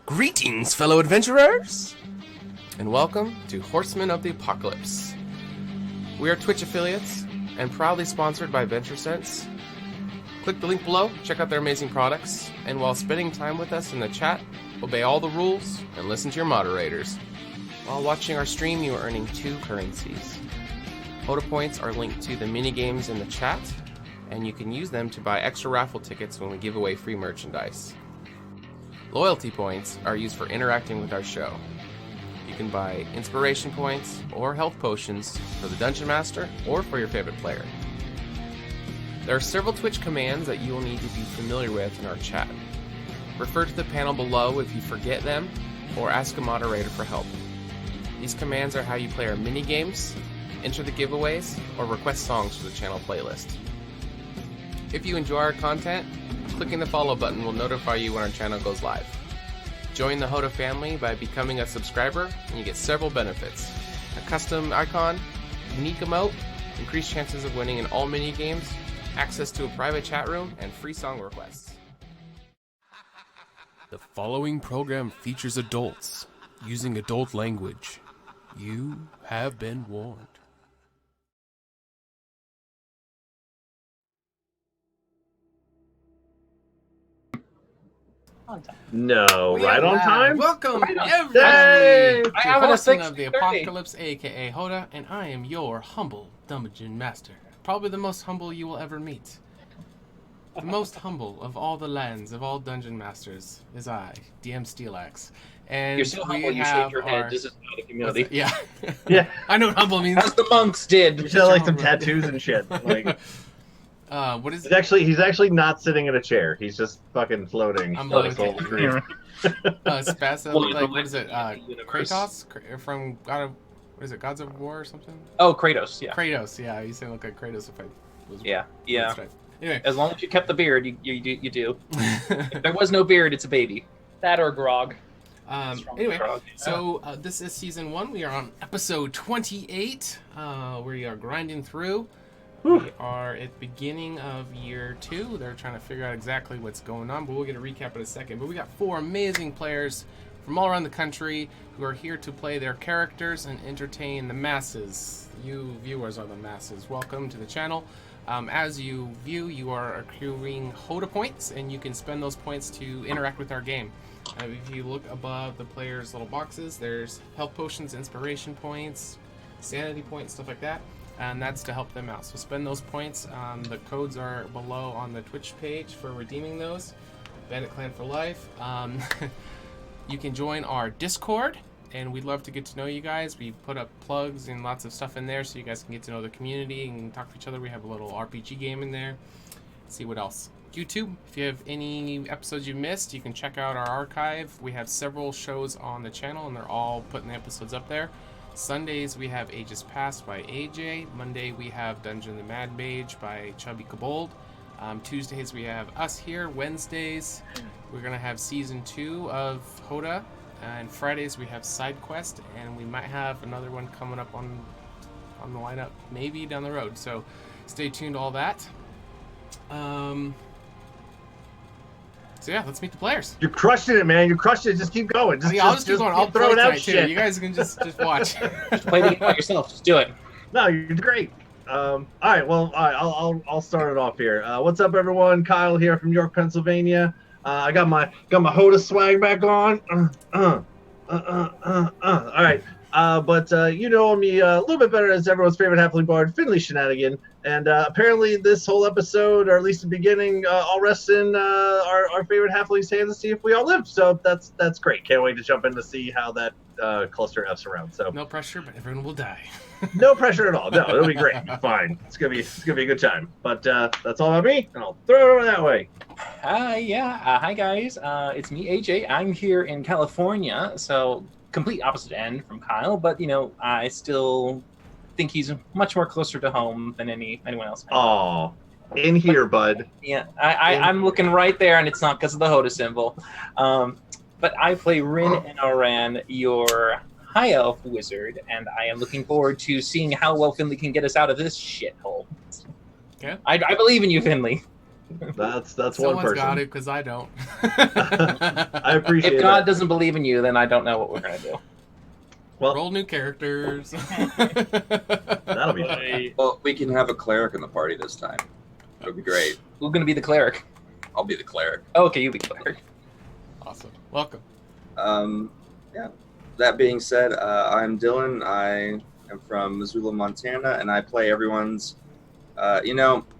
Greetings, fellow adventurers, and welcome to Horsemen of the Apocalypse. We are Twitch affiliates and proudly sponsored by VentureSense. Click the link below, check out their amazing products, and while spending time with us in the chat, obey all the rules and listen to your moderators. While watching our stream, you are earning 2 currencies. HotA points are linked to the mini-games in the chat, and you can use them to buy extra raffle tickets when we give away free merchandise. Loyalty points are used for interacting with our show. You can buy inspiration points or health potions for the Dungeon Master or for your favorite player. There are several Twitch commands that you will need to be familiar with in our chat. Refer to the panel below if you forget them, or ask a moderator for help. These commands are how you play our mini-games, enter the giveaways, or request songs for the channel playlist. If you enjoy our content, clicking the follow button will notify you when our channel goes live. Join the HotA family by becoming a subscriber, and you get several benefits. A custom icon, unique emote, increased chances of winning in all mini-games, access to a private chat room, and free song requests. The following program features adults using adult language. You have been warned. No, right on time? Welcome, right on everybody, to I have Horsemen of the Apocalypse, aka HotA, and I am your humble Dungeon Master. Probably the most humble you will ever meet. The most humble of all the lands, of all Dungeon Masters, is I, DM Steelax. And you're so humble, you shake your head. This is not a humility. Yeah. Yeah. I know what humble means. As the monks did. You should have like some tattoos and shit. Like, what is he's actually not sitting in a chair. He's just fucking floating. I'm floating. Spasa, like, what is it? Kratos? From God of... What is it? Gods of War or something? Oh, Kratos, yeah. Kratos, yeah. You say look like Kratos if I was... Yeah, yeah. That's right. Anyway. As long as you kept the beard, you do. If there was no beard, it's a baby. That or grog. Anyway, so this is season 1. We are on episode 28. We are grinding through. We are at the beginning of year 2. They're trying to figure out exactly what's going on, but we'll get a recap in a second. But we got 4 amazing players from all around the country who are here to play their characters and entertain the masses. You viewers are the masses. Welcome to the channel. As you view, you are accruing HotA points, and you can spend those points to interact with our game. If you look above the players' little boxes, there's health potions, inspiration points, sanity points, stuff like that, and that's to help them out. So spend those points. The codes are below on the Twitch page for redeeming those. Bandit Clan for life. You can join our Discord, and we'd love to get to know you guys. We put up plugs and lots of stuff in there so you guys can get to know the community and talk to each other. We have a little RPG game in there. Let's see what else. YouTube, if you have any episodes you missed, you can check out our archive. We have several shows on the channel, and they're all putting the episodes up there. Sundays, we have Ages Past by AJ. Monday, we have Dungeon the Mad Mage by Chubby Kobold. Tuesdays, we have us here. Wednesdays, we're going to have Season 2 of HotA. And Fridays, we have Side Quest, and we might have another one coming up on the lineup, maybe down the road. So stay tuned to all that. So yeah, let's meet the players. You're crushing it, man. You're crushing it. Just keep going. I'll just keep going. I'll throw it out too. You guys can just watch. Just play the game by yourself. Just do it. No, you're great. All right. Well, all right. I'll start it off here. What's up, everyone? Kyle here from York, Pennsylvania. I got my HotA swag back on. All right. But you know me a little bit better as everyone's favorite halfling bard, Finley Shenanigan. And apparently this whole episode, or at least the beginning, all rests in our favorite halfling's hands to see if we all live. So that's great. Can't wait to jump in to see how that cluster F's around. So No pressure, but everyone will die. no pressure at all. No, it'll be great. Fine. It's gonna be a good time. But that's all about me, and I'll throw it over that way. Hi guys. It's me, AJ. I'm here in California, so complete opposite end from Kyle, but I still think he's much more closer to home than anyone else. Oh, in here, bud. Yeah, I'm looking right there, and it's not because of the HotA symbol. But I play Rin and Aran, your high elf wizard, and I am looking forward to seeing how well Finley can get us out of this shithole. Okay. I believe in you, Finley. That's one Someone's person. got it, because I don't. I appreciate If God that. doesn't believe in you, then I don't know what we're gonna do. Well, Roll new characters. that'll be fun. Well, we can have a cleric in the party this time. That would be great. Who's gonna be the cleric? I'll be the cleric. Okay, you be cleric. Awesome. Welcome. Yeah. That being said, I'm Dylan. I am from Missoula, Montana, and I play everyone's.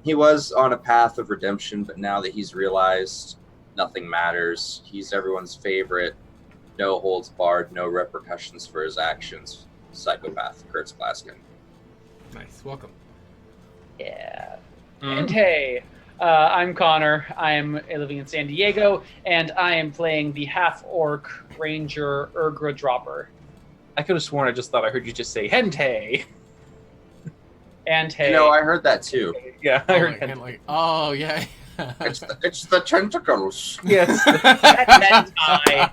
He was on a path of redemption, but now that he's realized nothing matters, he's everyone's favorite. No holds barred, no repercussions for his actions. Psychopath, Kurtz Glaskin. Nice. Welcome. Yeah. Mm. And hey, I'm Connor. I'm living in San Diego, and I am playing the half-orc ranger Urgra Dropper. I could have sworn I just thought I heard you just say Hente. And hey, I heard that too. Yeah, I heard Like, Hente. and like, oh, yeah. It's the tentacles. Yes. Hentai.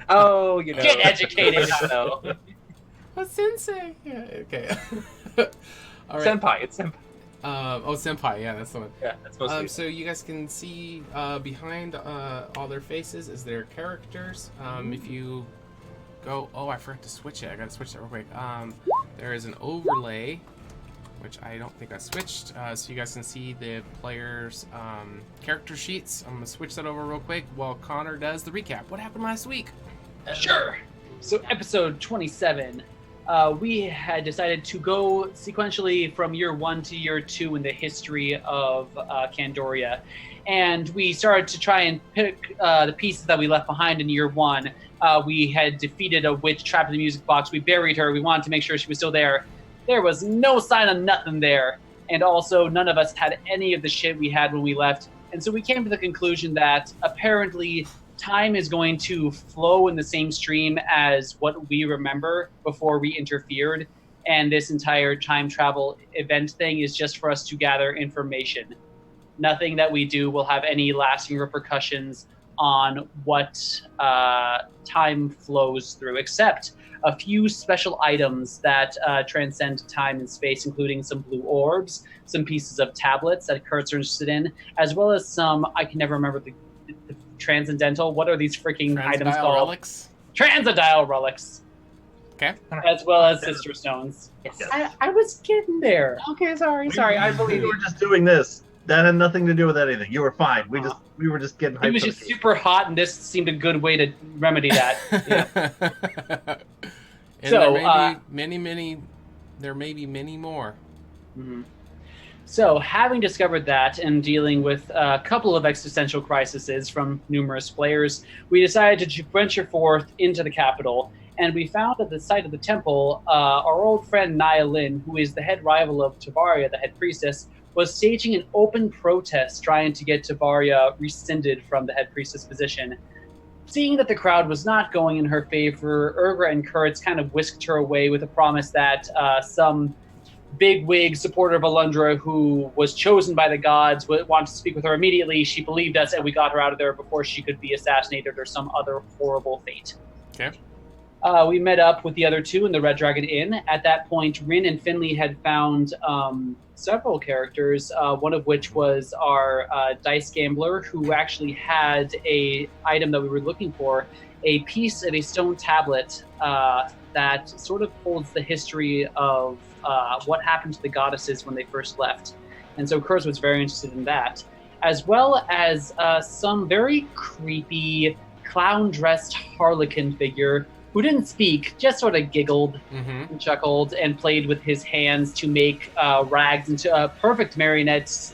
Oh, Get educated, though. A sensei. Yeah, okay. All right. Senpai. It's senpai. Senpai. Yeah, that's the one. Yeah, that's supposed to be. So you guys can see behind all their faces is their characters. If you go, I forgot to switch it. I gotta switch that real quick. There is an overlay, which I don't think I switched, so you guys can see the players' character sheets. I'm gonna switch that over real quick while Connor does the recap. What happened last week? Sure. So episode 27, we had decided to go sequentially from year 1 to year 2 in the history of Candoria. And we started to try and pick the pieces that we left behind in year 1. We had defeated a witch trapped in the music box. We buried her. We wanted to make sure she was still there. There was no sign of nothing there. And also, none of us had any of the shit we had when we left. And so we came to the conclusion that apparently time is going to flow in the same stream as what we remember before we interfered. And this entire time travel event thing is just for us to gather information. Nothing that we do will have any lasting repercussions on what time flows through, except a few special items that transcend time and space, including some blue orbs, some pieces of tablets that Kurt's are interested in, as well as some, I can never remember the transcendental, what are these freaking items called? Relics. Transcendental relics. Okay. As well as Sister Stones. Yes. I was getting there. Okay, sorry. I believe We you. were just doing this. That had nothing to do with anything. You were fine. We were just getting hyped. It was just super hot, and this seemed a good way to remedy that. And So, there may be many more. Mhm. So, having discovered that and dealing with a couple of existential crises from numerous players, we decided to venture forth into the capital. And we found at the site of the temple, our old friend Nia Lin, who is the head rival of Tavaria, the head priestess, was staging an open protest trying to get Tavaria rescinded from the head priestess position. Seeing that the crowd was not going in her favor, Urgra and Kurtz kind of whisked her away with a promise that some bigwig supporter of Alundra who was chosen by the gods wanted to speak with her immediately. She believed us, and we got her out of there before she could be assassinated or some other horrible fate. Okay. We met up with the other two in the Red Dragon Inn. At that point, Rin and Finley had found several characters, one of which was our dice gambler, who actually had a item that we were looking for, a piece of a stone tablet that sort of holds the history of what happened to the goddesses when they first left. And so Kurz was very interested in that, as well as some very creepy clown-dressed harlequin figure who didn't speak, just sort of giggled Mm-hmm. and chuckled and played with his hands to make Rags into a perfect marionette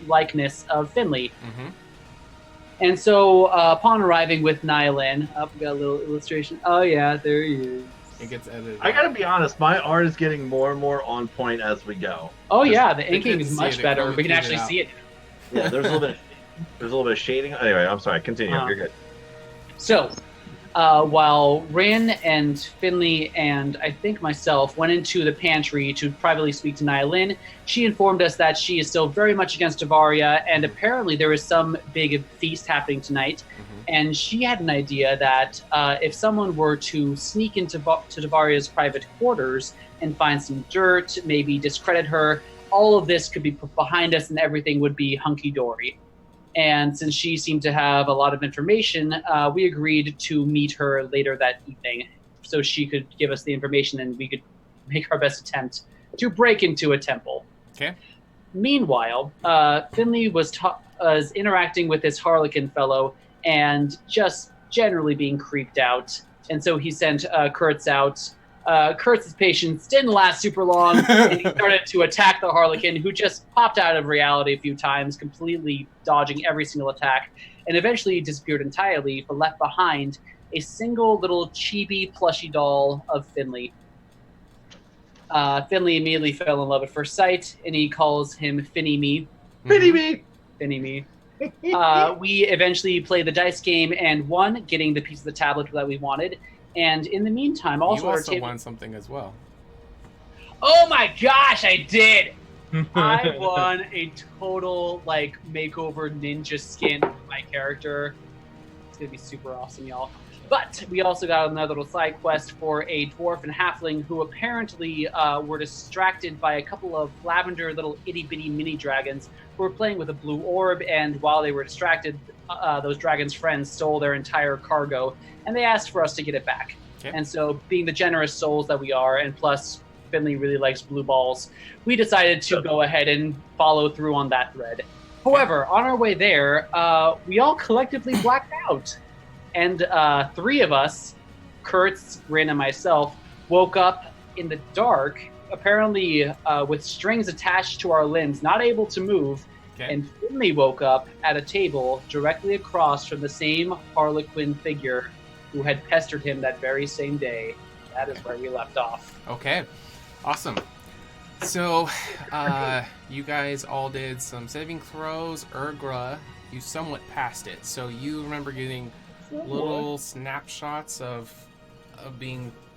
likeness of Finley. Mm-hmm. And so upon arriving with Nylin, we got a little illustration. Oh yeah, there he is. It gets edited. I gotta be honest, my art is getting more and more on point as we go. Oh yeah, the they inking couldn't is see much it, it better. We complicated can actually out. see it. Yeah, there's a little bit of shading. Anyway, I'm sorry. Continue. You're good. So, while Rin and Finley and I think myself went into the pantry to privately speak to Nylin, she informed us that she is still very much against Devaria, and apparently there is some big feast happening tonight. And she had an idea that if someone were to sneak into to Devaria's private quarters and find some dirt, maybe discredit her, all of this could be put behind us and everything would be hunky-dory. And since she seemed to have a lot of information, we agreed to meet her later that evening so she could give us the information and we could make our best attempt to break into a temple. Okay. Meanwhile, Finley was interacting with this Harlequin fellow and just generally being creeped out. And so he sent Kurtz out. Kurtz's patience didn't last super long, and he started to attack the Harlequin, who just popped out of reality a few times, completely dodging every single attack, and eventually disappeared entirely, but left behind a single little chibi plushy doll of Finley. Finley immediately fell in love at first sight, and he calls him Finny-me. Finny-me! Finny-me. We eventually played the dice game and won, getting the piece of the tablet that we wanted. And in the meantime, also, you also won something as well. Oh my gosh, I did! I won a total makeover ninja skin for my character. It's gonna be super awesome, y'all. But we also got another little side quest for a dwarf and halfling who apparently were distracted by a couple of lavender little itty-bitty mini dragons who were playing with a blue orb, and while they were distracted, those dragons' friends stole their entire cargo, and they asked for us to get it back. Okay. And so, being the generous souls that we are, and plus Finley really likes blue balls, we decided to go ahead and follow through on that thread. However, on our way there, we all collectively blacked out. And three of us, Kurtz, Rin, and myself, woke up in the dark, apparently with strings attached to our limbs, not able to move. Okay. And Finley woke up at a table directly across from the same Harlequin figure who had pestered him that very same day. That is where we left off. Okay. Awesome. So, you guys all did some saving throws. Urgra, you somewhat passed it. So you remember getting little snapshots of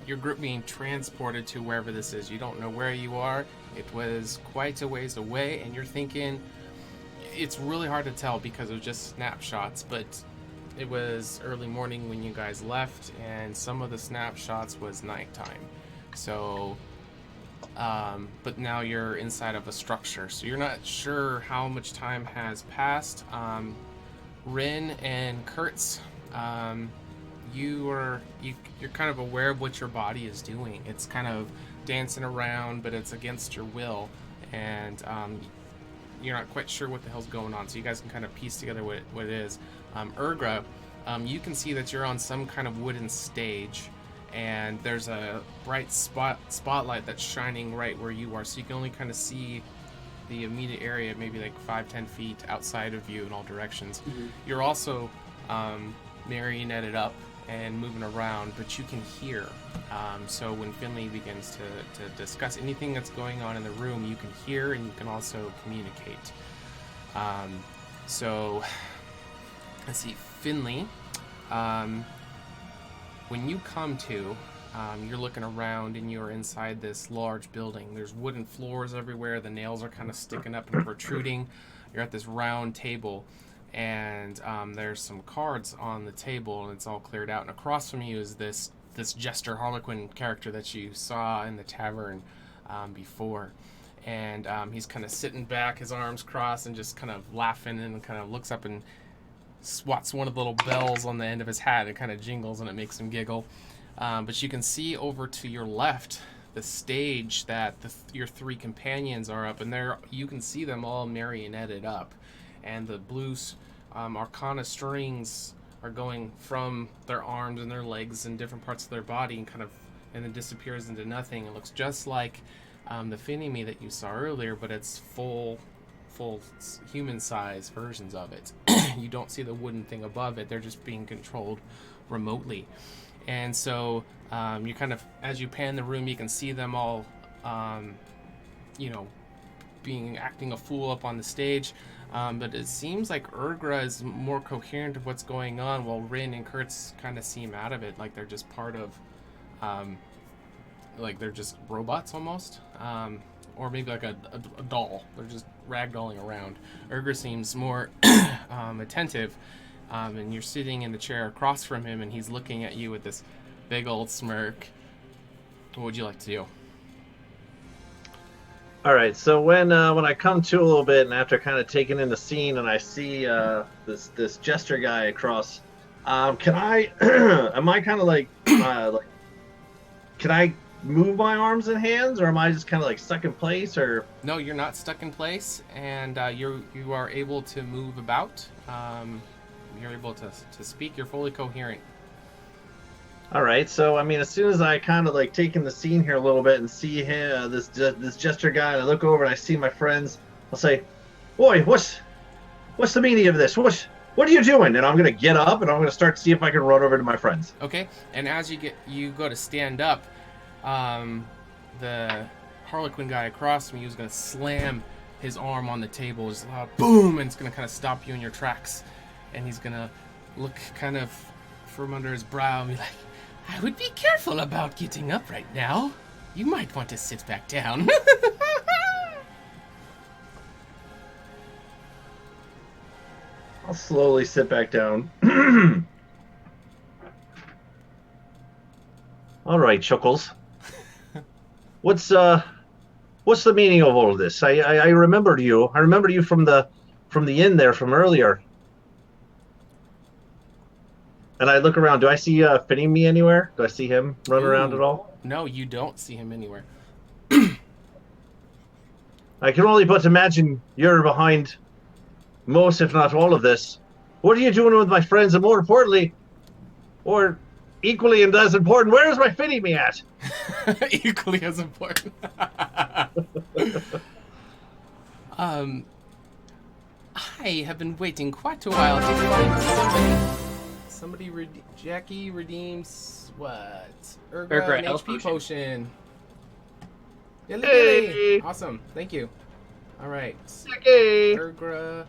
your group being transported to wherever this is. You don't know where you are. It was quite a ways away, and you're thinking it's really hard to tell because it was just snapshots, but it was early morning when you guys left, and some of the snapshots was nighttime. So but now you're inside of a structure, so you're not sure how much time has passed. Rin and Kurtz, you're kind of aware of what your body is doing. It's kind of dancing around, but it's against your will, and you're not quite sure what the hell's going on. So you guys can kind of piece together what it is. Urgra, you can see that you're on some kind of wooden stage, and there's a bright spotlight that's shining right where you are. So you can only kind of see the immediate area, maybe like 5-10 feet outside of you in all directions. Mm-hmm. You're also marionetted up and moving around, but you can hear. So when Finley begins to discuss anything that's going on in the room, you can hear and you can also communicate. So let's see, Finley, when you come to, you're looking around and you're inside this large building. There's wooden floors everywhere. The nails are kind of sticking up and protruding. You're at this round table, and there's some cards on the table, and it's all cleared out. And across from you is this Jester Harlequin character that you saw in the tavern before. And he's kind of sitting back, his arms crossed, and just kind of laughing, and kind of looks up and swats one of the little bells on the end of his hat. It kind of jingles, and it makes him giggle. But you can see over to your left the stage that your three companions are up, and there you can see them all marionetted up, and the blue Arcana strings are going from their arms and their legs and different parts of their body and then disappears into nothing. It looks just like the Finimi that you saw earlier, but it's full human-sized versions of it. You don't see the wooden thing above it. They're just being controlled remotely. And so you kind of, as you pan the room, you can see them all, acting a fool up on the stage. But it seems like Urgra is more coherent of what's going on, while Rin and Kurtz kind of seem out of it, like they're just part of, like they're just robots almost, or maybe like a doll. They're just ragdolling around. Urgra seems more attentive, and you're sitting in the chair across from him, and he's looking at you with this big old smirk. What would you like to do? All right, so when I come to a little bit, and after kind of taking in the scene, and I see this jester guy across, can I am I kind of like can I move my arms and hands, or am I just kind of like stuck in place? Or no, you're not stuck in place, and you are able to move about. You're able to speak. You're fully coherent. all right, so I mean, as soon as I kind of like take in the scene here a little bit and see him, this jester guy, and I look over and I see my friends, I'll say, "Boy, what's the meaning of this? What are you doing?" And I'm gonna get up and I'm gonna start to see if I can run over to my friends. Okay, and as you go to stand up, the Harlequin guy across from you is gonna slam his arm on the table, just loud boom, and it's gonna kind of stop you in your tracks, and he's gonna look kind of from under his brow and be like, "I would be careful about getting up right now. You might want to sit back down." I'll slowly sit back down. All right, Chuckles. What's the meaning of all of this? I remembered you. I remember you from the inn there from earlier. And I look around. Do I see Finimi anywhere? Do I see him run around at all? No, you don't see him anywhere. I can only but imagine you're behind most, if not all, of this. What are you doing with my friends? And more importantly, or equally and as important, where is my Finimi at? Equally as important. I have been waiting quite a while to find somebody. Jackie redeems what? Urgra an health HP potion. Hey. Awesome, thank you. All right, Jackie. Urgra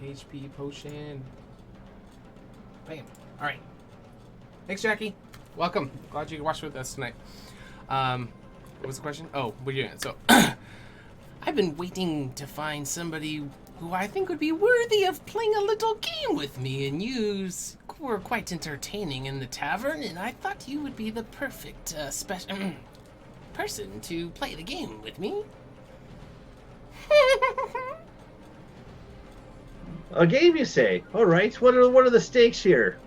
HP potion. Bam. All right. Thanks, Jackie. Welcome. Glad you watched with us tonight. What was the question? Oh, what are you doing? So, I've been waiting to find somebody who I think would be worthy of playing a little game with me, and you were quite entertaining in the tavern, and I thought you would be the perfect person to play the game with me. A game, you say? All right. What are the stakes here?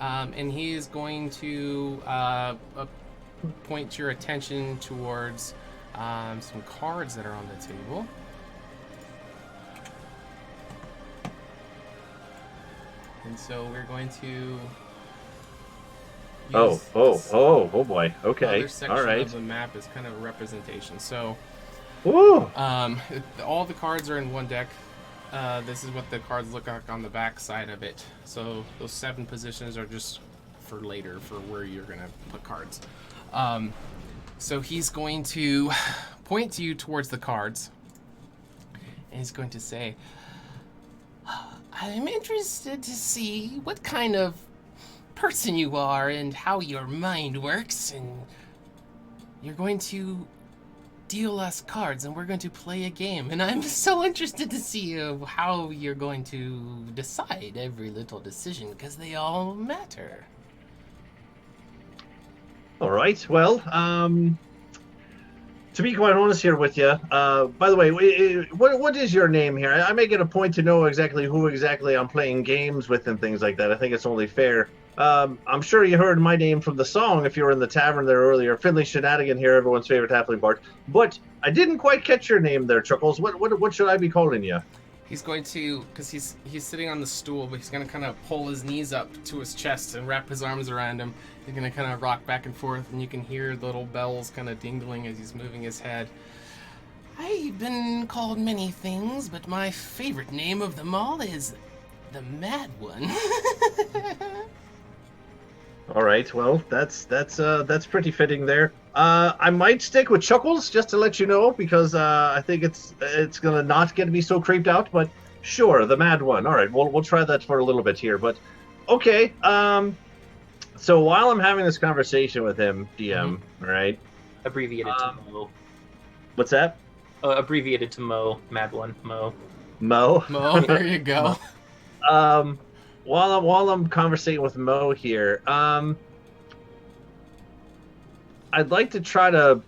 And he is going to point your attention towards some cards that are on the table. And so we're going to Oh boy. Okay. Other section All right. of the map is kind of a representation. So, Ooh. all the cards are in one deck. This is what the cards look like on the back side of it. So those 7 positions are just for later, for where you're gonna put cards. So he's going to point you towards the cards, and he's going to say, "I'm interested to see what kind of person you are and how your mind works, and you're going to deal us cards, and we're going to play a game, and I'm so interested to see how you're going to decide every little decision, because they all matter." All right. Well, to be quite honest here with you, by the way, what is your name here? I may get a point to know exactly who exactly I'm playing games with and things like that. I think it's only fair. I'm sure you heard my name from the song if you were in the tavern there earlier. Finley Shenanigan here, everyone's favorite halfling bard. But I didn't quite catch your name there, Chuckles. What should I be calling you? He's going to, because he's sitting on the stool, but he's going to kind of pull his knees up to his chest and wrap his arms around him. He's going to kind of rock back and forth, and you can hear the little bells kind of dingling as he's moving his head. I've been called many things, but my favorite name of them all is the Mad One. All right, well, that's pretty fitting there. I might stick with Chuckles just to let you know because I think it's gonna not get me so creeped out. But sure, the Mad One. All right, we'll try that for a little bit here. But okay. So while I'm having this conversation with him, DM, all right, Abbreviated to Mo. what's that? Abbreviated to Mo. Mad One. Mo. Mo. Mo, there you go. While I'm conversating with Mo here, I'd like to try to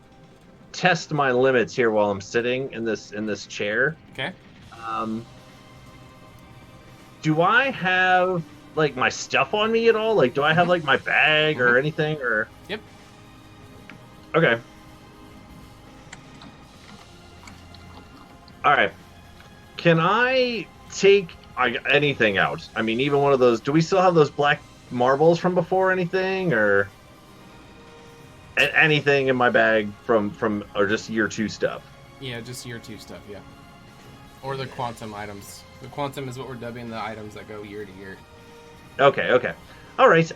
test my limits here while I'm sitting in this chair. Okay. Do I have like my stuff on me at all? Like, do I have like my bag or anything? Or Yep. Okay. All right. Can I take anything out? I mean, even one of those. Do we still have those black marbles from before? Anything or anything in my bag from or just year 2 stuff? Yeah, just year 2 stuff, yeah. Or the quantum items. The quantum is what we're dubbing the items that go year to year. Okay. All right.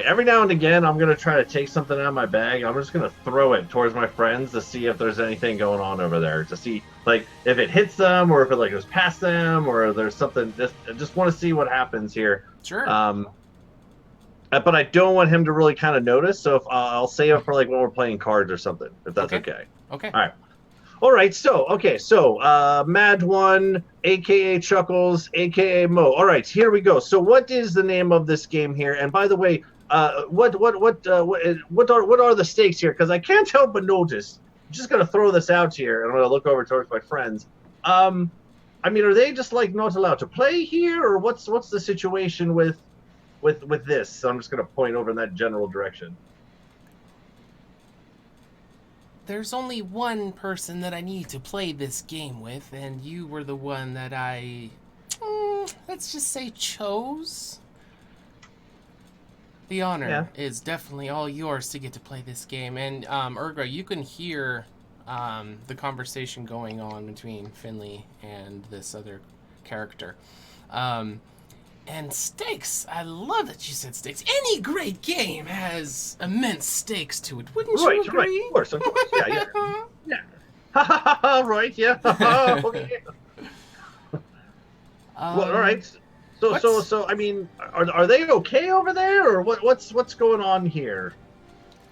Every now and again, I'm gonna try to take something out of my bag. I'm just gonna throw it towards my friends to see if there's anything going on over there. To see like if it hits them or if it like goes past them or there's something. Just want to see what happens here. Sure. But I don't want him to really kind of notice. So if I'll save it for like when we're playing cards or something, if that's okay. Okay. All right. So Mad One, aka Chuckles, aka Mo. All right, here we go. So what is the name of this game here? And by the way, what are the stakes here? Because I can't help but notice. I'm just gonna throw this out here, and I'm gonna look over towards my friends. I mean, are they just like not allowed to play here, or what's the situation with this? So I'm just gonna point over in that general direction. There's only one person that I need to play this game with, and you were the one that I, let's just say, chose. The honor is definitely all yours to get to play this game. And Urgra, you can hear the conversation going on between Finley and this other character. And stakes. I love that you said stakes. Any great game has immense stakes to it. Wouldn't you agree? Right, of course. Yeah. Right, yeah. Okay. Well, all right. So I mean, are they okay over there, or what's going on here?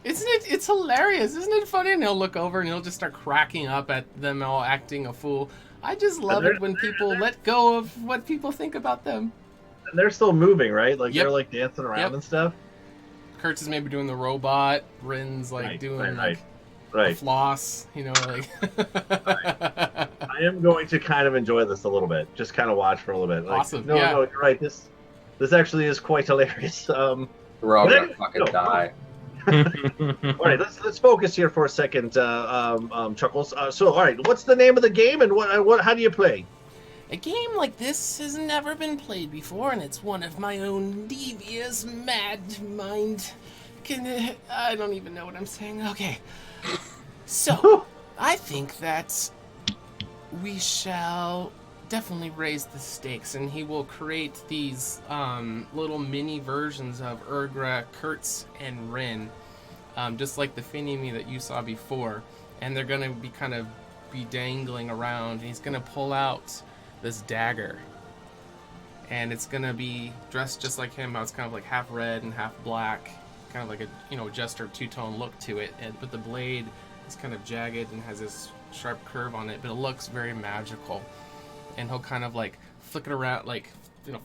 Isn't it? It's hilarious. Isn't it funny? And he'll look over and he'll just start cracking up at them all acting a fool. I just love it when people let go of what people think about them. And they're still moving, right? Like they're like dancing around and stuff. Kurtz is maybe doing the robot. Rin's like doing a floss. You know, like. I am going to kind of enjoy this a little bit. Just kind of watch for a little bit. Like, awesome. No, you're right. This actually is quite hilarious. We're all gonna fucking die. All right, let's focus here for a second, Chuckles. So, all right, what's the name of the game, and what? How do you play? A game like this has never been played before, and it's one of my own devious mad mind. I don't even know what I'm saying. Okay. So, I think that we shall definitely raise the stakes, and he will create these little mini versions of Urgra, Kurtz, and Rin, just like the Finimi that you saw before. And they're going to be kind of dangling around, and he's going to pull out this dagger, and it's gonna be dressed just like him. It's kind of like half red and half black, kind of like a jester two-tone look to it, but the blade is kind of jagged and has this sharp curve on it, but it looks very magical. And he'll kind of like flick it around,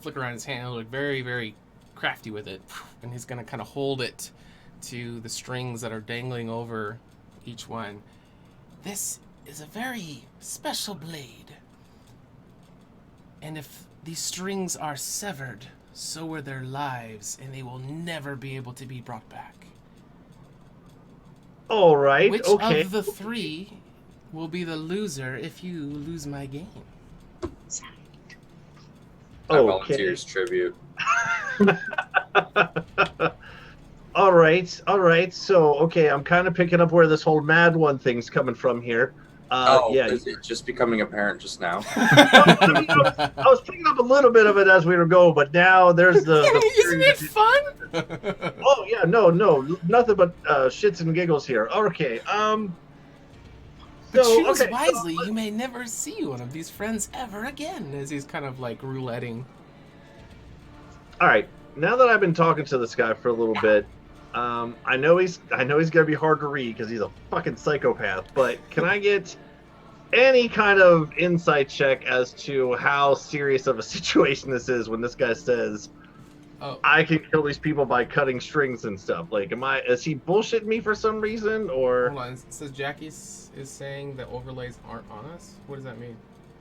flick around his hand. He'll look very, very crafty with it, and he's gonna kind of hold it to the strings that are dangling over each one. This is a very special blade. And if these strings are severed, so are their lives, and they will never be able to be brought back. All right, Which okay. of the three will be the loser if you lose my game? I Okay. volunteers tribute. All right. So, okay, I'm kind of picking up where this whole Mad One thing's coming from here. Yeah. Is it just becoming apparent just now? I was picking up a little bit of it as we were going, but now there's the Isn't it fun? Oh yeah, no, nothing but shits and giggles here. Okay, But so choose okay, wisely, you may never see one of these friends ever again. As he's kind of like rouletting. all right. Now that I've been talking to this guy for a little bit, I know he's gonna be hard to read because he's a fucking psychopath. But can I get any kind of insight check as to how serious of a situation this is when this guy says, Oh, I can kill these people by cutting strings and stuff? Like, is he bullshitting me for some reason, or? hold on. It says Jackie is saying the overlays aren't on us. What does that mean?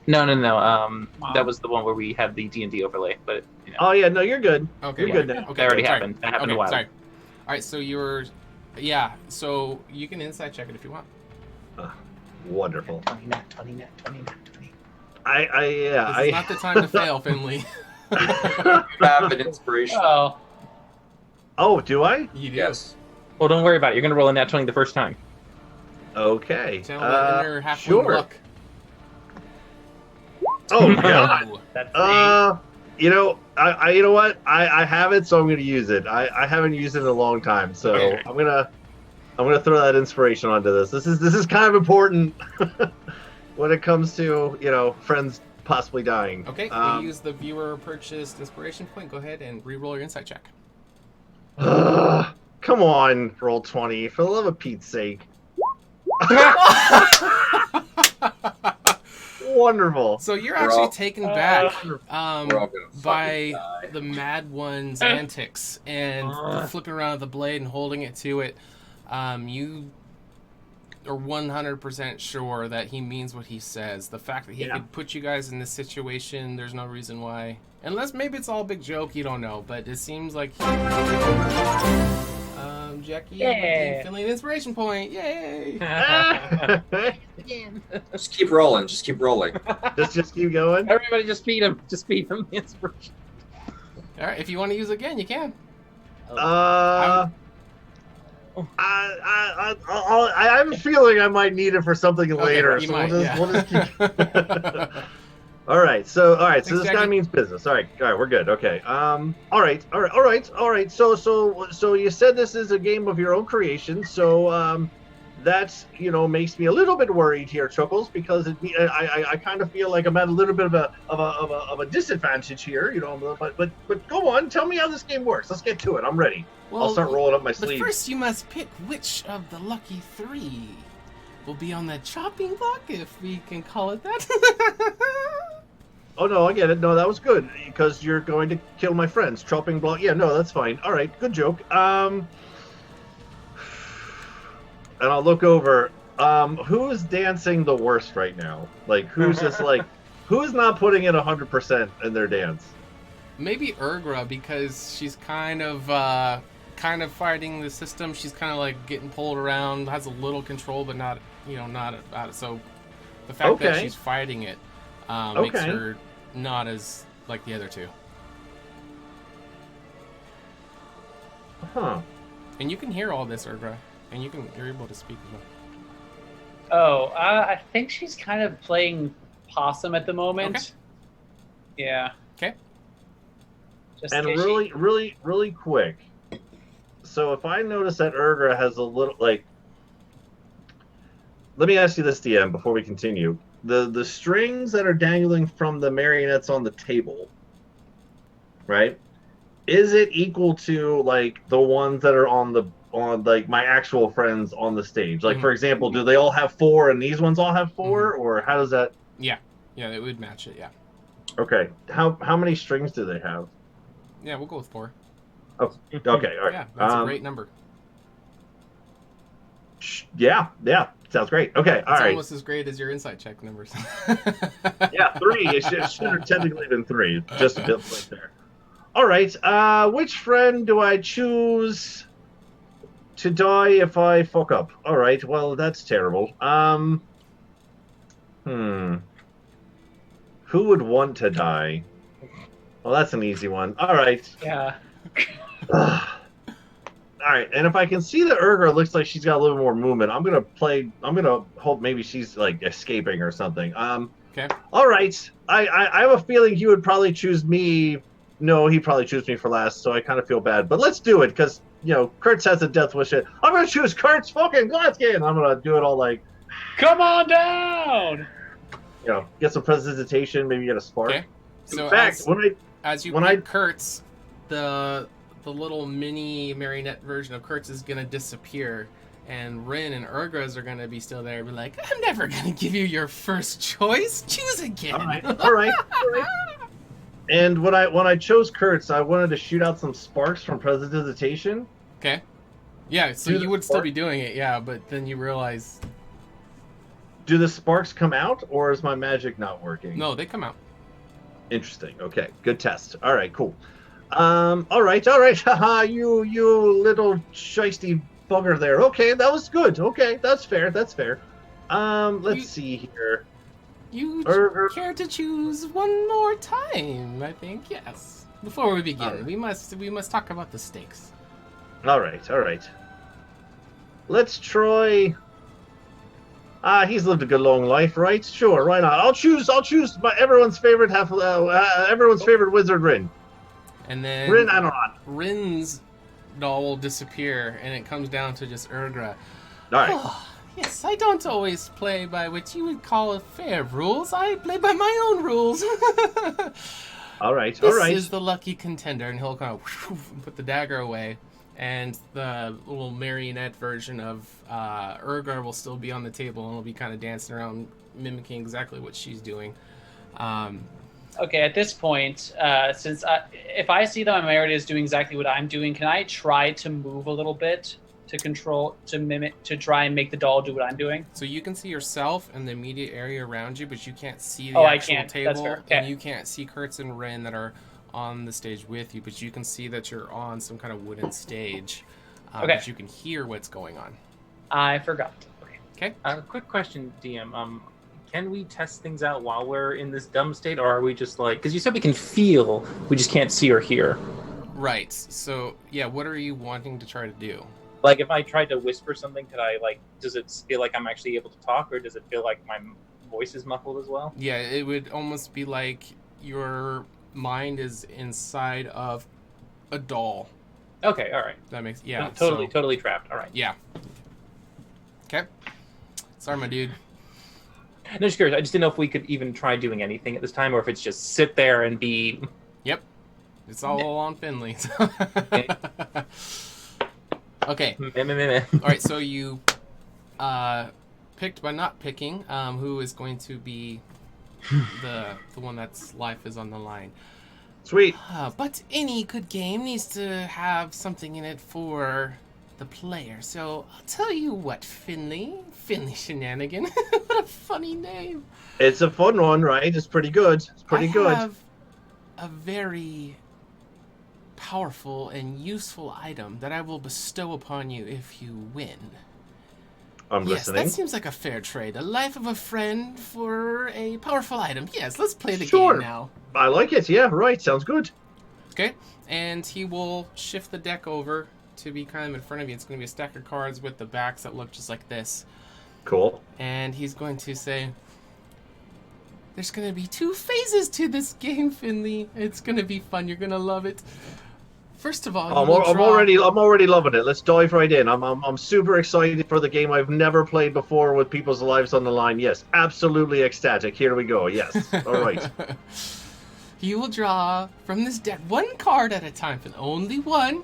No. That was the one where we had the D&D overlay, but you know, Oh yeah, no, you're good. Okay, You're yeah. good now. Okay, that already sorry. happened. That happened Okay, a while. sorry. All right, so yeah. So you can insight check it if you want. Wonderful. 20. This is not the time to fail, Finley. You have an inspiration. Oh, Oh, do I? You do. Yes. Well, don't worry about it. You're gonna roll a nat 20 the first time. Okay. Channel that inner halfling sure. luck. Oh god. Ooh. that's You know, you know what? I have it, so I'm gonna use it. I haven't used it in a long time, so Okay. I'm gonna throw that inspiration onto this. This is kind of important when it comes to, you know, friends possibly dying. Okay, we use the viewer purchased inspiration point. Go ahead and re-roll your insight check. Come on, roll 20 for the love of Pete's sake. Wonderful. So you're We're actually all- taken back We're all gonna by fucking die. the Mad One's antics and flipping around the blade and holding it to it. You are 100% sure that he means what he says. The fact that he Yeah. could put you guys in this situation, there's no reason why. Unless maybe it's all a big joke, you don't know. But it seems like Jackie, Yeah. feeling an inspiration point. Yay! Just keep rolling. Just keep rolling. just keep going. Everybody just feed him. Just feed him the inspiration. All right, if you want to use it again, you can. I have a feeling I might need it for something later. you So might, we'll just keep. yeah. All right. So Thanks, this guy Jackie. means business. All right, we're good. Okay. All right. So you said this is a game of your own creation. So that, you know, makes me a little bit worried here, Chuckles, because I kind of feel like I'm at a little bit of a disadvantage here, you know. But go on, tell me how this game works. Let's get to it. I'm ready. Well, I'll start rolling up my But sleeves. first, you must pick which of the lucky three will be on the chopping block, if we can call it that. Oh no, I get it. No, that was good because you're going to kill my friends. Chopping block. Yeah, no, that's fine. All right, good joke. And I'll look over. Who is dancing the worst right now? Like, who's just like, who's not putting in 100% in their dance? Maybe Urgra, because she's kind of fighting the system. She's kind of like getting pulled around, has a little control, but not about it. So the fact that Okay. she's fighting it makes Okay. her not as like the other two. Huh. And you can hear all this, Urgra, and you're able to speak as well. Oh, I think she's kind of playing possum at the moment. Okay. Yeah. Okay. Just And in case really quick. So if I notice that Urgra has a little like, let me ask you this, DM, before we continue. The strings that are dangling from the marionettes on the table, right? Is it equal to like the ones that are on like my actual friends on the stage? Like, for example, do they all have 4 and these ones all have 4, or how does that? Yeah, it would match it. Yeah, Okay. How many strings do they have? yeah, we'll go with 4. Oh, okay, all right. Yeah, that's a great number. Yeah, sounds great. Okay, It's all right. almost as great as your insight check numbers. Yeah, 3. It should have technically been 3. Just a bit right there. All right. Which friend do I choose to die if I fuck up? All right. Well, that's terrible. Who would want to die? Well, that's an easy one. All right. Yeah. All right, and if I can see that Urgra looks like she's got a little more movement, I'm gonna hope maybe she's like escaping or something. Okay. All right. I have a feeling he would probably choose me. No, he'd probably choose me for last, so I kind of feel bad. But let's do it, because, Kurtz has a death wish. I'm going to choose Kurtz fucking Glatskin. I'm going to do it all like, Come on down! get some presentation, maybe get a spark. Okay. So In fact, as you when pick I- Kurtz, the little mini marionette version of Kurtz is gonna disappear, and Rin and Urgras are gonna be still there and be like, I'm never gonna give you your first choice. Choose again. all right. And when I chose Kurtz, I wanted to shoot out some sparks from presentation. Okay. Yeah, so Do the you would still spark- be doing it, yeah, but then you realize Do the sparks come out, or is my magic not working? no, they come out. Interesting. Okay, good test. All right, cool. All right. Haha, you little shisty bugger there. Okay, that was good. Okay, that's fair. Let's see here. You Urgra. care to choose one more time, I think, yes. Before we begin, Alright. we must talk about the stakes. All right. Let's try. He's lived a good long life, right? Sure, why not? I'll choose everyone's favorite favorite wizard, Rin. And then Rin, I don't know. Rin's doll will disappear, and it comes down to just Urgra. All right. Oh, yes, I don't always play by what you would call fair rules. I play by my own rules. All right. This is the lucky contender, and he'll kind of put the dagger away, and the little marionette version of Urgar will still be on the table, and he'll be kind of dancing around, mimicking exactly what she's doing. Okay, at this point, if I see that my marionette is doing exactly what I'm doing, can I try to move a little bit to try and make the doll do what I'm doing? So you can see yourself and the immediate area around you, but you can't see the I actual can't. table, That's fair. Okay. and you can't see Kurtz and Rin that are on the stage with you, but you can see that you're on some kind of wooden stage. Okay. But you can hear what's going on. I forgot. Okay. Okay. Quick question, DM. Can we test things out while we're in this dumb state, or are we just like... Because you said we can feel, we just can't see or hear. Right. So, yeah, what are you wanting to try to do? Like, if I tried to whisper something, does it feel like I'm actually able to talk, or does it feel like my voice is muffled as well? Yeah, it would almost be like your mind is inside of a doll. Okay, all right. That makes... Yeah. Totally trapped. All right. Yeah. Okay. Sorry, my dude. No, just curious. I just didn't know if we could even try doing anything at this time, or if it's just sit there and be... Yep. It's all on Finley. Okay. All right, so you picked by not picking who is going to be the one that's life is on the line. Sweet. But any good game needs to have something in it for the player. So I'll tell you what, Finley Shenanigan. What a funny name. It's a fun one, right? It's pretty good. I have a very powerful and useful item that I will bestow upon you if you win. I'm listening. That seems like a fair trade. A life of a friend for a powerful item. Yes, let's play the Sure. game now. I like it. Yeah, right. Sounds good. Okay, and he will shift the deck over to be kind of in front of you. It's going to be a stack of cards with the backs that look just like this. Cool. And he's going to say, there's going to be 2 phases to this game, Finley. It's going to be fun. You're going to love it. First of all, I'm already loving it. Let's dive right in. I'm super excited for the game I've never played before with people's lives on the line. Yes, absolutely ecstatic. Here we go. Yes. All right. You will draw from this deck 1 card at a time, and only one.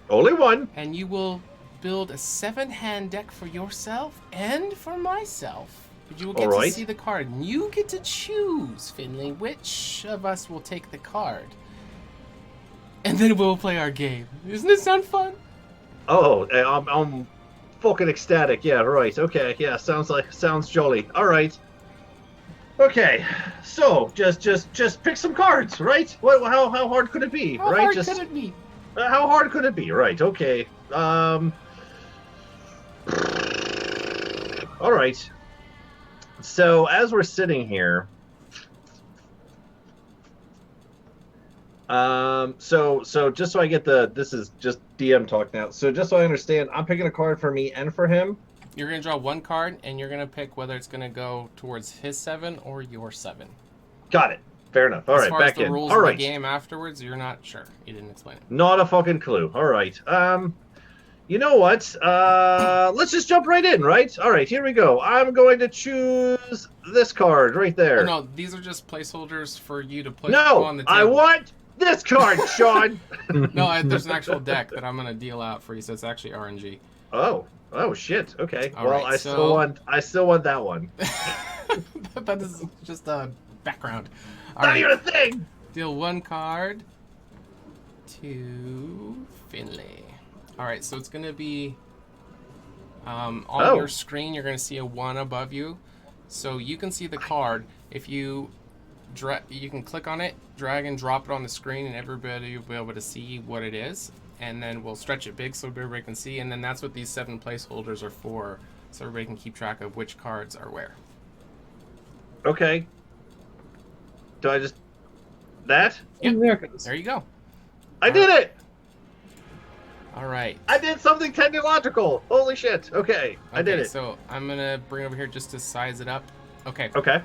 Only one. And you will build a 7-hand deck for yourself and for myself. But you will get to see the card. And you get to choose, Finley, which of us will take the card. And then we'll play our game. Doesn't it sound fun? Oh, I'm fucking ecstatic. Yeah, right. Okay. Yeah, sounds jolly. All right. Okay. So just pick some cards, right? How hard could it be? How right? hard could it be? How hard could it be? Right. Okay. All right. So as we're sitting here, So just so I get this is just DM talk now. So just so I understand, I'm picking a card for me and for him. You're going to draw one card, and you're going to pick whether it's going to go towards his 7 or your 7. Got it. Fair enough. All right, as far back as the in. rules All of right. the game afterwards, you're not sure. You didn't explain it. Not a fucking clue. All right. You know what? Let's just jump right in, right? All right, here we go. I'm going to choose this card right there. Oh, no, these are just placeholders for you to put on the table. I want this card, Sean. No, there's an actual deck that I'm going to deal out for you, so it's actually RNG. Oh shit. Okay. All well, right, I still want that one. That is just a background. All Not right. even a thing. Deal one card to Finley. All right, so it's going to be on your screen. You're going to see a 1 above you, so you can see the card. If you you can click on it, drag and drop it on the screen, and everybody will be able to see what it is. And then we'll stretch it big so everybody can see. And then that's what these 7 placeholders are for, so everybody can keep track of which cards are where. Okay. Do I just that? Yep. There it goes. There you go. I did it. All right. I did something technological. Holy shit. Okay. I did it. So I'm going to bring over here just to size it up. Okay. Okay.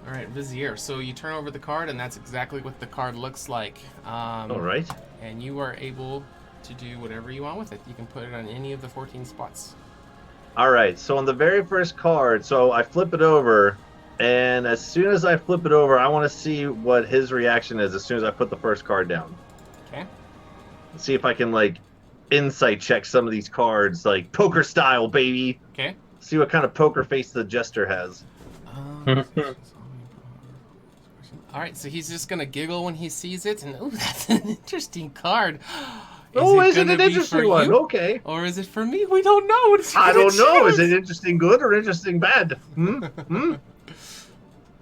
All right, Vizier. So you turn over the card, and that's exactly what the card looks like. All right. And you are able to do whatever you want with it. You can put it on any of the 14 spots. All right. So on the very first card, so I flip it over, and as soon as I flip it over, I want to see what his reaction is as soon as I put the first card down. Okay. See if I can like insight check some of these cards, like poker style, baby. Okay. See what kind of poker face the jester has. All right, so he's just gonna giggle when he sees it, and oh, that's an interesting card. Is it an gonna be interesting for one? you, Okay. or is it for me? We don't know. What is he I gonna don't know. Is choose? it interesting good or interesting bad?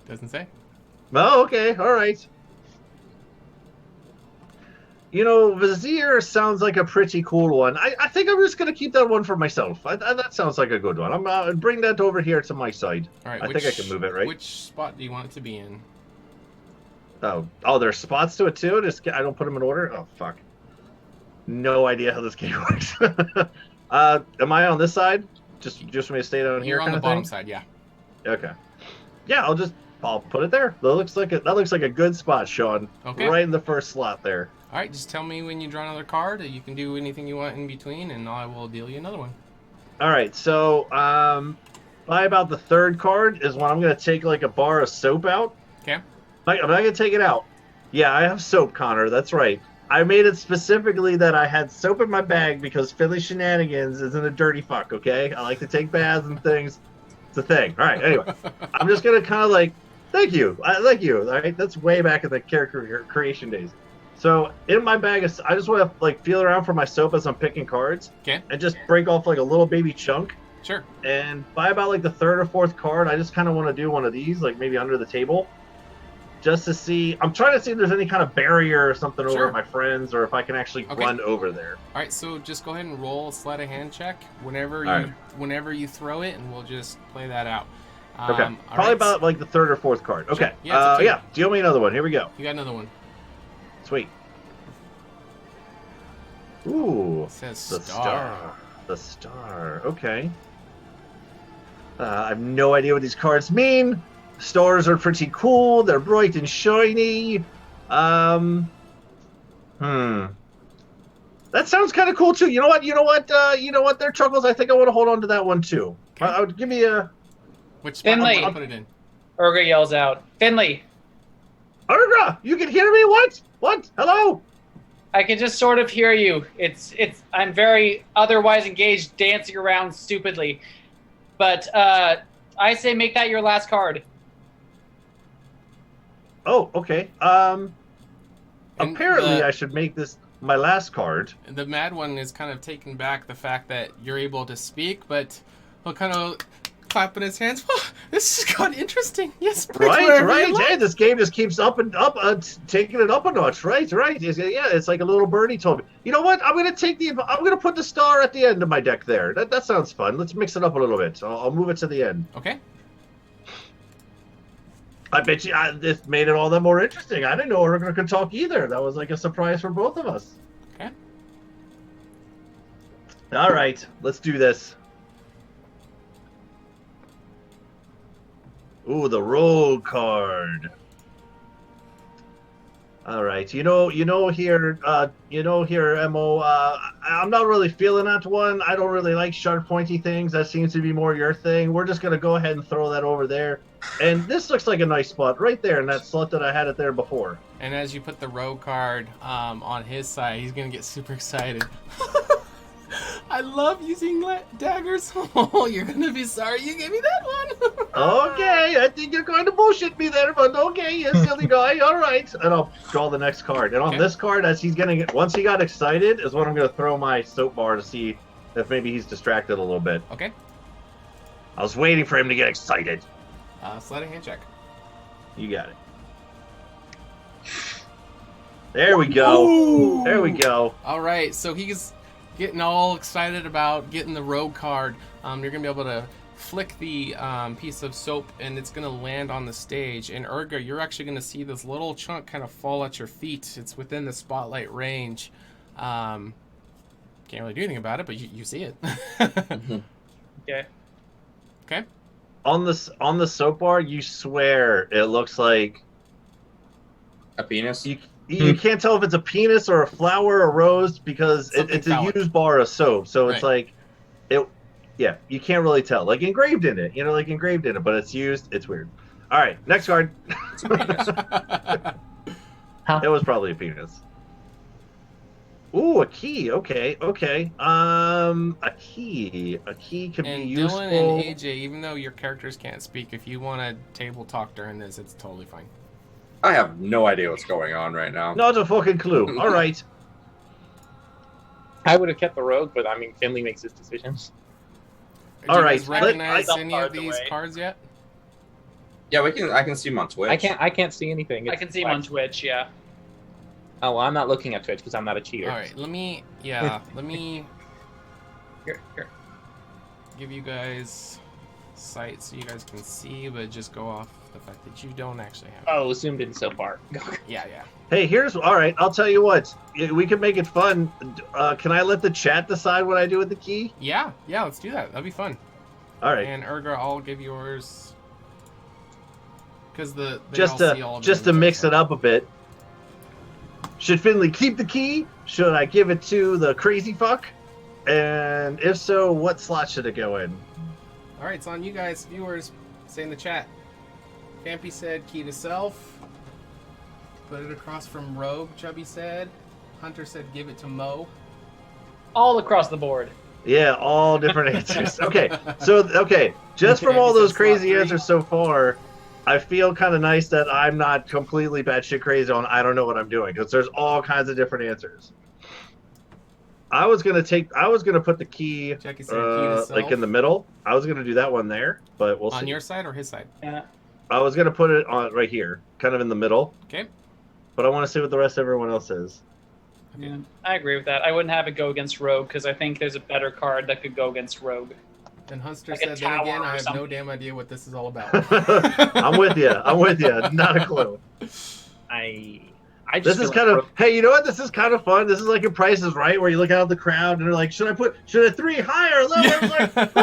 Doesn't say. Oh, okay. All right. You know, Vizier sounds like a pretty cool one. I think I'm just going to keep that one for myself. That sounds like a good one. I'm bring that over here to my side. All right. I think I can move it, right? Which spot do you want it to be in? Oh, there's spots to it too? I don't put them in order? Oh, fuck. No idea how this game works. Am I on this side? Just for me to stay down here? You're on the bottom thing? side, yeah. Okay. Yeah, I'll put it there. That looks like a good spot, Sean. Okay. Right in the first slot there. All right, just tell me when you draw another card. You can do anything you want in between, and I will deal you another one. All right, so by about the third card is when I'm gonna take like a bar of soap out. Okay. I'm not gonna take it out. Yeah, I have soap, Connor. That's right. I made it specifically that I had soap in my bag because Philly Shenanigans isn't a dirty fuck. Okay, I like to take baths and things. It's a thing. All right. Anyway, I'm just gonna kind of like, thank you. All right, that's way back in the character creation days. So in my bag, I just want to like feel around for my soap as I'm picking cards. Okay. And just break off like a little baby chunk. Sure. And by about like the third or fourth card, I just kind of want to do one of these, like maybe under the table, just to see. I'm trying to see if there's any kind of barrier or something over my friends, or if I can actually run over there. All right, so just go ahead and roll a sleight of hand check whenever you throw it, and we'll just play that out. Okay. Probably about like the third or fourth card. Okay. Sure. Yeah. Deal me another one. Here we go. You got another one. Sweet. Ooh. It says The star. The star. Okay. I have no idea what these cards mean. Stars are pretty cool. They're bright and shiny. That sounds kind of cool too. You know what? There, Chuckles. I think I want to hold on to that one too. Okay. Give me a. Which spot? Finley. I'll put it in. Urga yells out, Finley, Urga, you can hear me? What? Hello? I can just sort of hear you. I'm very otherwise engaged dancing around stupidly. But I say make that your last card. Oh, okay. Apparently I should make this my last card. The mad one is kind of taking back the fact that you're able to speak, but he'll kind of clapping his hands. Oh, this has got interesting. Yes, Right. Hey, this game just keeps up and up, taking it up a notch. Right. Yeah, it's like a little birdie told me. You know what? I'm gonna put the star at the end of my deck there. That sounds fun. Let's mix it up a little bit. I'll move it to the end. Okay. I bet you this made it all that more interesting. I didn't know Urga could talk either. That was like a surprise for both of us. Okay. All right, let's do this. Ooh, the roll card. All right, you know here, Mo. I'm not really feeling that one. I don't really like sharp, pointy things. That seems to be more your thing. We're just gonna go ahead and throw that over there. And this looks like a nice spot right there in that slot that I had it there before. And as you put the rogue card on his side, he's gonna get super excited. I love using daggers. Oh, you're gonna be sorry you gave me that one. Okay, I think you're going to bullshit me there, but okay, you silly guy. All right, and I'll draw the next card. And on this card, as he's getting it, once he got excited, is when I'm going to throw my soap bar to see if maybe he's distracted a little bit. Okay. I was waiting for him to get excited. Sleight of hand check. You got it. There we go. Ooh. There we go. All right, so he's getting all excited about getting the rogue card. You're gonna be able to flick the piece of soap, and it's gonna land on the stage. And Urga, you're actually gonna see this little chunk kind of fall at your feet. It's within the spotlight range. Can't really do anything about it, but you see it. Okay. Okay. On the soap bar, you swear it looks like A penis? you can't tell if it's a penis or a flower or a rose because it's a used bar of soap. So it's like yeah, you can't really tell. Like engraved in it, but it's used. It's weird. All right, next card. It's a penis. Huh? It was probably a penis. Ooh, a key. Okay. A key can And be Dylan useful. and AJ, even though your characters can't speak, if you want to table talk during this, it's totally fine. I have no idea what's going on right now. Not a fucking clue. All right. I would have kept the rogue, but I mean, Finley makes his decisions. Do All you right, guys recognize let- any of cards these away. cards yet? Yeah, I can see him on Twitch. I can't see anything. I It's can see him on Twitch, yeah. Oh, well, I'm not looking at Twitch because I'm not a cheater. All right, let me Here. give you guys sight so you guys can see, but just go off the fact that you don't actually have. Oh, zoomed in so far. Yeah. Hey, all right. I'll tell you what. We can make it fun. Can I let the chat decide what I do with the key? Yeah, let's do that. That'd be fun. All right. And Urga, I'll give yours. Because Just to mix it up a bit. Should Finley keep the key? Should I give it to the crazy fuck? And if so, what slot should it go in? All right, it's on you guys, viewers. Say in the chat. Campy said key to self. Put it across from Rogue, Chubby said. Hunter said give it to Mo. All across the board. Yeah, all different answers. Okay, just from all those crazy answers so far, I feel kind of nice that I'm not completely batshit crazy on I don't know what I'm doing, because there's all kinds of different answers. I was gonna put the key, Jackie said key to self. like in the middle. I was gonna do that one there, but we'll see. On your side or his side? Yeah. I was gonna put it on right here, kind of in the middle. Okay. But I want to see what the rest of everyone else says. Okay. Yeah, I agree with that. I wouldn't have it go against Rogue because I think there's a better card that could go against Rogue. And Hunter Like a said, then tower again, or I have no something. damn idea what this is all about. I'm with you. Not a clue. I just This is feel kind like of, hey, you know what? This is kind of fun. This is like in Price is Right, where you look out at the crowd and they're like, should I 3 higher, lower? It's like,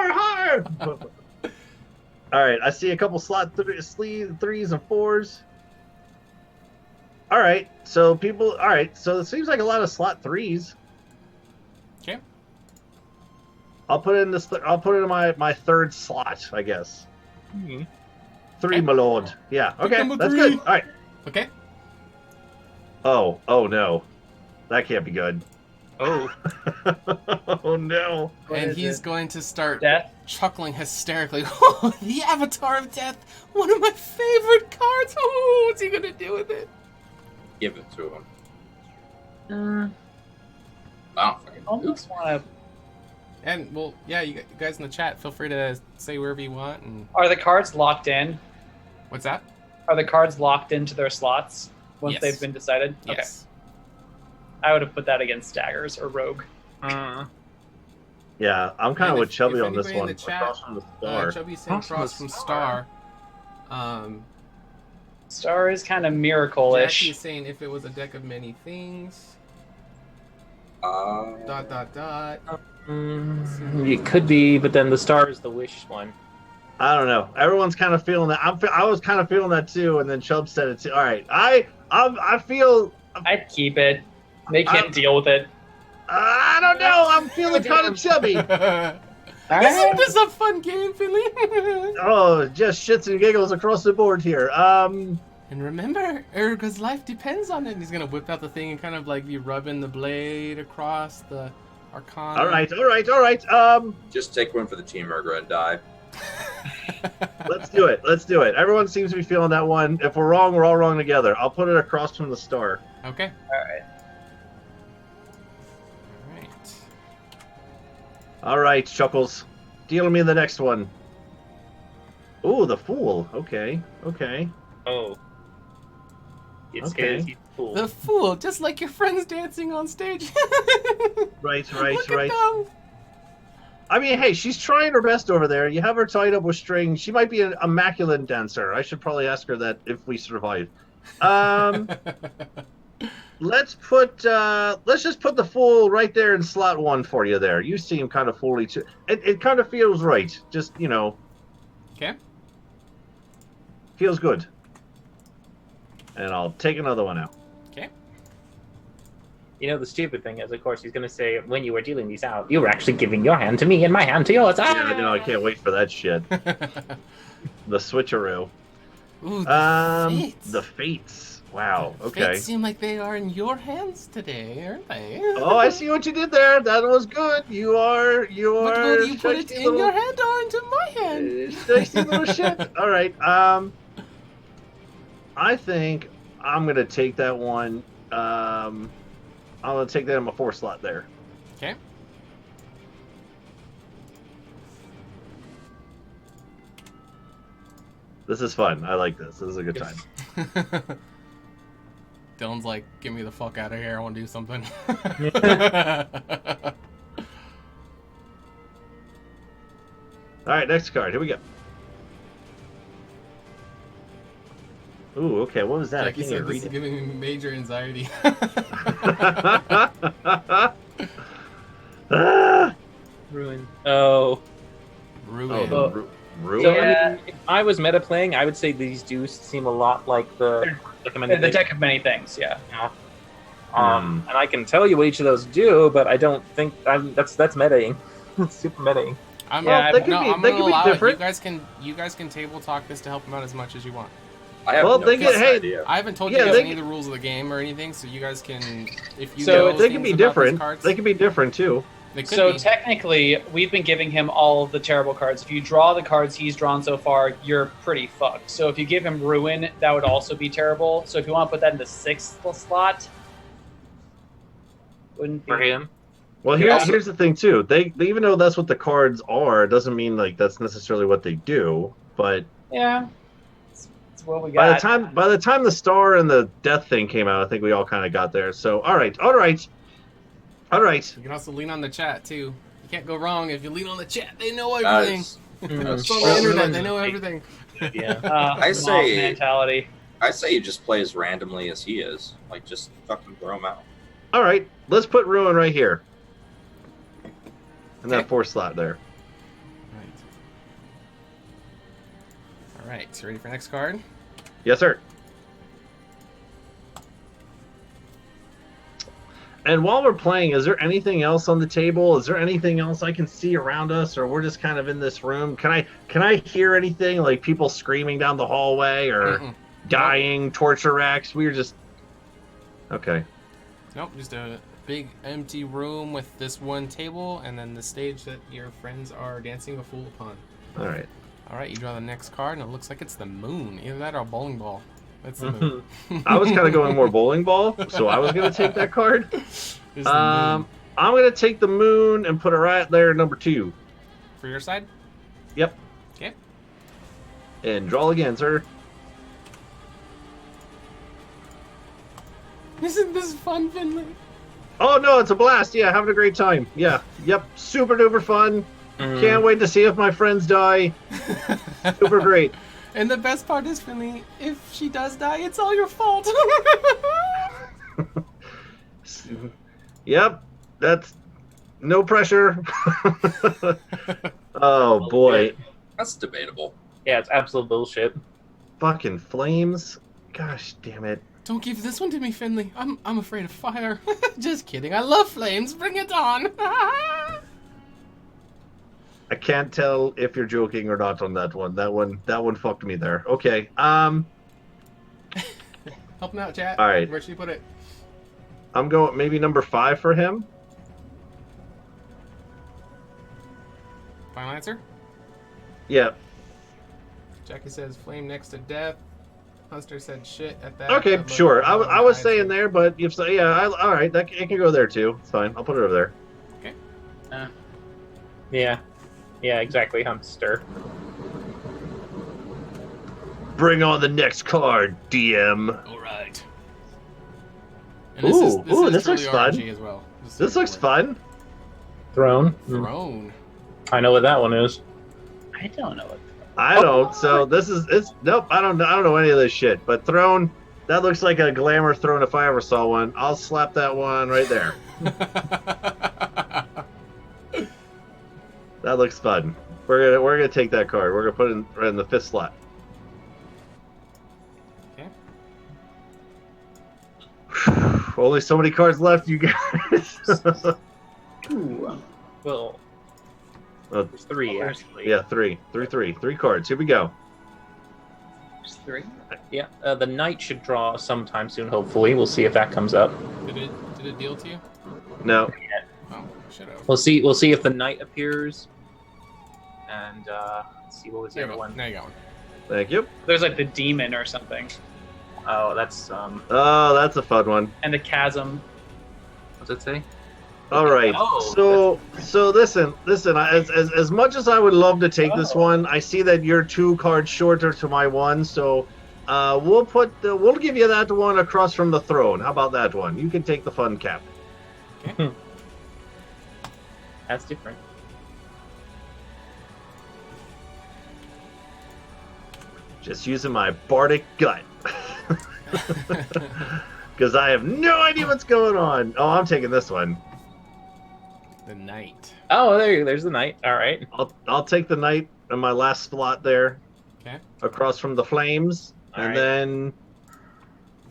higher. All right, I see a couple slot threes and fours. All right, so it seems like a lot of slot threes. Okay. I'll put it in my third slot, I guess. Mhm. 3, my lord. Yeah. Okay, number that's 3. good. All right. Okay. Oh no, that can't be good. Oh, Oh no. What And is he's it? going to start Death. chuckling hysterically. Oh, the Avatar of Death! One of my favorite cards! Oh, what's he going to do with it? Give it to him. Uh, I don't fucking almost want to. And, well, yeah, you guys in the chat, feel free to say wherever you want. And Are the cards locked in? what's that? Are the cards locked into their slots once Yes. they've been decided? Yes. Okay. I would have put that against Daggers or Rogue. Yeah, I'm kind of And with if Chubby on this anybody in one. the chat, Across from the star. Chubby's saying Cross from cross the from star. Star. Star is kind of miracle-ish. Jackie is saying if it was a deck of many things. Dot dot dot. It could be, but then the star is the wish one. I don't know. Everyone's kind of feeling that. I was kind of feeling that too, and then Chubb said it too. All right, I feel. I'd keep it. Make him deal with it. I don't know. I'm feeling kind of chubby. Isn't this a fun game, Finley? Oh, just shits and giggles across the board here. And remember, Erga's life depends on it. And he's gonna whip out the thing and kind of like be rubbing the blade across the arcana. All right. Just take one for the team, Erga, and die. Let's do it. Everyone seems to be feeling that one. If we're wrong, we're all wrong together. I'll put it across from the star. Okay. All right. All right, Chuckles. Deal me the next one. Ooh, the Fool. Okay. Oh. It's Okay. he's cool. The Fool, just like your friends dancing on stage. Right. Look at them. I mean, hey, she's trying her best over there. You have her tied up with strings. She might be an immaculate dancer. I should probably ask her that if we survive. Let's just put the Fool right there in slot 1 for you there. You seem kind of fully too. It kind of feels right. Just, Okay. feels good. And I'll take another one out. Okay. You know, the stupid thing is, of course, he's going to say, when you were dealing these out, you were actually giving your hand to me and my hand to yours. Ah! Yeah, I know. I can't wait for that shit. The switcheroo. Ooh, the fates. The fates. Wow. The Okay. fates seem like they are in your hands today, aren't they? Oh, I see what you did there. That was good. You are. But will you put it in your hand or into my hand? Tasty little shit. All right. I think I'm gonna take that one. I'm gonna take that in my 4 slot there. Okay. This is fun. I like this. This is a good time. Dylan's like, get me the fuck out of here. I want to do something. All right, next card. Here we go. Ooh, okay. What was that? Jackie I can't said even this read is it. giving me major anxiety. Ruin. Oh. Ruin. Ruin. So, Yeah. I mean, if I was meta playing, I would say these do seem a lot like the recommended The deck of many things, yeah. And I can tell you what each of those do, but I don't think that's metaing. Super metaing. I'm Yeah, they could I'm be gonna allow it. different. You guys can table talk this to help them out as much as you want. I have Well, no they get- fucking hey, idea. I haven't told Yeah, you guys they any of the rules of the game or anything, so you guys can, if you So know they can things be about these different. cards, They can be different too. they could So be. technically, we've been giving him all of the terrible cards. If you draw the cards he's drawn so far, you're pretty fucked. So if you give him Ruin, that would also be terrible. So if you want to put that in the 6th slot, wouldn't be... For him. Well, here's the thing too. They even though that's what the cards are, it doesn't mean like that's necessarily what they do. But Yeah, it's what we by got. the time the star and the death thing came out, I think we all kind of got there. So all right. You can also lean on the chat too. You can't go wrong if you lean on the chat. They know everything. It's on the internet. They know everything. Yeah. I say- mentality. I say you just play as randomly as he is. Like, just fucking throw him out. All right. Let's put Ruin right here. In that Okay. 4th slot there. All right. So ready for next card? Yes, sir. And while we're playing, is there anything else on the table? Is there anything else I can see around us, or we're just kind of in this room? Can I hear anything like people screaming down the hallway or Mm-mm. dying, torture racks? We're just okay. Nope. Just a big empty room with this one table and then the stage that your friends are dancing a fool upon. All right. All right. You draw the next card, and it looks like it's the moon. Either that or a bowling ball. That's the moon. I was kind of going more bowling ball, so I was going to take that card. It's the moon. I'm going to take the moon and put it right there, number 2. For your side? Yep. Okay. And draw again, sir. Isn't this fun, Finley? Oh no, it's a blast! Yeah, having a great time. Yeah, yep, super duper fun. Can't wait to see if my friends die. Super great. And the best part is, Finley, if she does die, it's all your fault. Yep, that's no pressure. Oh boy, That's debatable. Yeah, it's absolute bullshit. fucking flames! Gosh damn it! Don't give this one to me, Finley. I'm afraid of fire. Just kidding. I love flames. Bring it on. I can't tell if you're joking or not on that one. That one fucked me there. Okay. Help him out, chat. All right. Where should you put it? I'm going maybe number 5 for him. Final answer? Yeah. Jackie says flame next to death. Hunter said shit at that. Okay, That sure. looked I was nice. saying there, but if so, yeah, all right. That it can go there too. It's fine. I'll put it over there. Yeah. Yeah, exactly, Hamster. Bring on the next card, DM. All right. Ooh, this truly looks fun. RNG as well. This looks fun. Throne. Throne. I know what that one is. I don't know what. I don't. So this is it's nope. I don't know any of this shit. But throne, that looks like a glamour throne if I ever saw one. I'll slap that one right there. That looks fun. We're gonna take that card. We're gonna put it right in the 5th slot. Okay. Only so many cards left, you guys. Ooh. Well, Oh, there's 3 actually. yeah, three cards. Here we go. There's 3. Yeah. The knight should draw sometime soon. Hopefully, we'll see if that comes up. Did it deal to you? No. Oh, should have. We'll see. We'll see if the knight appears, and let's see what was the There you other go. one. Now you got one. Thank you. There's like the demon or something, Oh, that's Oh, that's a fun one. and the chasm. what's it say? All right. Oh, So listen. As much as I would love to take this Oh. one, I see that you're 2 cards shorter to my one. So we'll give you that one across from the throne. How about that one? You can take the fun cap. That's different. Just using my bardic gut. Because I have no idea what's going on. Oh, I'm taking this one. The knight. Oh, there's the knight. All right. I'll take the knight in my last slot there. Okay. Across from the flames. All And right. then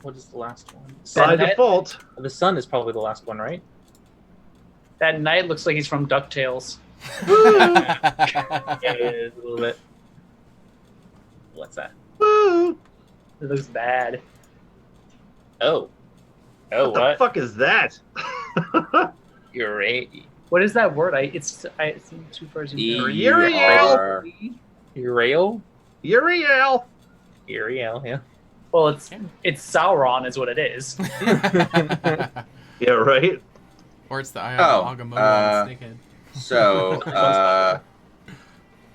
What is the last one? by That- default. The sun is probably the last one, right? That knight looks like he's from DuckTales. Yeah, it is a little bit. What's that? Woo! It looks bad. Oh. Oh, What the what? fuck is that? You're right. What is that word? It's too far. Uriel. Uriel? Uriel. Uriel, yeah. Well, it's Sauron, is what it is. Yeah, right. Or it's the Eye Oh, of Agamotto Snakehead. So,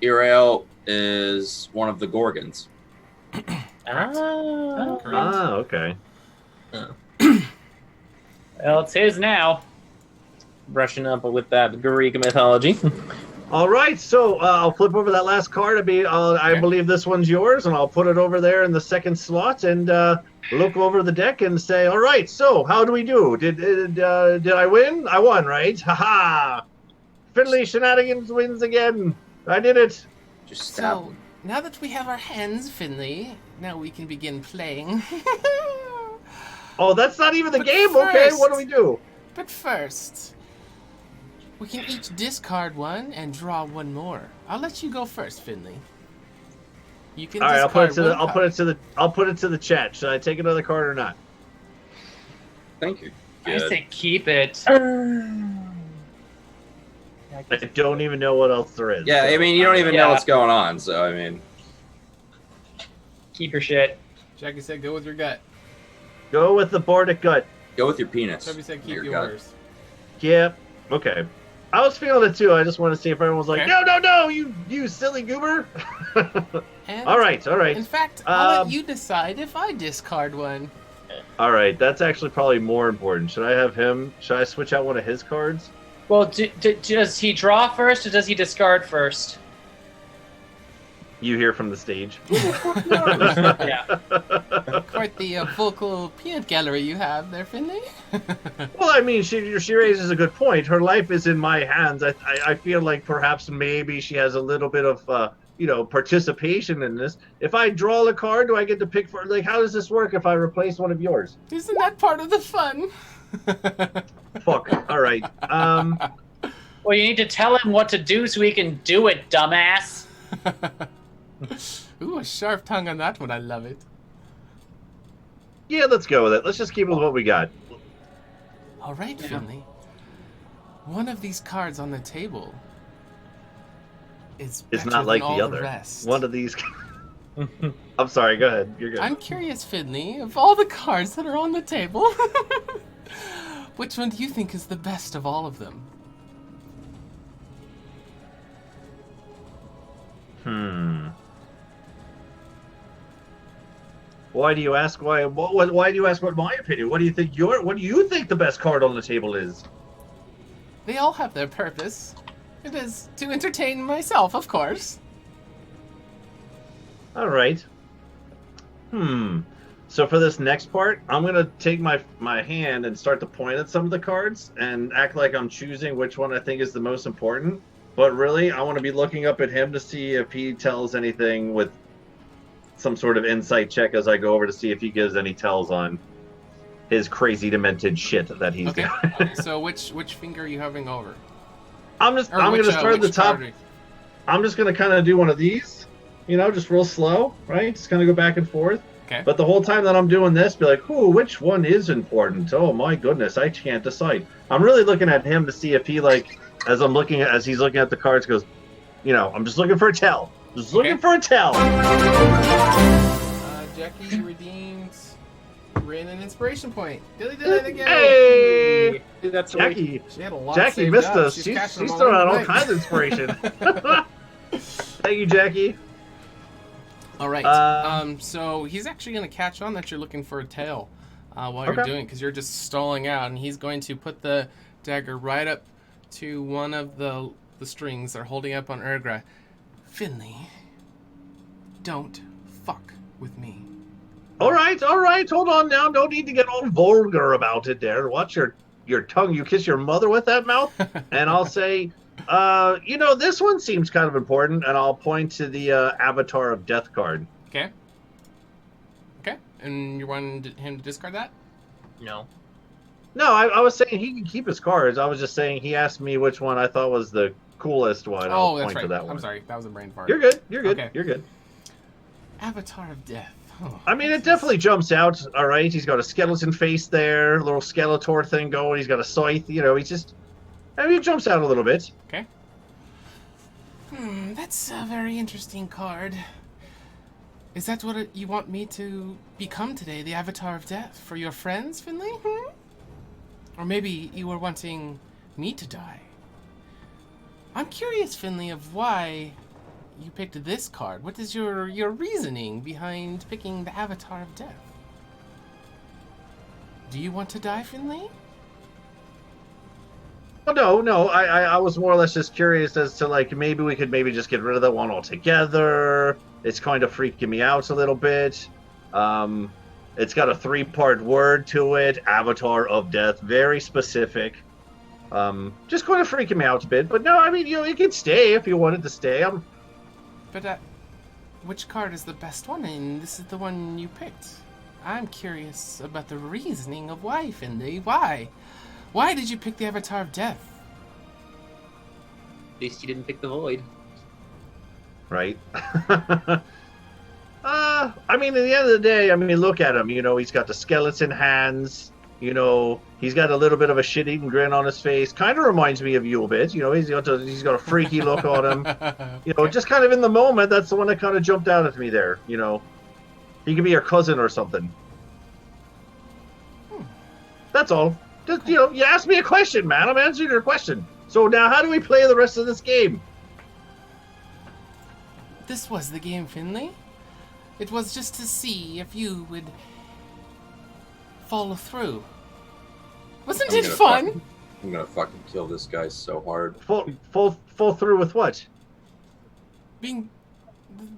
Uriel is one of the Gorgons. Ah. Ah, okay. Well, it's his now. Brushing up with that Greek mythology. All right, so I'll flip over that last card. I believe this one's yours, and I'll put it over there in the 2nd slot and look over the deck and say, all right, so how do we do? Did I win? I won, right? Haha! Finley Shenanigans wins again. I did it. Just stab. So, now that we have our hands, Finley, now we can begin playing. Oh, that's not even the But game. Okay, first- what do we do? But first, we can each discard one and draw one more. I'll let you go first, Finley. You can All right, discard I'll put it to the chat. Should I take another card or not? Thank you. I Good. say keep it. I don't even know what else there is. Yeah, so, I mean, you don't even know Yeah. what's going on, so, I mean, Keep your shit. Jackie said go with your gut. go with the bardic gut. go with your penis. Chubby said keep Your gut. yours. Yeah. Okay. I was feeling it too. I just want to see if everyone was like, Okay. no, you silly goober. And all right. In fact, I'll Um, let you decide if I discard one. All right. That's actually probably more important. Should I have him? Should I switch out one of his cards? Well, does he draw first or does he discard first? You hear from the stage. Yeah. Quite the vocal peanut gallery you have there, Finley. Well, I mean, she raises a good point. Her life is in my hands. I feel like perhaps maybe she has a little bit of participation in this. If I draw a card, do I get to pick for? Like, how does this work if I replace one of yours? Isn't that part of the fun? Fuck. All right. Well, you need to tell him what to do so he can do it, dumbass. Ooh, a sharp tongue on that one. I love it. Yeah, let's go with it. Let's just keep with what we got. All right, Finley. One of these cards on the table is It's better not like than all the other. rest. One of these. I'm sorry. Go ahead. You're good. I'm curious, Finley, of all the cards that are on the table, which one do you think is the best of all of them? Why do you ask? Why do you ask what my opinion? What do you think? What do you think the best card on the table is? They all have their purpose. It is to entertain myself, of course. All right. So for this next part, I'm gonna take my hand and start to point at some of the cards and act like I'm choosing which one I think is the most important. But really, I want to be looking up at him to see if he tells anything with some sort of insight check as I go over to see if he gives any tells on his crazy demented shit that he's Okay. doing. So which finger are you having over? I'm gonna start at the top. I'm just gonna kind of do one of these, just real slow, right? Just kind of go back and forth. Okay. But the whole time that I'm doing this, be like, "Ooh, which one is important? Oh my goodness, I can't decide." I'm really looking at him to see if he as he's looking at the cards, goes, I'm just looking for a tell. Just looking for a tell. Jackie redeemed Rin an inspiration point. Dilly did it again. Hey, That's Jackie. She had a lot Jackie saved missed up. us. She's She's cashing them throwing out all tonight. kinds of inspiration. Thank you, Jackie. All right. So he's actually going to catch on that you're looking for a tail while you're Okay. doing it, because you're just stalling out, and he's going to put the dagger right up to one of the strings they're holding up on Urgra. Finley, don't fuck with me. All right. Hold on now. No need to get all vulgar about it there. Watch your tongue. You kiss your mother with that mouth? And I'll say, this one seems kind of important, and I'll point to the Avatar of Death card. Okay. And you wanted him to discard that? No. No, I was saying he can keep his cards. I was just saying he asked me which one I thought was the coolest one. I'll That's point right. to that one. I'm sorry. That was a brain fart. You're good. Okay. You're good. Avatar of Death. Oh, I mean, this it definitely jumps out. All right, he's got a skeleton face there, little Skeletor thing going. He's got a scythe. He's just. He jumps out a little bit. Okay. That's a very interesting card. Is that what you want me to become today, the Avatar of Death, for your friends, Finley? Or maybe you were wanting me to die? I'm curious, Finley, of why you picked this card. What is your reasoning behind picking the Avatar of Death? Do you want to die, Finley? Oh, no. I was more or less just curious as to maybe we could just get rid of that one altogether. It's kind of freaking me out a little bit. It's got a 3-part word to it, Avatar of Death, very specific. Just kind of freaking me out a bit. But no, I mean, you could stay if you wanted to stay. But which card is the best one? And this is the one you picked. I'm curious about the reasoning of why, Finley. Why? Why did you pick the Avatar of Death? At least you didn't pick the Void. Right. I mean, at the end of the day, look at him. He's got the skeleton hands. He's got a little bit of a shit-eating grin on his face. Kind of reminds me of you a bit. He's got a freaky look on him. Just kind of in the moment, that's the one that kind of jumped out at me there. He could be your cousin or something. That's all. Just, you asked me a question, man. I'm answering your question. So now, how do we play the rest of this game? This was the game, Finley. It was just to see if you would follow through. Wasn't it fun? I'm gonna fucking kill this guy so hard. Full through with what? Being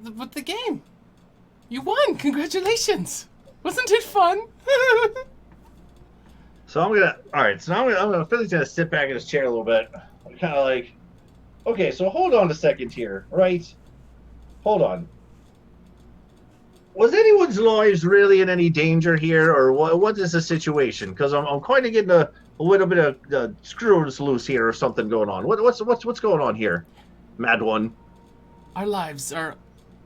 But the game. You won. Congratulations. Wasn't it fun? So I'm gonna Philly's gonna sit back in his chair a little bit, kind of like, okay, so hold on a second here, right? Hold on. Was anyone's lives really in any danger here, or what is the situation? Because I'm kind of getting a little bit of screws loose here, or something going on. What's going on here, Mad One? Our lives are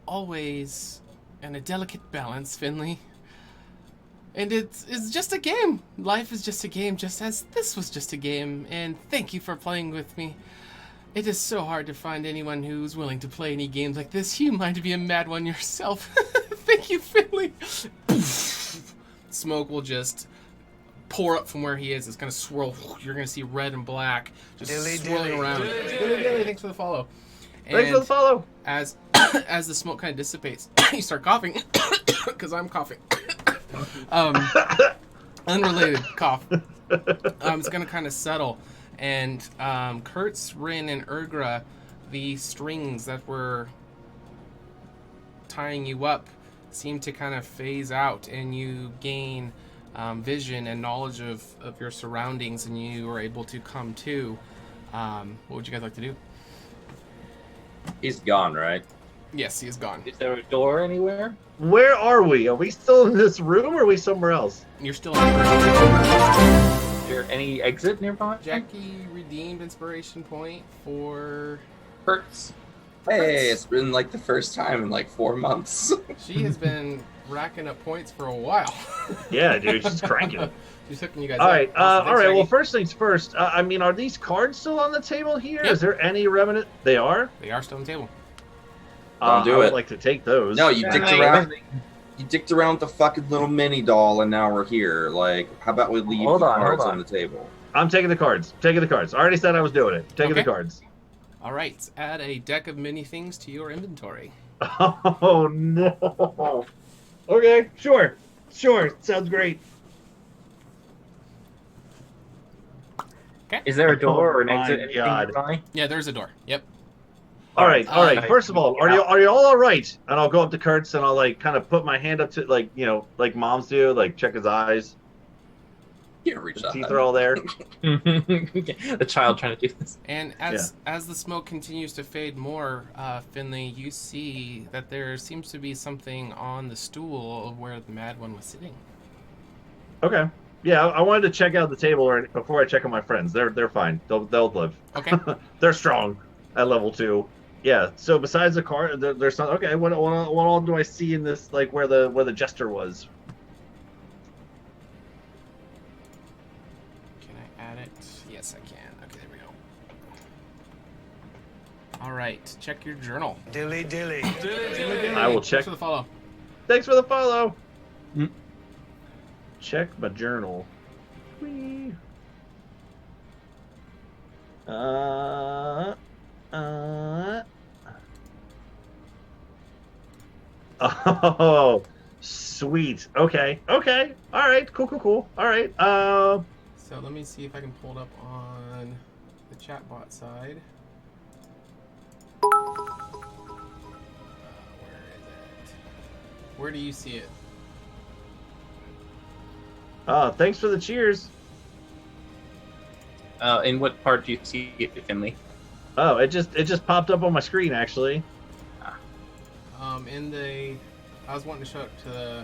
always in a delicate balance, Finley. And it's just a game. Life is just a game, just as this was just a game. And thank you for playing with me. It is so hard to find anyone who's willing to play any games like this. You might be a Mad One yourself. Thank you, Finley. Smoke will just pour up from where he is. It's going to swirl. You're going to see red and black just swirling around. Dilly, thanks for the follow. Thanks for the follow. As the smoke kind of dissipates, you start coughing because I'm coughing. Unrelated cough. It's going to kind of settle. And Kurtz, Rin, and Urgra, the strings that were tying you up seem to kind of phase out, and you gain vision and knowledge of your surroundings, and you are able to come to. What would you guys like to do? He's gone, right? Yes, he is gone. Is there a door anywhere? Where are we? Are we still in this room, or are we somewhere else? You're still in the room. Is there any exit nearby? Jackie redeemed inspiration point for... Hurts. Hey, it's been like the first time in like 4 months. She has been racking up points for a while. Yeah, dude, she's cranking. She's hooking you guys All up. right, Awesome. all right. Thanks, Well, Jackie. first things first. I mean, are these cards still on the table here? Yep. Is there any remnant? They are. They are still on the table. Don't do I would it. like to take those. No, you Yeah, dicked no, around. You dicked around with the fucking little mini doll, and now we're here. Like, how about we leave Hold the on, cards hold on on. the table? I'm taking the cards. Taking the cards. I already said I was doing it. Taking Okay. the cards. All right, add a deck of mini things to your inventory. Oh no. Okay, sure. Sounds great. Is there a door or an Oh my exit? Anything God. nearby? Yeah, there's a door. Yep. All right. Alright. First of all, are you all right? And I'll go up to Kurtz and I'll like kind of put my hand up to like like moms do, like check his eyes. You can't reach His that. teeth are all there. The child trying to do this. And as the smoke continues to fade more, Finley, you see that there seems to be something on the stool of where the Mad One was sitting. Okay. Yeah, I wanted to check out the table before I check on my friends. They're fine. They'll live. Okay. They're strong at level 2. Yeah. So besides the card, there's some. Okay. What all do I see in this? Like where the jester was? Can I add it? Yes, I can. Okay, there we go. All right, check your journal. Dilly. I will check. Thanks for the follow. Thanks for the follow. Mm. Check my journal. Whee. Oh, sweet. Okay. All right. Cool. All right. So let me see if I can pull it up on the chatbot side. Where is it? Where do you see it? Thanks for the cheers. In what part do you see it, Finley? Oh, it just popped up on my screen actually. I was wanting to show it to the.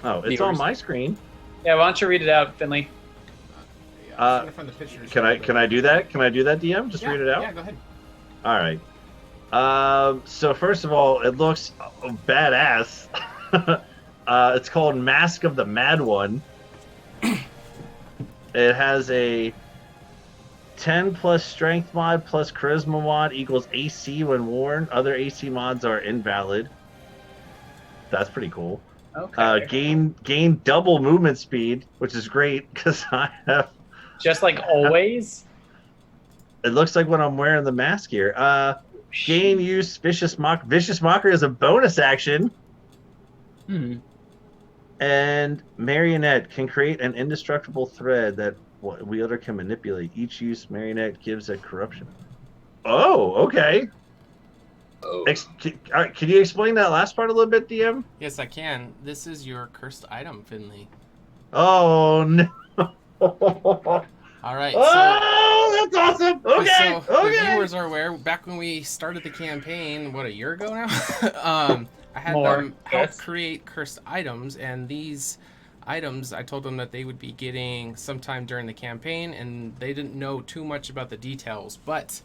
Oh, it's Viewers. on my screen. Yeah, why don't you read it out, Finley? Yeah, I was trying to find the pictures. Can I do that? Can I do that, DM? Just read it out. Yeah, go ahead. All right. So first of all, it looks badass. It's called Mask of the Mad One. It has a 10 plus strength mod plus charisma mod equals AC when worn. Other AC mods are invalid. That's pretty cool. Okay. Gain double movement speed, which is great because I have. Just like always. It looks like when I'm wearing the mask here. Gain use Vicious Mockery is a bonus action. And Marionette can create an indestructible thread that wielder can manipulate. Each use Marionette gives a corruption. Oh, okay. Oh. Can you explain that last part a little bit, DM? Yes, I can. This is your cursed item, Finley. Oh no! All right. Oh, that's awesome. Okay, So the okay. viewers are aware. Back when we started the campaign, what, a year ago now, I had More, them help yes. create cursed items, and these items, I told them that they would be getting sometime during the campaign, and they didn't know too much about the details. But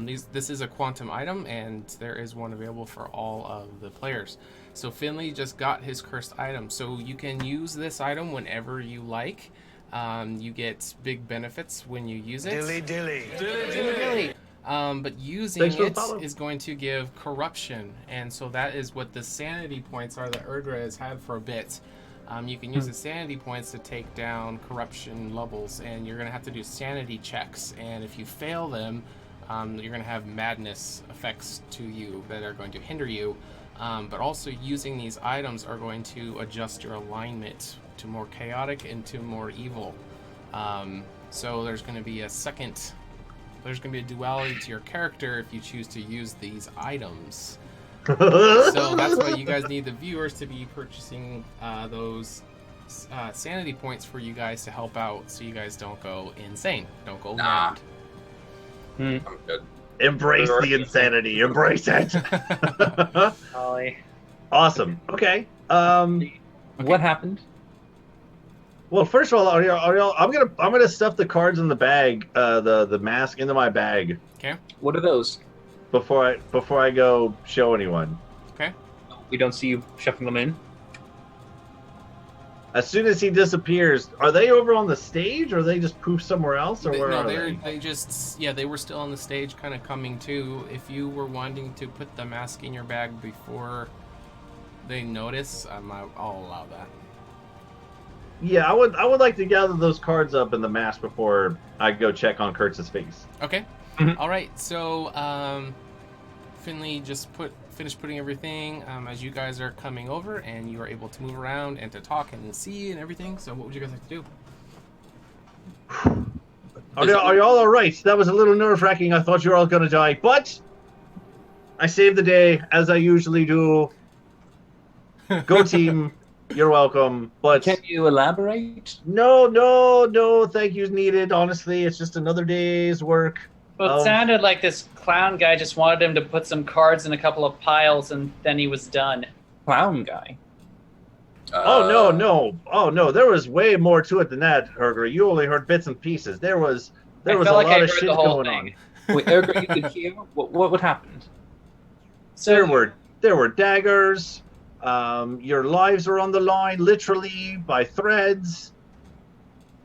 this is a quantum item, and there is one available for all of the players. So Finley just got his cursed item, so you can use this item whenever you like. You get big benefits when you use it. Dilly. But using it is going to give corruption, and so that is what the sanity points are that Erdra has had for a bit. You can use the sanity points to take down corruption levels, and you're going to have to do sanity checks, and if you fail them, you're going to have madness effects to you that are going to hinder you. But also using these items are going to adjust your alignment to more chaotic and to more evil. So there's going to be there's going to be a duality to your character if you choose to use these items. So that's why you guys need the viewers to be purchasing those sanity points for you guys to help out, so you guys don't go insane, don't go mad. I'm good. Embrace the insanity. Embrace it. Ollie. Awesome. Okay. What happened? Well, first of all, Ariel, I'm gonna stuff the cards in the bag, the mask into my bag. Okay. What are those? Before I go show anyone. Okay. We don't see you shoving them in. As soon as he disappears, are they over on the stage, or they just poof somewhere else, or where are they? They were still on the stage, kind of coming to. If you were wanting to put the mask in your bag before they notice, I'll allow that. Yeah, I would like to gather those cards up in the mask before I go check on Kurtz's face. Okay. Mhm. All right. So Finley just finished putting everything as you guys are coming over, and you are able to move around and to talk and see and everything. So what would you guys like to do? Are y'all all right? That was a little nerve-wracking. I thought you were all gonna die, but I saved the day as I usually do. Go team. You're welcome. But Can you elaborate? no thank yous needed. Honestly, it's just another day's work. Well, it sounded like this clown guy just wanted him to put some cards in a couple of piles, and then he was done. Clown guy. Oh no! There was way more to it than that, Herger. You only heard bits and pieces. There was a lot of shit going on. Wait, Ergo, you could hear? What happened? So There were daggers. Your lives were on the line, literally by threads.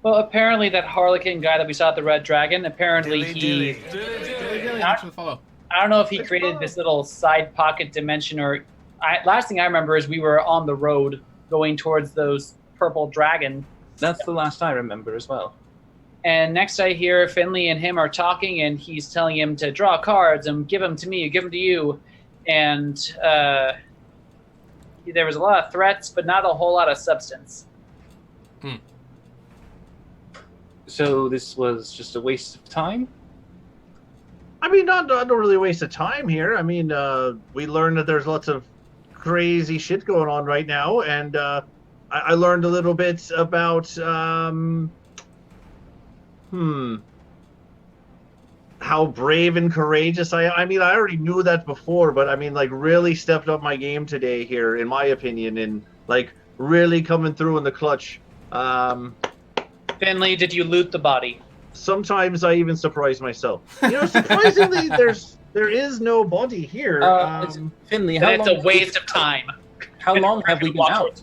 Well, apparently that Harlequin guy that we saw at the Red Dragon, apparently he... Thanks for the follow. I don't know if he created this little side pocket dimension or... last thing I remember is we were on the road going towards those purple dragon. That's the last I remember as well. And next I hear Finley and him are talking, and he's telling him to draw cards and give them to me, give them to you. And there was a lot of threats, but not a whole lot of substance. So this was just a waste of time? I mean, not really a waste of time here. I mean, we learned that there's lots of crazy shit going on right now, and I learned a little bit about how brave and courageous I mean, I already knew that before, but I mean, like, really stepped up my game today here, in my opinion, and like really coming through in the clutch. Finley, did you loot the body? Sometimes I even surprise myself. You know, surprisingly, there is no body here. Finley, Then it's a waste of time. How long have we been out?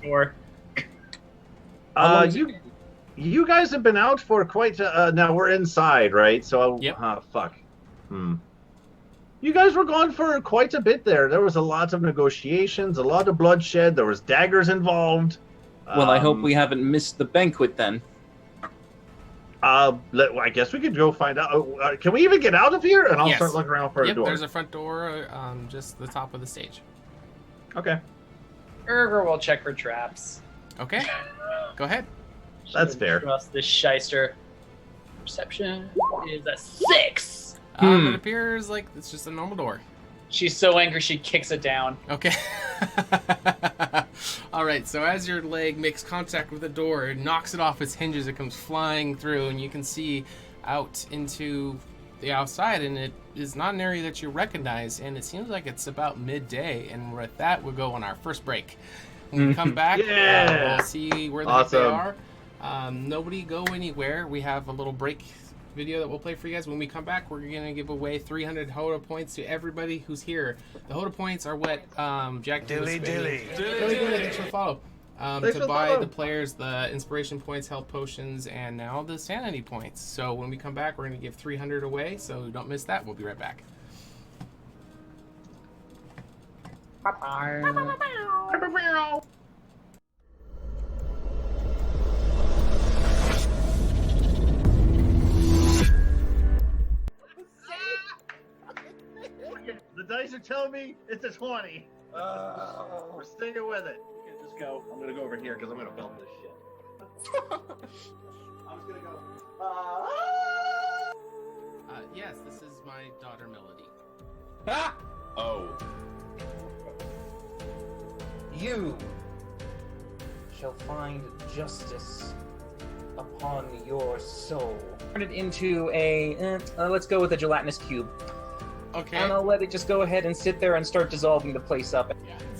You guys have been out for quite. Now we're inside, right? So Yep. Fuck. You guys were gone for quite a bit there. There was a lot of negotiations, a lot of bloodshed. There was daggers involved. Well, I hope we haven't missed the banquet then. I guess we could go find out. Can we even get out of here? And I'll Yes. start looking around for a door. There's a front door, just the top of the stage. Okay, Erger will check for traps. Okay, go ahead. That's fair. Trust this shyster. Perception is a 6. It appears like it's just a normal door. She's so angry she kicks it down. Okay. All right, so as your leg makes contact with the door, it knocks it off its hinges. It comes flying through, and you can see out into the outside, and it is not an area that you recognize, and it seems like it's about midday, and with that, we'll go on our first break. When we come back, Yeah. we'll see where the heck they Awesome. are. Nobody go anywhere. We have a little break video that we'll play for you guys. When we come back, we're going to give away 300 HotA points to everybody who's here. The HotA points are what Jack Dilly. Thanks for the follow. Thanks for To the buy follow. the players the inspiration points, health potions, and now the sanity points. So when we come back, we're going to give 300 away, so don't miss that. We'll be right back. The dice are telling me it's a 20. We're sticking with it. Okay, just go. I'm gonna go over here because I'm gonna belt this shit. I'm just gonna go. Yes, this is my daughter Melody. Oh. You shall find justice upon your soul. Turn it into a, let's go with a gelatinous cube. Okay. And I'll let it just go ahead and sit there and start dissolving the place up.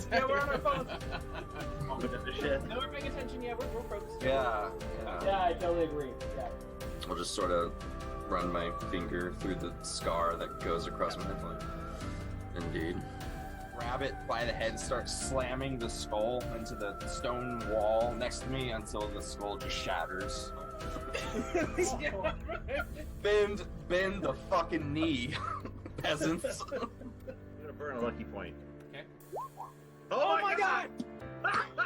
Yeah, we're on our phones. I'm gonna do shit. No, we're paying attention. Yeah, we're focused. Yeah. Yeah, I totally agree. Yeah. I'll just sort of run my finger through the scar that goes across my head. Indeed. Grab it by the head, start slamming the skull into the stone wall next to me until the skull just shatters. Bend the fucking knee, peasants. I'm gonna burn a lucky point. Okay. Oh my god!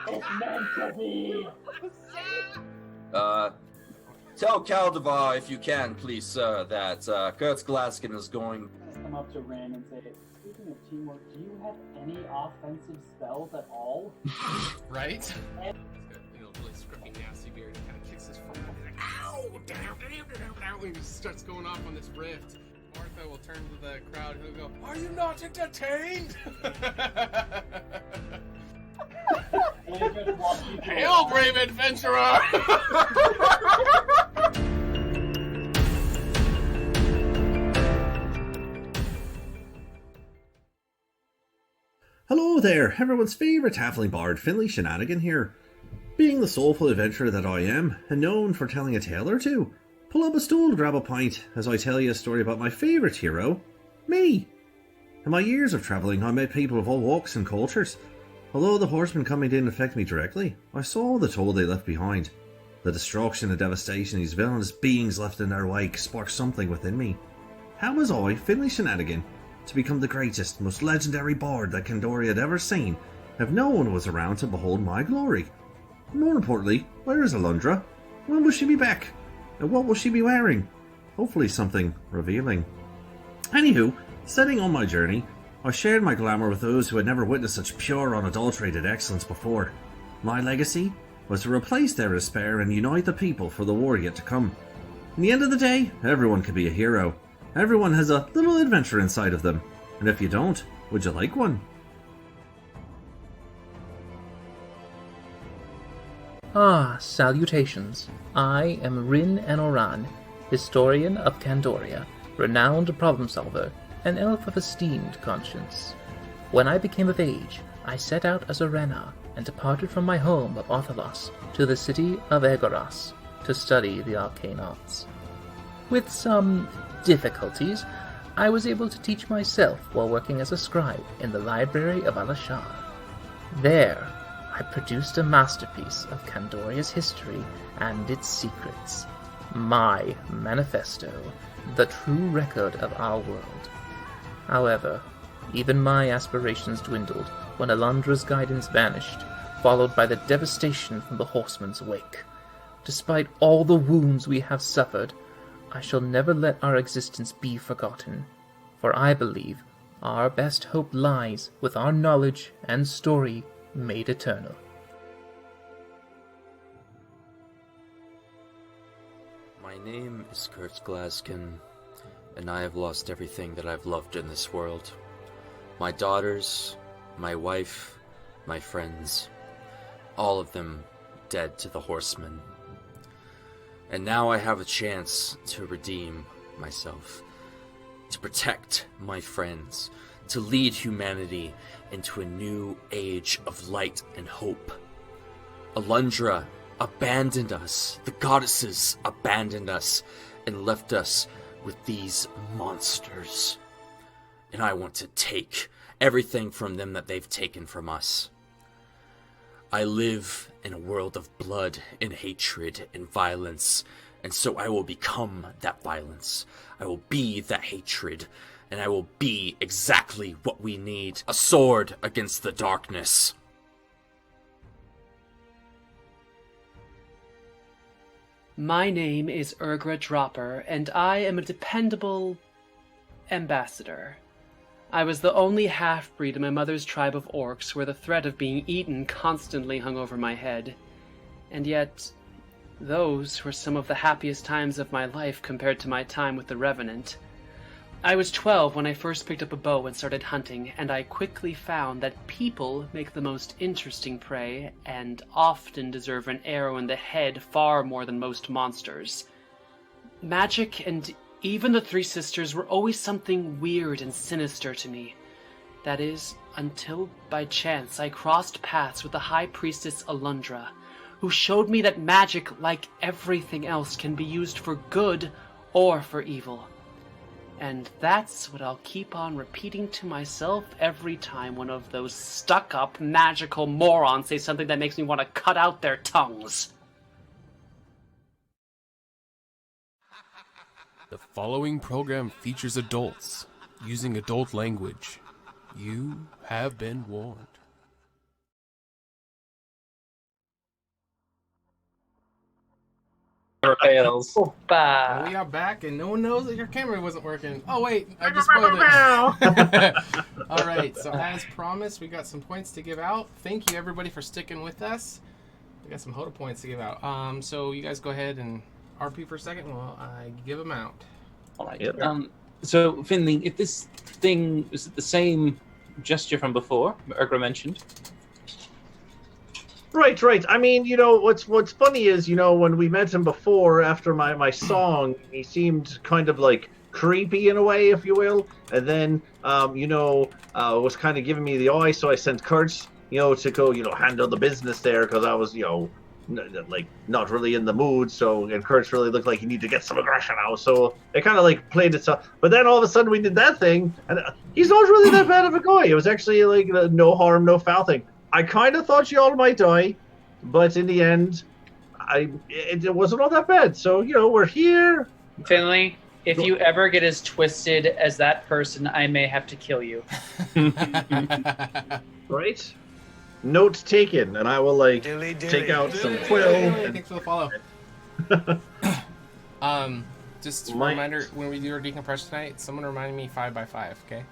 It's meant to be. Tell Caldevar, if you can, please, sir, that Kurtz Glaskin is going. Come up to Ren and say, speaking of teamwork, do you have any offensive spells at all? Right? He's got, really scruffy, nasty beard. He kind of kicks his foot. He's like, ow! Down. And he just starts going off on this rift. Martha will turn to the crowd and he'll go, are you not entertained? And just walk you through Hail, brave adventurer! Hello there, everyone's favourite halfling bard, Finley Shenanigan here. Being the soulful adventurer that I am, and known for telling a tale or two, pull up a stool to grab a pint as I tell you a story about my favourite hero, me. In my years of travelling, I met people of all walks and cultures. Although the horsemen coming didn't affect me directly, I saw the toll they left behind. The destruction and devastation these villainous beings left in their wake sparked something within me. How was I, Finley Shenanigan, to become the greatest, most legendary bard that Candoria had ever seen, if no one was around to behold my glory? More importantly, where is Alundra? When will she be back? And what will she be wearing? Hopefully something revealing. Anywho, setting on my journey, I shared my glamour with those who had never witnessed such pure, unadulterated excellence before. My legacy was to replace their despair and unite the people for the war yet to come. In the end of the day, everyone can be a hero. Everyone has a little adventure inside of them. And if you don't, would you like one? Salutations. I am Rin Anoran, historian of Candoria, renowned problem solver, an elf of esteemed conscience. When I became of age, I set out as a Renar and departed from my home of Othalos to the city of Egoras to study the arcane arts. With some difficulties, I was able to teach myself while working as a scribe in the library of Alashar. There, I produced a masterpiece of Candoria's history and its secrets. My manifesto, the true record of our world. However, even my aspirations dwindled when Alundra's guidance vanished, followed by the devastation from the horseman's wake. Despite all the wounds we have suffered, I shall never let our existence be forgotten, for I believe our best hope lies with our knowledge and story made eternal. My name is Kurtz Glaskin, and I have lost everything that I've loved in this world. My daughters, my wife, my friends, all of them dead to the horsemen. And now I have a chance to redeem myself, to protect my friends, to lead humanity into a new age of light and hope. Alundra abandoned us, the goddesses abandoned us, and left us with these monsters. And I want to take everything from them that they've taken from us. I live in a world of blood and hatred and violence, and so I will become that violence. I will be that hatred, and I will be exactly what we need, a sword against the darkness. My name is Urgra Dropper, and I am a dependable ambassador. I was the only half-breed in my mother's tribe of orcs where the threat of being eaten constantly hung over my head. And yet, those were some of the happiest times of my life compared to my time with the Revenant. I was 12 when I first picked up a bow and started hunting, and I quickly found that people make the most interesting prey and often deserve an arrow in the head far more than most monsters. Magic and even the Three Sisters were always something weird and sinister to me. That is, until by chance I crossed paths with the High Priestess Alundra, who showed me that magic, like everything else, can be used for good or for evil. And that's what I'll keep on repeating to myself every time one of those stuck-up magical morons say something that makes me want to cut out their tongues. The following program features adults using adult language. You have been warned. Never fails. Opa. We are back, and no one knows that your camera wasn't working. Oh wait, I just spoiled it. All right, so as promised, we got some points to give out. Thank you everybody for sticking with us. We got some HotA points to give out. So you guys go ahead and RP for a second while I give them out. All right. Yep. So Finley, if this thing is it the same gesture from before, Urgra mentioned. Right. I mean, what's funny is, when we met him before after my song, he seemed kind of like creepy in a way, if you will. And then, was kind of giving me the eye, so I sent Kurt, to go, handle the business there, because I was, not really in the mood. So, and Kurt's really looked like he needed to get some aggression out. So it kind of like played itself. But then all of a sudden we did that thing, and he's not really that bad of a guy. It was actually like no harm, no foul thing. I kind of thought you all might die, but in the end, it wasn't all that bad. So, we're here. Finley, if you ever get as twisted as that person, I may have to kill you. Right? Note taken, and I will, take out some quill. Thanks for the follow. Just a reminder, when we do our decompression tonight, someone remind me 5x5, okay?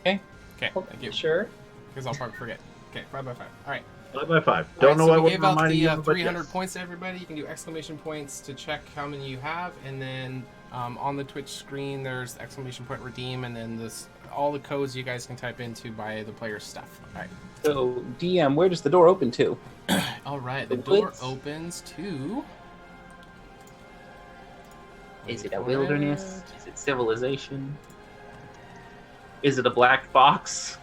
Okay, thank you. Sure. Because I'll probably forget. Okay, 5x5. All right. 5x5. Don't know so what we gave out the 300 yes. points to everybody. You can do exclamation points to check how many you have, and then on the Twitch screen there's exclamation point redeem, and then all the codes you guys can type in to buy the player's stuff. All right. So DM, where does the door open to? All right, the door opens to. Is it a wilderness? Is it civilization? Is it a black box?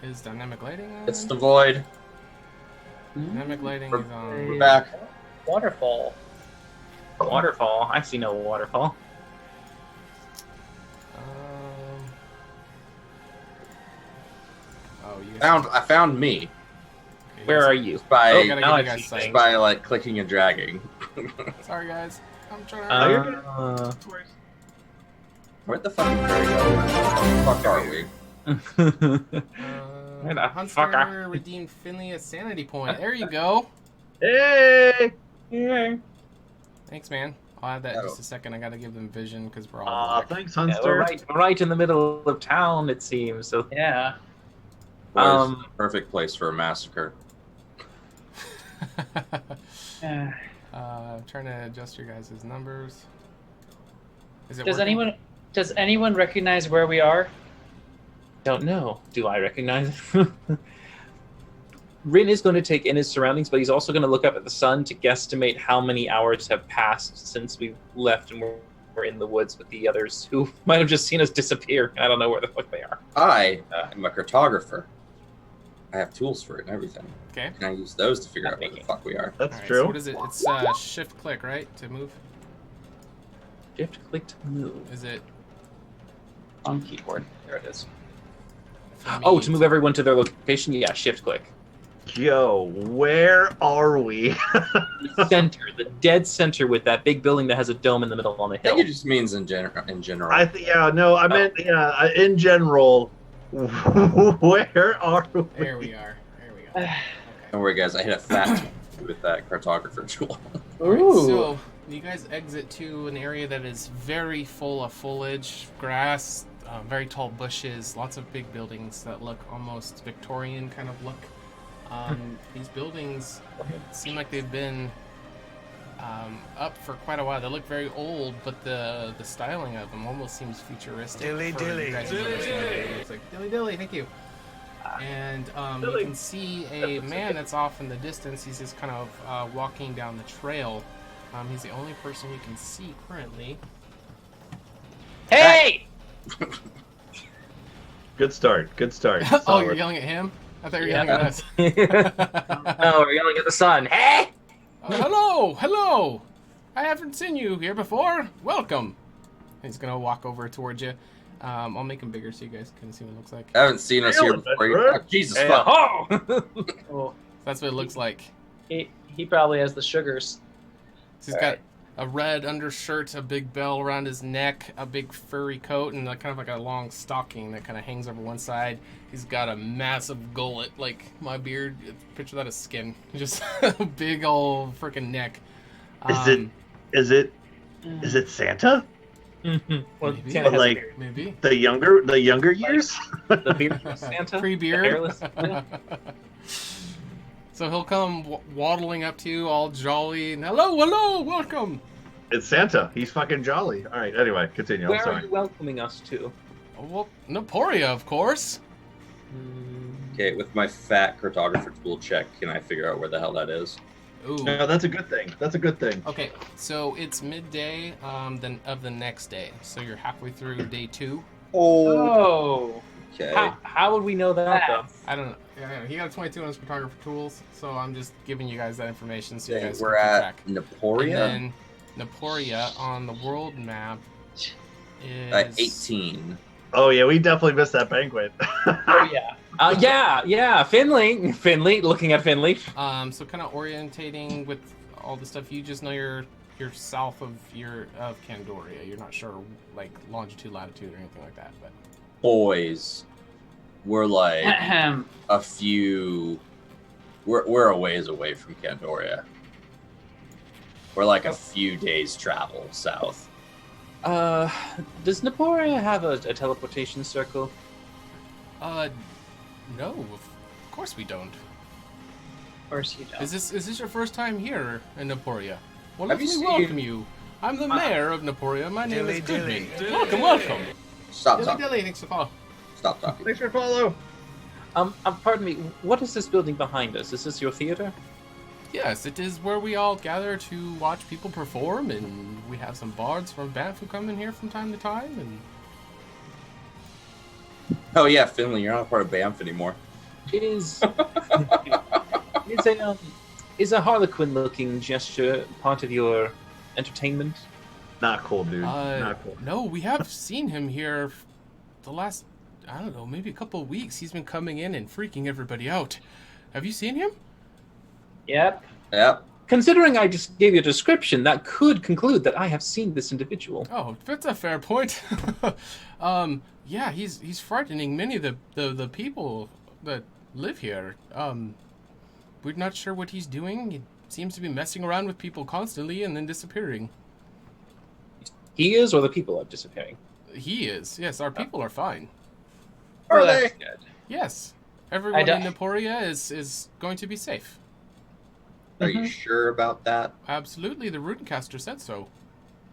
Is dynamic lighting on? It's the void. Dynamic lighting is on. We're back. Waterfall. Waterfall. I see no waterfall. I found me. Okay, Where are you? By now I see things. by clicking and dragging. Sorry guys, I'm trying to. Where the fuck are we? Where the Hunter fucker? redeemed Finley a sanity point. There you go. Hey! Thanks, man. I'll add that in just a second. I gotta give them vision because we're all black. Thanks, Yeah, Hunter. we're right in the middle of town, it seems. So Yeah. Perfect place for a massacre. Trying to adjust your guys' numbers. Is it Does working? anyone recognize where we are? don't know. Do I recognize it? Rin is going to take in his surroundings, but he's also going to look up at the sun to guesstimate how many hours have passed since we left and we're in the woods with the others who might have just seen us disappear. I don't know where the fuck they are. I am a cartographer. I have tools for it and everything. Okay. And I use those to figure out where the fuck we are. That's All right, true. So what is it? It's shift click, right, to move. Shift click to move Is it? on keyboard. There it is. for me Oh, to move everyone to their location? Yeah, shift click. Yo, where are we? The center, the dead center with that big building that has a dome in the middle on the I think hill. it just means in general. I meant in general. Where are we? There we are. There we go. Okay. Don't worry, guys. I hit a fat with that cartographer tool. Alright, so you guys exit to an area that is very full of foliage, grass, very tall bushes, lots of big buildings that look almost Victorian kind of look. These buildings seem like they've been up for quite a while. They look very old, but the styling of them almost seems futuristic. Dilly for dilly. you guys to understand. It's like dilly dilly, thank you. And you can see a man that's off in the distance. He's just kind of walking down the trail. He's the only person we can see currently. Hey! Good start. Good start. Oh, Solid. you're yelling at him? I thought you were yelling at us. No, we're yelling at the sun. Hey! Hello, hello. I haven't seen you here before. Welcome. He's gonna walk over towards you. I'll make him bigger so you guys can see what it looks like. I haven't seen us here before. Oh, Jesus fuck. Oh, That's what it looks like. He probably has the sugars. So he's got a red undershirt, a big bell around his neck, a big furry coat, and kind of like a long stocking that kind of hangs over one side. He's got a massive gullet, like my beard. Picture that as skin. Just a big old freaking neck. Is it Santa? Well, Maybe. Santa has Like- a beard. Maybe. The younger years? The beard from Santa? Pre-beard. Hairless? So he'll come waddling up to you all jolly and hello, welcome. It's Santa. He's fucking jolly. All right. Anyway, continue. I'm Where are sorry. you welcoming us to? Oh, well, Naporia, of course. Okay, with my fat cartographer tool check, can I figure out where the hell that is? Ooh. No, that's a good thing. That's a good thing. Okay, so it's midday of the next day. So you're halfway through day 2. Oh. Okay. How would we know that, though? I don't know. Yeah, he got 22 on his photographer tools, so I'm just giving you guys that information so you Okay, guys we're can keep at track. Naporia And then Naporia on the world map is at 18. Oh yeah, we definitely missed that banquet. Oh yeah. Yeah. Finley, looking at Finley. So kind of orientating with all the stuff. You just know you're south of Candoria. You're not sure like longitude, latitude, or anything like that. But Boys, we're like a few. We're a ways away from Candoria. We're like a few days travel south. Does Naporia have a teleportation circle? no, of course we don't. Of course you don't. Is this your first time here in Naporia? Well, Have let you me seen- welcome you. I'm the mayor of Naporia. My name is Dilly Goodman. Welcome. Stop Dilly talking. dilly, thanks for follow. Stop talking. Thanks for follow. Pardon me. What is this building behind us? Is this your theater? Yes, it is where we all gather to watch people perform, and we have some bards from Banff who come in here from time to time, and Oh yeah, Finley, you're not a part of Banff anymore. Is a Harlequin-looking gesture part of your entertainment? Not cool, dude. Not cool. no, we have seen him here the last, I don't know, maybe a couple of weeks. He's been coming in and freaking everybody out. Have you seen him? Yep. Yep. Considering I just gave you a description, that could conclude that I have seen this individual. Oh, that's a fair point. Yeah, he's frightening many of the people that live here. We're not sure what he's doing. He seems to be messing around with people constantly and then disappearing. He is, or the people are disappearing? He is. Yes, our people are fine. Are that's they? good. Yes. Everyone don't- in Naporia is going to be safe. Are you sure about that? Absolutely, the Runecaster said so.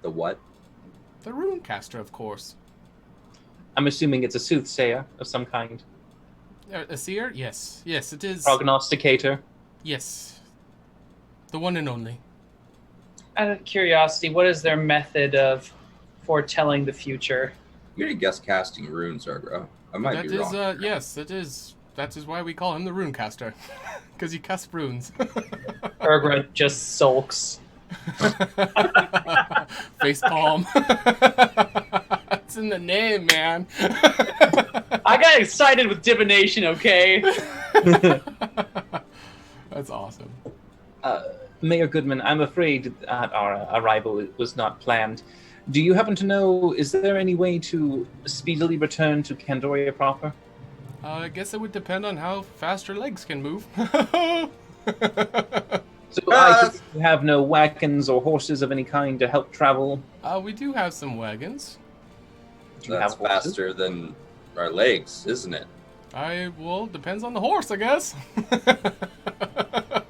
The what? The Runecaster, of course. I'm assuming it's a soothsayer of some kind. A seer? Yes. Yes, it is. Prognosticator. Yes. The one and only. Out of curiosity, what is their method of foretelling the future? You're gonna guess casting runes, Argo. I might be wrong. Yes, it is. That is why we call him the Runecaster. Because he casts runes. Urgra just sulks. Face palm. It's in the name, man. I got excited with divination, okay? That's awesome. Mayor Goodman, I'm afraid our arrival was not planned. Do you happen to know, is there any way to speedily return to Candoria proper? I guess it would depend on how fast your legs can move. So I have no wagons or horses of any kind to help travel? We do have some wagons. That's faster than our legs, isn't it? Depends on the horse, I guess.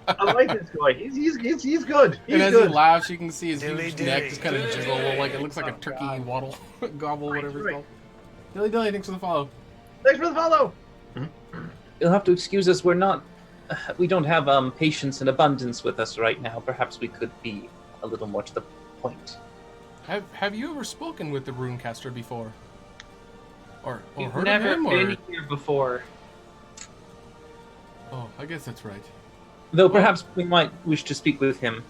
I like this guy. He's good. And as he laughs, you can see his huge neck just kind of jiggle, like it looks like a turkey waddle, gobble, whatever it's called. Dilly dilly, thanks for the follow. Thanks for the follow. You'll have to excuse us. We don't have patience in abundance with us right now. Perhaps we could be a little more to the point. Have you ever spoken with the Runecaster before? Or You've heard never of him? been here before. Oh, I guess that's right. Though perhaps we might wish to speak with him.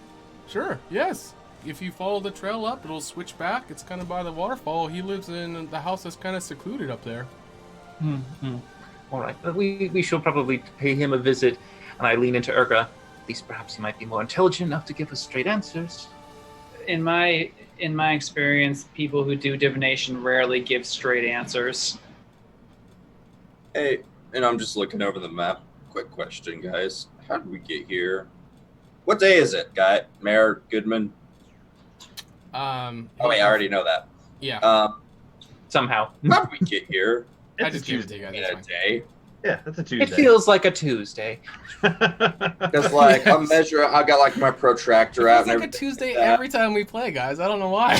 Sure, yes. If you follow the trail up, it'll switch back. It's kind of by the waterfall. He lives in the house that's kind of secluded up there. All right, but we shall probably pay him a visit. And I lean into Urga. At least perhaps he might be more intelligent enough to give us straight answers. In my experience, people who do divination rarely give straight answers. Hey, and I'm just looking over the map. Quick question, guys. How did we get here? What day is it, Mayor Goodman? Oh wait, I already know that. Yeah. Somehow. How did we get here? I just gave it to you guys. In a day? Yeah, that's a Tuesday. It feels like a Tuesday. Because like I'm measuring, I got like my protractor out. It's like a Tuesday every time we play, guys. I don't know why.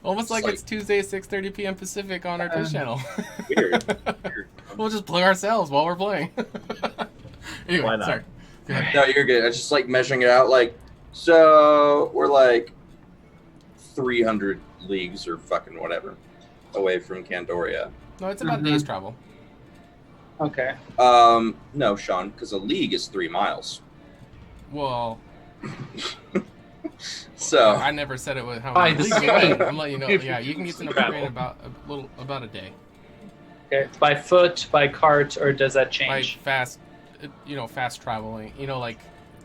Almost like it's Tuesday at 6:30 p.m. Pacific on our Twitch channel. Weird. We'll just play ourselves while we're playing. Anyway, Why not? sorry. Go ahead. No, you're good. I just like measuring it out. Like, so we're like 300 leagues or fucking whatever away from Candoria. No, it's about a day's travel. Okay. No, Sean, because a league is 3 miles. Well, so I never said it was how By many the leagues away. same. I'm letting you know. Yeah, you can get to Napoleon in about a day. Okay. By foot, by cart, or does that By change? fast traveling.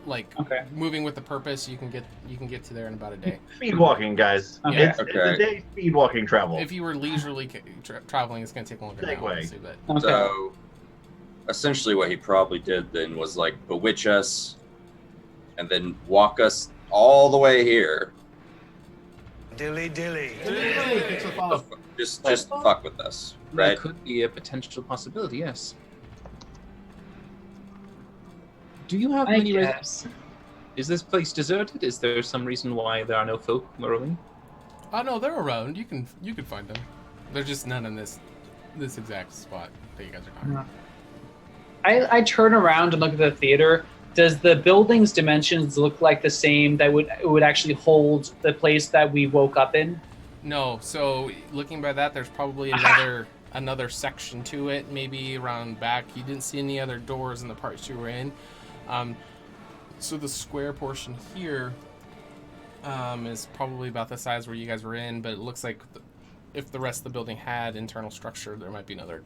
Like Okay. moving with the purpose. You can get to there in about a day. Speed walking, guys. Okay. It's a day speed walking travel. If you were leisurely traveling, it's going to take longer. Now, Segway. obviously, but Okay. So essentially what he probably did then was like bewitch us and then walk us all the way here. Dilly dilly. Thanks for the follow. Just fuck with us, That right? could be a potential possibility, yes. Do you have I many guess. Is this place deserted? Is there some reason why there are no folk roaming? Oh no, they're around. You can find them. There's just none in this exact spot that you guys are talking about. I turn around and look at the theater. Does the building's dimensions look like the same that would actually hold the place that we woke up in? No, so looking by that, there's probably another section to it, maybe around back. You didn't see any other doors in the parts you were in. So the square portion here is probably about the size where you guys were in, but it looks like if the rest of the building had internal structure, there might be another,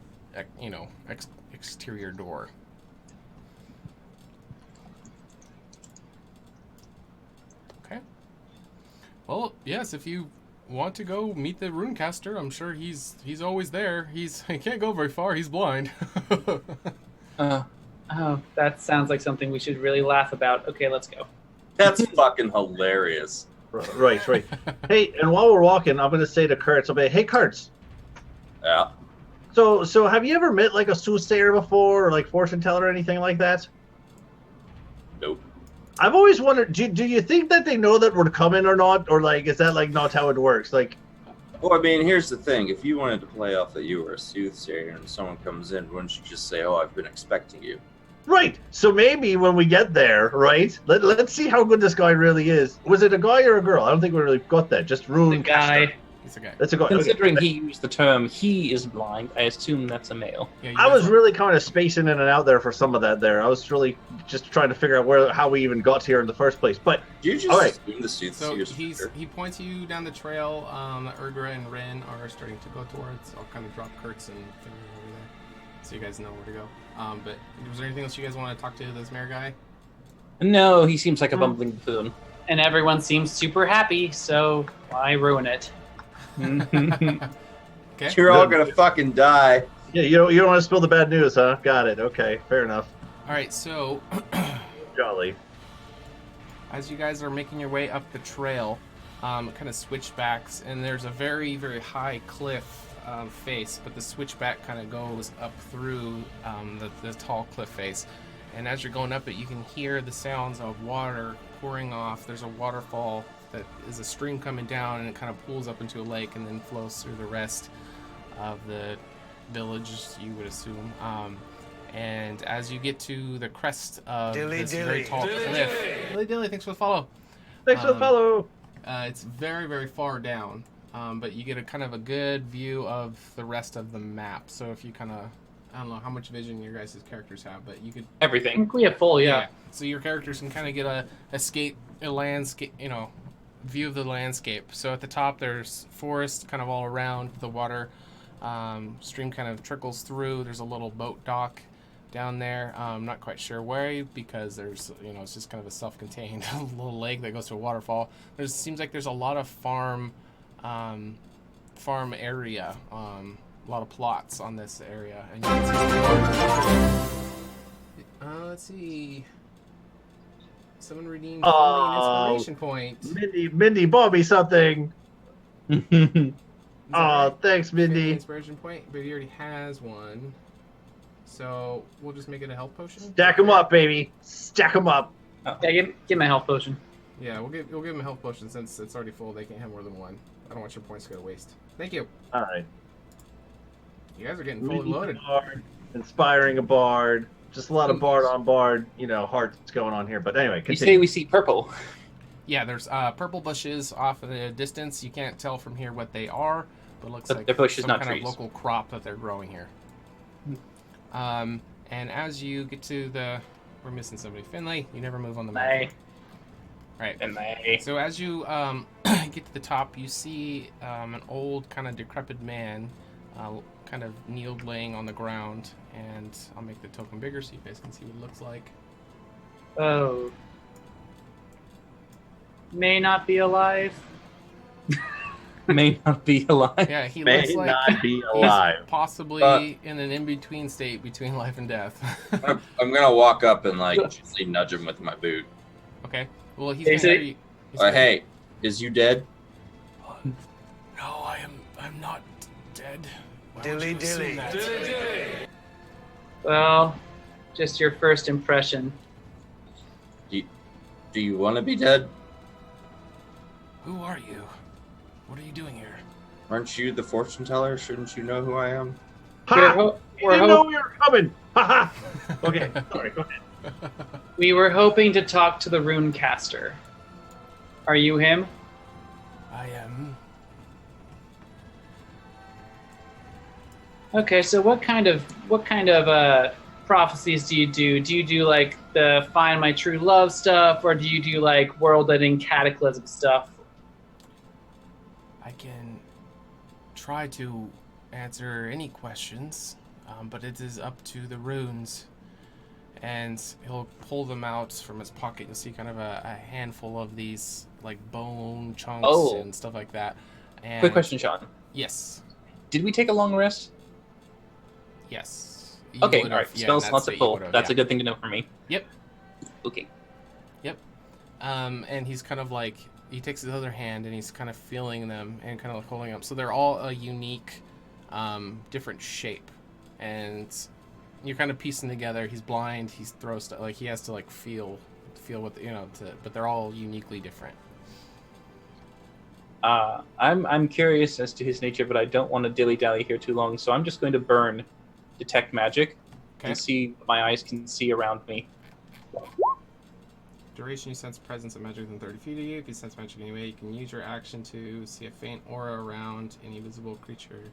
exterior door. Okay. Well, yes, if you want to go meet the Runecaster, I'm sure he's always there. He can't go very far. He's blind. Oh, that sounds like something we should really laugh about. Okay, let's go. That's fucking hilarious. Right. Hey, and while we're walking, I'm going to say to Kurtz, hey, Kurtz. Yeah. So have you ever met like a soothsayer before, or like fortune teller or anything like that? Nope. I've always wondered, do you think that they know that we're coming or not, or like is that like not how it works? Like, Well, I mean, here's the thing. If you wanted to play off that you were a soothsayer and someone comes in, wouldn't you just say, "Oh, I've been expecting you"? Right. So maybe when we get there, right? Let's see how good this guy really is. Was it a guy or a girl? I don't think we really got that. Just Rune. The guy. He's a guy. That's a guy. Considering Okay. he used the term "he is blind," I assume that's a male. Yeah, you I guys was are- really kind of spacing in and out there for some of that. There, I was really just trying to figure out how we even got here in the first place. But Do you just all right. assume the So soothsayers? he points you down the trail that Erdra and Rin are starting to go towards. I'll kind of drop Kurtz and Finley over there, so you guys know where to go. But was there anything else you guys want to talk to this mayor guy? No, he seems like a bumbling buffoon. And everyone seems super happy, so why ruin it? Okay. You're all gonna fucking die. Yeah, you don't want to spill the bad news, huh? Got it. Okay, fair enough. All right. So Jolly. as you guys are making your way up the trail, kind of switchbacks, and there's a very, very high cliff face, but the switchback kind of goes up through the tall cliff face. And as you're going up it, you can hear the sounds of water pouring off. There's a waterfall that is a stream coming down, and it kind of pools up into a lake and then flows through the rest of the village, you would assume. And as you get to the crest of this very tall cliff, Dilly, thanks for the follow. Thanks for the follow. It's very, very far down, but you get a kind of a good view of the rest of the map. So if you kind of, I don't know how much vision your guys' characters have, but you could I Everything. think we have full, yeah. So your characters can kind of get a landscape, view of the landscape. So at the top there's forest kind of all around, the water stream kind of trickles through. There's a little boat dock down there. I'm not quite sure why, because there's, it's just kind of a self-contained little lake that goes to a waterfall. Seems like there's a lot of farm area, a lot of plots on this area. And you can see let's see. Someone redeemed an inspiration point. Mindy bought me something. Is that Oh, right? thanks, 50 Mindy. inspiration point, but he already has one. So we'll just make it a health potion. Stack them up, baby. Stack them up. Yeah, give my health potion. Yeah, we'll give him a health potion since it's already full. They can't have more than one. I don't want your points to go to waste. Thank you. All right. You guys are getting fully loaded. Bard, inspiring a bard. Just a lot of bard on bard, hearts going on here. But anyway, You continue. say we see purple. Yeah, there's purple bushes off in the distance. You can't tell from here what they are, but it looks But like they're bushes, some not kind trees. of local crop that they're growing here. And as you get to we're missing somebody. Finley, you never move on the map. May. Right. And they. So as you get to the top, you see an old, kind of decrepit man, kind of kneeled, laying on the ground. And I'll make the token bigger so you guys can see what it looks like. Oh. May not be alive. May not be alive. Yeah, he May looks like not be he's alive. possibly in an in-between state between life and death. I'm gonna walk up and gently nudge him with my boot. Okay. Well, he's Hey, gonna so- hear you. He's gonna- Hey, is you dead? No, I'm not dead. Why would Dilly you assume dilly. that? Well, just your first impression. Do you want to be dead? Who are you? What are you doing here? Aren't you the fortune teller? Shouldn't you know who I am? Ha! You didn't know we were coming. Ha ha. Okay, sorry. Go ahead. We were hoping to talk to the rune caster. Are you him? I am. Okay, so what kind of prophecies do you do? Do you do like the find my true love stuff, or do you do like world-ending cataclysm stuff? I can try to answer any questions, but it is up to the runes. And he'll pull them out from his pocket. You'll see kind of a handful of these like bone chunks and stuff like that. And Quick question, Sean. Yes. Did we take a long rest? Yes. You Okay, would've, all right. yeah, Spell in that slots are state you full. would've, That's yeah. a good thing to know for me. Yep. Okay. Yep. And he's kind of like, he takes his other hand and he's kind of feeling them and kind of like holding them. So they're all a unique, different shape. And you're kind of piecing together. He's blind. He throws stuff, like he has to like feel what, but they're all uniquely different. I'm curious as to his nature, but I don't want to dilly-dally here too long, so I'm just going to burn Detect Magic and see what my eyes can see around me. Duration, you sense presence of magic within 30 feet of you. If you sense magic anyway, you can use your action to see a faint aura around any visible creature.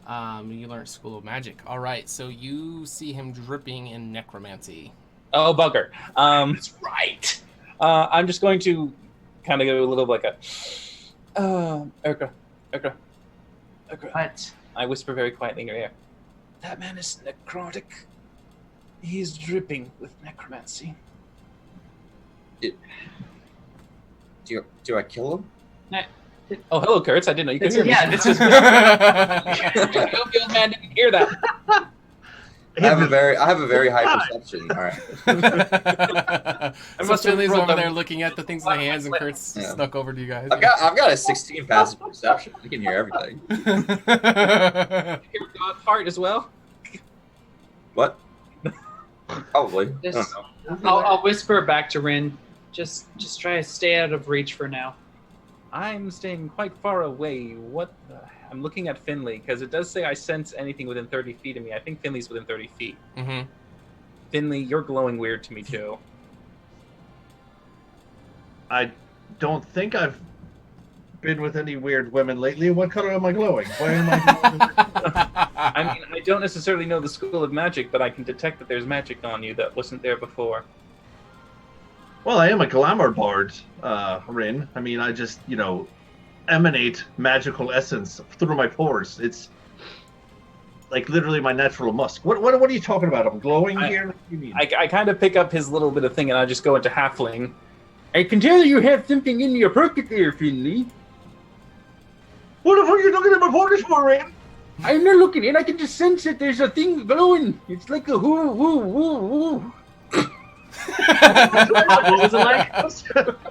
You learn School of Magic. All right, so you see him dripping in necromancy. Oh, bugger. That's right. I'm just going to kind of go a little like a... Urgra. What? I whisper very quietly in your ear. That man is necrotic. He's dripping with necromancy. Do I kill him? Oh, hello, Kurtz. I didn't know you could hear me. Yeah, this is... I hope the old man didn't hear that. I have a very high perception. All right. So Finley's over there looking at the things in the hands, and Kurt's snuck over to you guys. I've got a 16 passive perception. I can hear everything. Hear God's heart as well. What? Probably. I don't know. I'll whisper back to Rin. Just try to stay out of reach for now. I'm staying quite far away. I'm looking at Finley, because it does say I sense anything within 30 feet of me. I think Finley's within 30 feet. Mm-hmm. Finley, you're glowing weird to me, too. I don't think I've been with any weird women lately. What color am I glowing? Why am I glowing? I mean, I don't necessarily know the School of Magic, but I can detect that there's magic on you that wasn't there before. Well, I am a glamour bard, Rin. I mean, I just, emanate magical essence through my pores. It's like literally my natural musk. What are you talking about? I'm glowing here? What do you mean? I kind of pick up his little bit of thing and I just go into halfling. I can tell you have something in your pocket there, Finley. What the fuck are you looking at my pockets for, Rin? I'm not looking in. I can just sense that there's a thing glowing. It's like a woo woo woo woo. What was it like?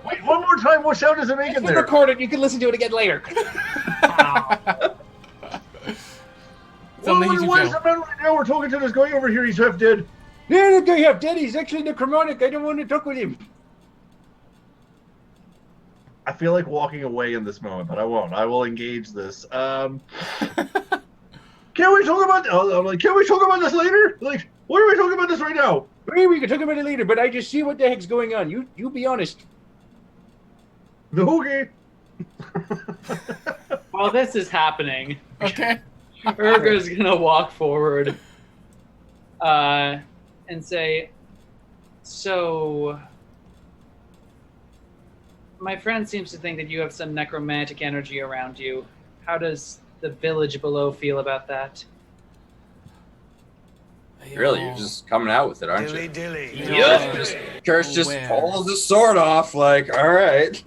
Wait, one more time. What sound does it make in there? Record it. You can listen to it again later. Why is the man right now? We're talking to this guy over here. He's half dead. Yeah, that guy half dead. He's actually necromantic. I don't want to talk with him. I feel like walking away in this moment, but I won't. I will engage this. Can we talk about? I'm like, can we talk about this later? Like, why are we talking about this right now? Maybe we can talk about it later, but I just see what the heck's going on. You be honest. Okay. While this is happening, Okay. Urga's gonna walk forward and say, so my friend seems to think that you have some necromantic energy around you. How does the village below feel about that? Really, you're just coming out with it, aren't you? Dilly. Curse just pulls the sword off, like, all right.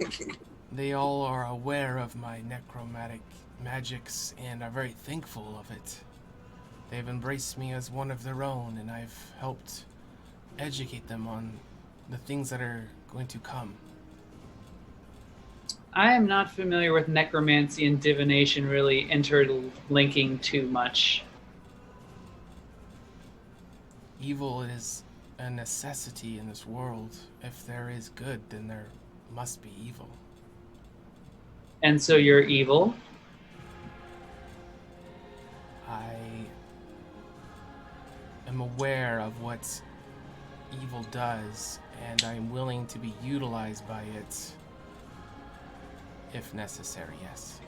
They all are aware of my necromantic magics and are very thankful of it. They've embraced me as one of their own, and I've helped educate them on the things that are going to come. I am not familiar with necromancy and divination really interlinking too much. Evil is a necessity in this world. If there is good, then there must be evil. And so you're evil? I am aware of what evil does, and I'm willing to be utilized by it if necessary, yes.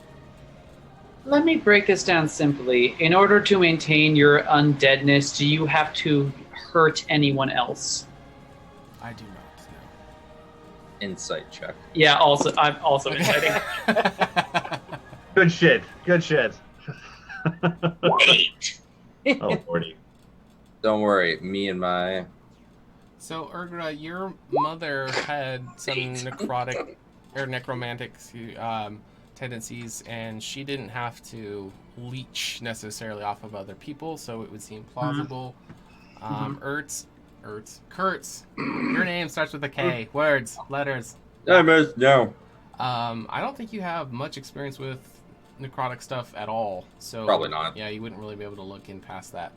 Let me break this down simply. In order to maintain your undeadness, do you have to hurt anyone else? I do not, no. Insight check. Yeah, I'm also inciting. Good shit. 8! Oh, 40. Don't worry, me and my... So, Urgra, your mother had some necrotic or necromantic tendencies, and she didn't have to leech necessarily off of other people, so it would seem plausible. Kurtz, your name starts with a K. Words, letters. No. I don't think you have much experience with necrotic stuff at all, so Probably not. Yeah, you wouldn't really be able to look in past that.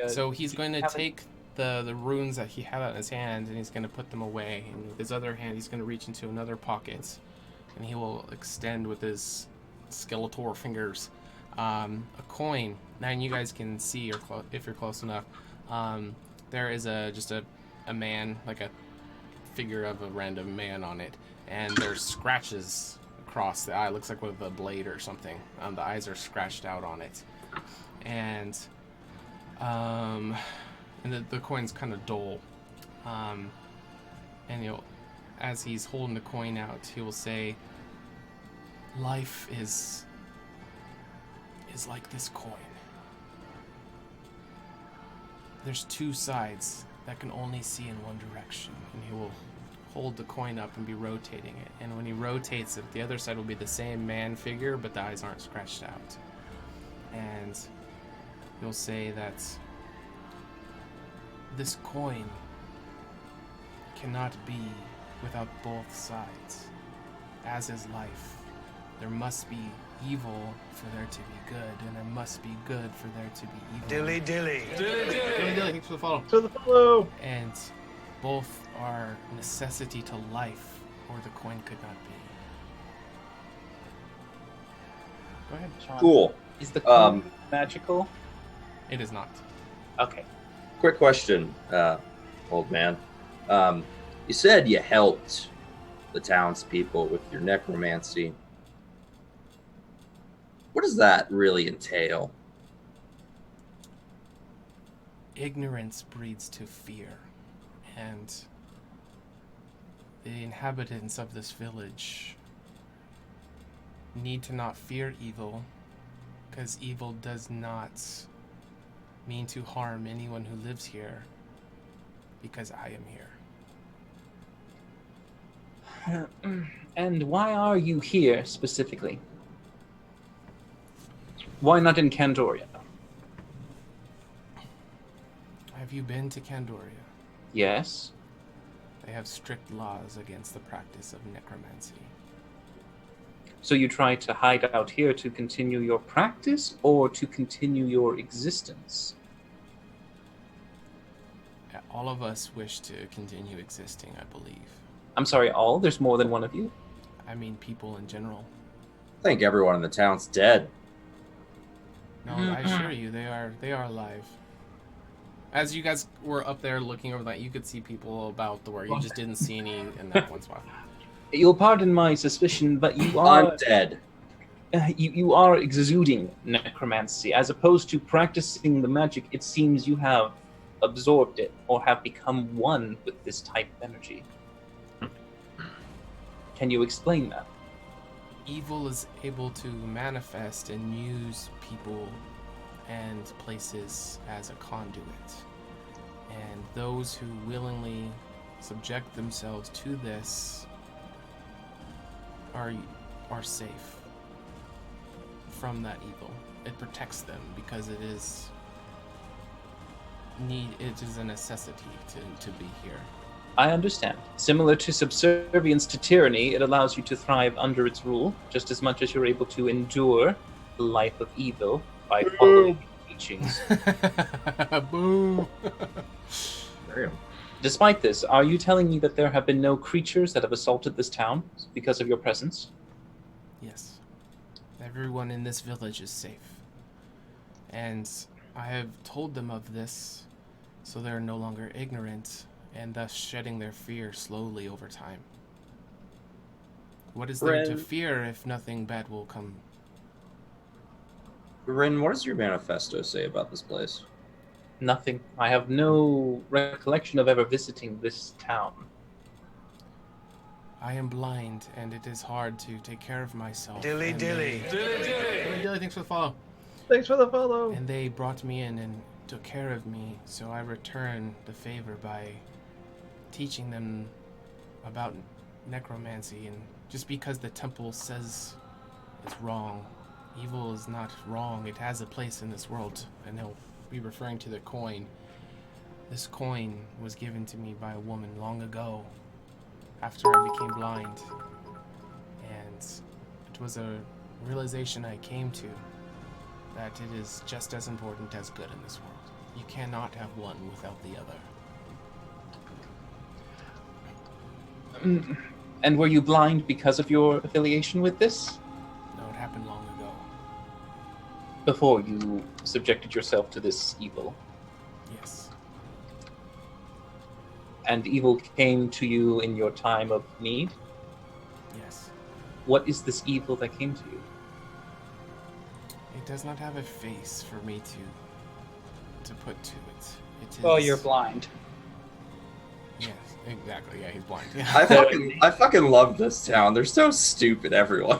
So he's going to take the runes that he had in his hand, and he's going to put them away. And with his other hand, he's going to reach into another pocket and he will extend with his skeletal fingers a coin. Now you guys can see, or if you're close enough, there is just a man, like a figure of a random man on it, and there's scratches across the eye. It looks like with a blade or something. The eyes are scratched out on it, and the coin's kind of dull. And as he's holding the coin out, he will say, "Life is like this coin. There's two sides that can only see in one direction." And he will hold the coin up and be rotating it. And when he rotates it, the other side will be the same man figure, but the eyes aren't scratched out. And he'll say that this coin cannot be without both sides, as is life. There must be evil for there to be good, and there must be good for there to be evil. Dilly dilly. Thanks for the follow. To the follow. And both are necessity to life, or the coin could not be. Go ahead, Sean. Cool. Is the coin magical? It is not. Okay. Quick question, old man. You said you helped the townspeople with your necromancy. What does that really entail? Ignorance breeds to fear, and the inhabitants of this village need to not fear evil, because evil does not mean to harm anyone who lives here, because I am here. And why are you here specifically? Why not in Candoria? Have you been to Candoria? Yes. They have strict laws against the practice of necromancy. So you try to hide out here to continue your practice or to continue your existence? All of us wish to continue existing, I believe. I'm sorry, all? There's more than one of you? I mean people in general. I think everyone in the town's dead. No, I assure you, they are alive. As you guys were up there looking over that, you could see people about the where you just didn't see any in that one spot. You'll pardon my suspicion, but you are... I'm dead. You are exuding necromancy. As opposed to practicing the magic, it seems you have absorbed it or have become one with this type of energy. Can you explain that? Evil is able to manifest and use people and places as a conduit. And those who willingly subject themselves to this are safe from that evil. It protects them because it is a necessity to be here. I understand. Similar to subservience to tyranny, it allows you to thrive under its rule, just as much as you're able to endure the life of evil by following teachings. Boom! Despite this, are you telling me that there have been no creatures that have assaulted this town because of your presence? Yes. Everyone in this village is safe. And I have told them of this, so they're no longer ignorant, and thus shedding their fear slowly over time. What is there to fear if nothing bad will come? Rin, what does your manifesto say about this place? Nothing. I have no recollection of ever visiting this town. I am blind, and it is hard to take care of myself. Dilly dilly. Dilly dilly, thanks for the follow. Thanks for the follow. And they brought me in and took care of me, so I return the favor by teaching them about necromancy. And just because the temple says it's wrong, evil is not wrong. It has a place in this world, and they'll be referring to the coin. This coin was given to me by a woman long ago, after I became blind, and it was a realization I came to that it is just as important as good in this world. You cannot have one without the other. And were you blind because of your affiliation with this? No, it happened long ago. Before you subjected yourself to this evil? Yes. And evil came to you in your time of need? Yes. What is this evil that came to you? It does not have a face for me to put to it. It is... Well, you're blind. Yes, exactly. Yeah, he's blind. I fucking love this town. They're so stupid, everyone.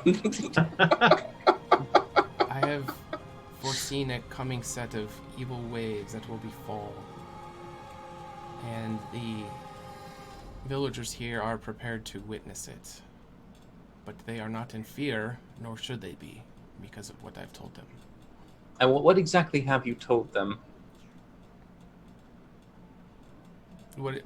I have foreseen a coming set of evil waves that will befall. And the villagers here are prepared to witness it. But they are not in fear, nor should they be, because of what I've told them. And what exactly have you told them? Man, we're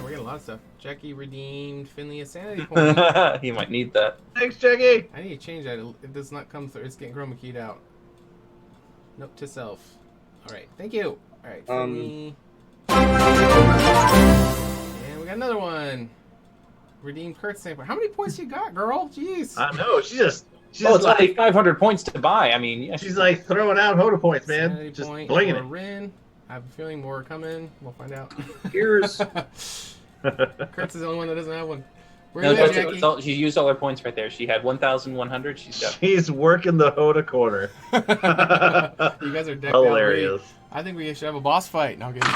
getting a lot of stuff. Jackie redeemed Finley a sanity point. He might need that. Thanks, Jackie. I need to change that. It does not come through. It's getting chroma keyed out. Note to self. All right. Thank you. All right. Finley. And we got another one. Redeemed Kurt's sanity point. How many points you got, girl? Jeez. I know. She's It's like, only 500 points to buy. I mean, yeah. she's like throwing out HotA points, man. Sanity Just point blinging for it. Rin. I have a feeling more are coming. We'll find out. Here's Kurt's is the only one that doesn't have one. Where No, are you at, Jackie? she used all her points right there. She had 1,100. She's got. She's working the HotA corner. You guys are decked Hilarious. out. I think we should have a boss fight. No, I'm kidding.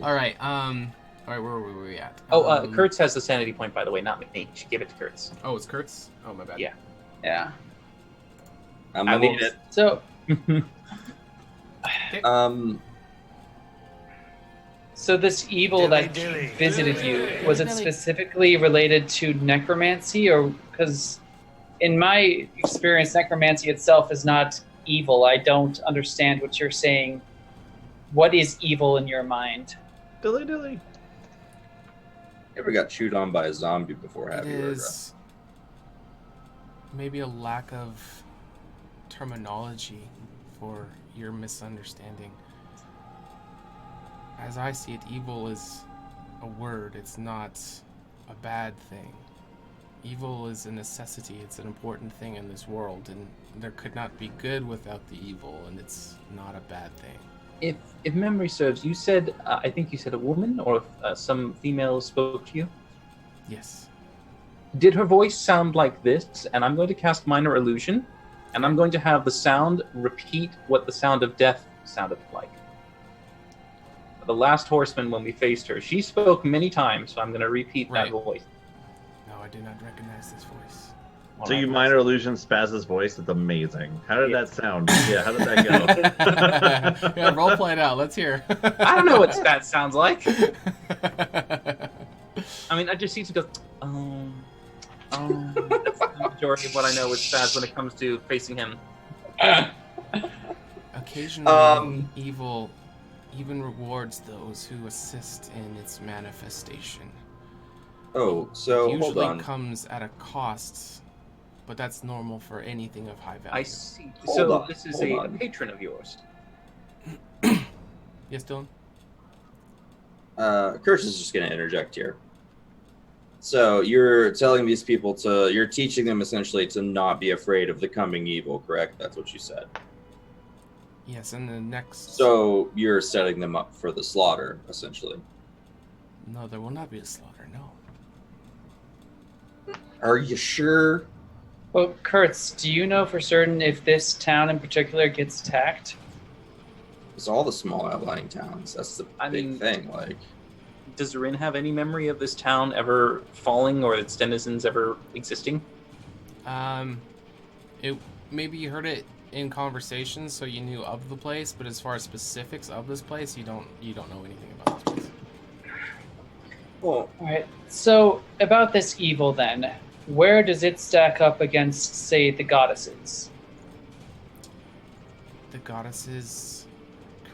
All right. Where were we at? Kurtz has the sanity point, by the way, not me. She gave it to Kurtz. Oh, it's Kurtz? Oh, my bad. Yeah. Yeah. I'm gonna need it. So. So this evil that visited you, was it specifically related to necromancy, or because in my experience, necromancy itself is not evil. I don't understand what you're saying. What is evil in your mind? Dilly dilly. You ever got chewed on by a zombie before, have It you? is maybe a lack of terminology for your misunderstanding. As I see it, evil is a word. It's not a bad thing. Evil is a necessity. It's an important thing in this world, and there could not be good without the evil, and it's not a bad thing. If memory serves, you said, I think you said a woman or some female spoke to you? Yes. Did her voice sound like this? And I'm going to cast Minor Illusion, and I'm going to have the sound repeat what the sound of death sounded like. The last horseman, when we faced her, she spoke many times, so I'm going to repeat that voice. No, I do not recognize this voice. So you minor illusion Spaz's voice. It's amazing. How did that sound? Yeah, how did that go? Yeah, role play it out. Let's hear. I don't know what Spaz sounds like. I mean, I just see to go, that's the majority of what I know with Spaz when it comes to facing him. Occasionally, evil even rewards those who assist in its manifestation. Oh, so it hold usually on. comes at a cost, but that's normal for anything of high value. I see. Hold So on, this is hold a on. patron of yours. Yes, Dylan? Kurtz is just going to interject here. So you're telling these people you're teaching them essentially to not be afraid of the coming evil, correct? That's what you said. Yes, and the next... So you're setting them up for the slaughter, essentially. No, there will not be a slaughter, no. Are you sure? Well, Kurtz, do you know for certain if this town in particular gets attacked? It's all the small outlying towns. That's the big thing. Like, Does Rin have any memory of this town ever falling or its denizens ever existing? Maybe you heard it in conversations, so you knew of the place, but as far as specifics of this place, you don't know anything about this place. well, All right. So about this evil, then, where does it stack up against, say, the goddesses? The goddesses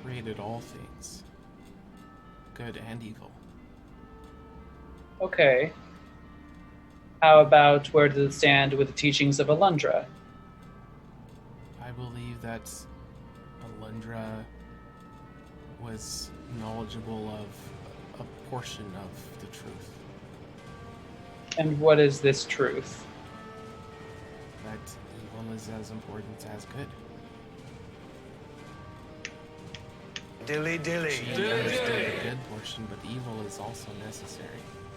created all things, good and evil. Okay. How about where does it stand with the teachings of Alundra? I believe that Alundra was knowledgeable of a portion of the truth. And what is this truth? That evil is as important as good. Dilly dilly. She understood the good portion, but the evil is also necessary.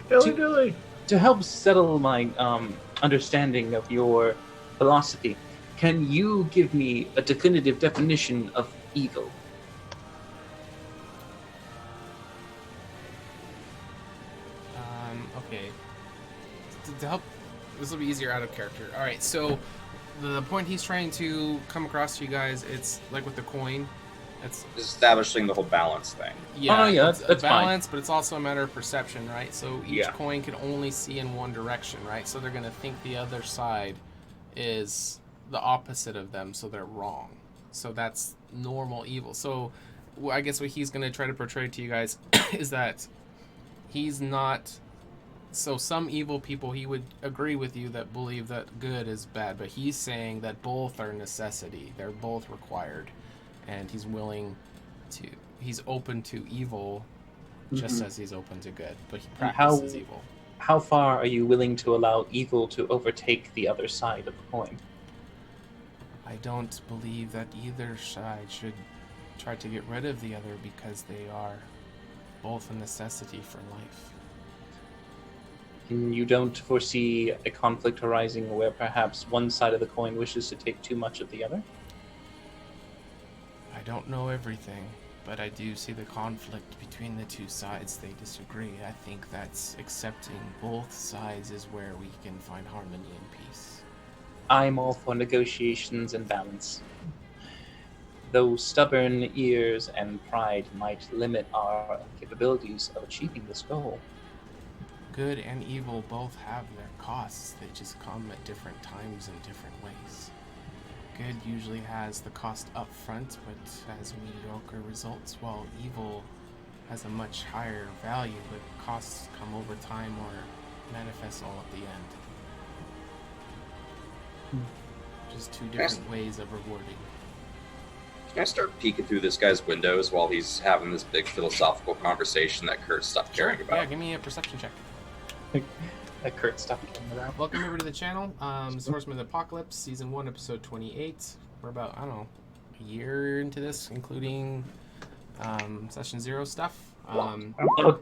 Dilly. To help settle my understanding of your philosophy, can you give me a definitive definition of evil? Okay. To help, this will be easier out of character. All right, so the point he's trying to come across to you guys, it's like with the coin. It's establishing the whole balance thing. Yeah, yeah, it's that's a balance, fine. but it's also a matter of perception, right? So each Yeah. coin can only see in one direction, right? So they're going to think the other side is the opposite of them, so they're wrong. So that's normal evil. So I guess what he's going to try to portray to you guys is that he's not... So some evil people, he would agree with you that believe that good is bad, but he's saying that both are necessity. They're both required. And he's he's open to evil just as he's open to good, but he practices evil. How far are you willing to allow evil to overtake the other side of the coin? I don't believe that either side should try to get rid of the other because they are both a necessity for life. And you don't foresee a conflict arising where perhaps one side of the coin wishes to take too much of the other? I don't know everything, but I do see the conflict between the two sides. They disagree. I think that's accepting both sides is where we can find harmony and peace. I'm all for negotiations and balance. Though stubborn ears and pride might limit our capabilities of achieving this goal. Good and evil both have their costs. They just come at different times in different ways. Good usually has the cost up front, but has mediocre results, while evil has a much higher value, but costs come over time or manifest all at the end. Just two different ways of rewarding. Can I start peeking through this guy's windows while he's having this big philosophical conversation that Kurt stopped caring about? Yeah, give me a perception check. That Kurt stopped caring about. Welcome over to the channel. Swordsman of the Apocalypse, Season 1, Episode 28. We're about, I don't know, a year into this, including Session 0 stuff. Oh,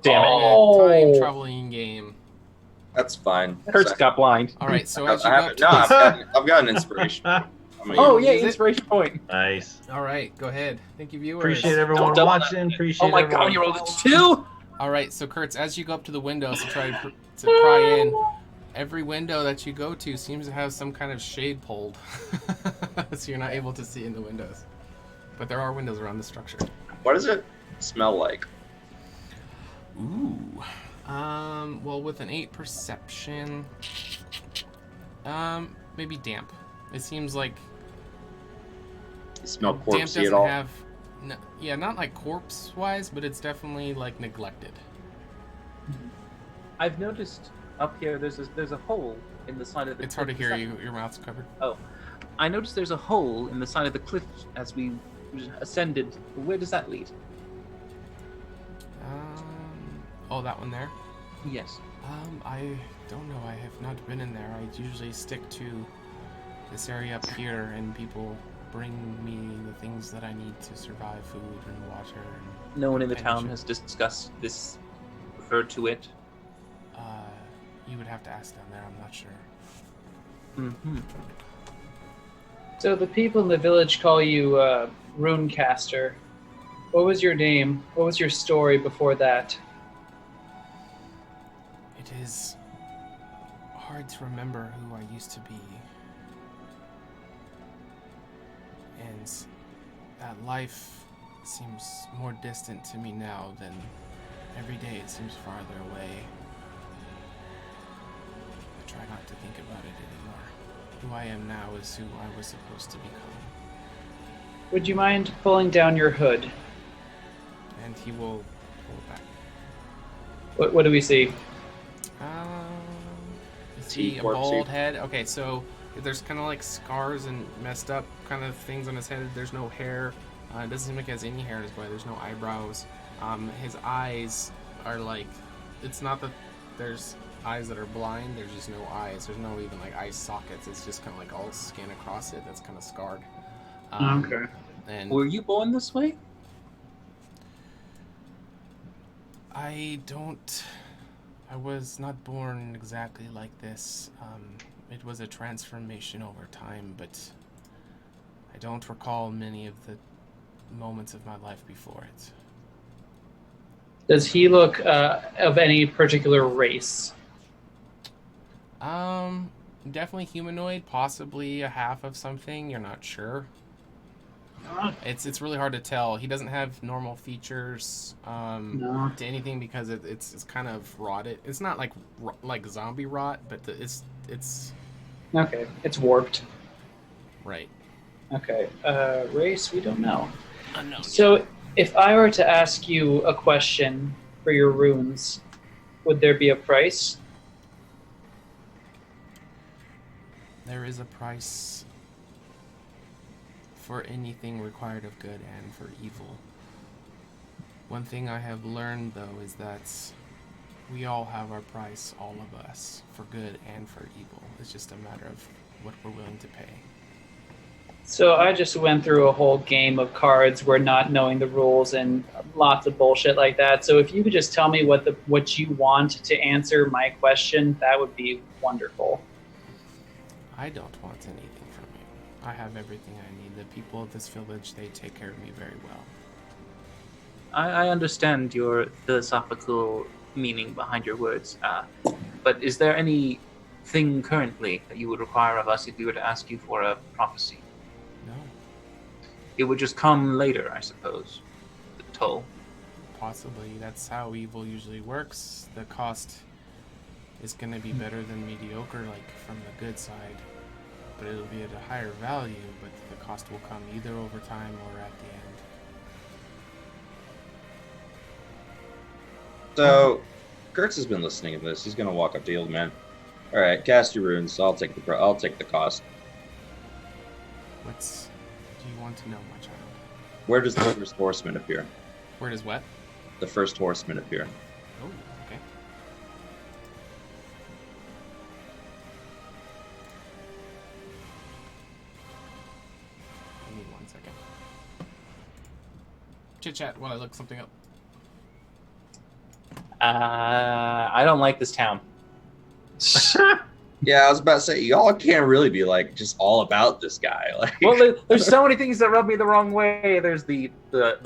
damn it. Time traveling game. That's fine. Kurt's got blind. All right, so as you I've go up to got an inspiration. Oh, yeah, inspiration point. Nice. All right, go ahead. Thank you, viewers. Appreciate everyone watching. Appreciate Oh my everyone. god, you rolled a 2? All right, so Kurtz, as you go up to the windows to try to pry in, every window that you go to seems to have some kind of shade pulled, so you're not able to see in the windows. But there are windows around the structure. What does it smell like? Ooh. Well, with an 8 perception, maybe damp. It seems like You smell damp corpsey doesn't at all? have, no, yeah, not like corpse-wise, but it's definitely like neglected. I've noticed up here there's a hole in the side of the It's hard to cliff. hear you. Your mouth's covered. Oh. I noticed there's a hole in the side of the cliff as we ascended. Where does that lead? Oh, that one there? Yes. I don't know. I have not been in there. I usually stick to this area up here, and people bring me the things that I need to survive, food and water. And No one in the town energy. has discussed this, referred to it. You would have to ask down there. I'm not sure. Mm-hmm. So the people in the village call you Runecaster. What was your name? What was your story before that? It is hard to remember who I used to be. And that life seems more distant to me now than every day it seems farther away. I try not to think about it anymore. Who I am now is who I was supposed to become. Would you mind pulling down your hood? And he will pull it back. What do we see? Is he a bald head? Okay, so there's kind of like scars and messed up kind of things on his head. There's no hair. It doesn't seem like he has any hair in his body. There's no eyebrows. His eyes are like, it's not that there's eyes that are blind. There's just no eyes. There's no even like eye sockets. It's just kind of like all skin across it. That's kind of scarred. Okay. And Were you born this way? I was not born exactly like this. It was a transformation over time, but I don't recall many of the moments of my life before it. Does he look of any particular race? Definitely humanoid, possibly a half of something. You're not sure. It's really hard to tell. He doesn't have normal features to anything because it's kind of rotted. It's not like zombie rot, but it's Okay, it's warped. Right. Okay, race, we don't know. Unknown. So, if I were to ask you a question for your runes, would there be a price? There is a price for anything required of good and for evil. One thing I have learned, though, is that we all have our price, all of us, for good and for evil. It's just a matter of what we're willing to pay. So I just went through a whole game of cards where not knowing the rules and lots of bullshit like that. So if you could just tell me what you want to answer my question, that would be wonderful. I don't want anything from you. I have everything I need. The people of this village, they take care of me very well. I understand your philosophical meaning behind your words, but is there anything currently that you would require of us if we were to ask you for a prophecy? No. It would just come later, I suppose. The toll. Possibly. That's how evil usually works. The cost is going to be better than mediocre, like from the good side. But it'll be at a higher value, but the cost will come either over time or at the end. So, Kurtz has been listening to this. He's gonna walk up to the old man. All right, cast your runes. I'll take the cost. Do you want to know, my child? Where does the first horseman appear? Where does what? The first horseman appear. Oh, okay. Give me 1 second. Chit chat while I look something up. I don't like this town. Yeah, I was about to say, y'all can't really be like just all about this guy. Like, Well, there's so many things that rub me the wrong way. There's the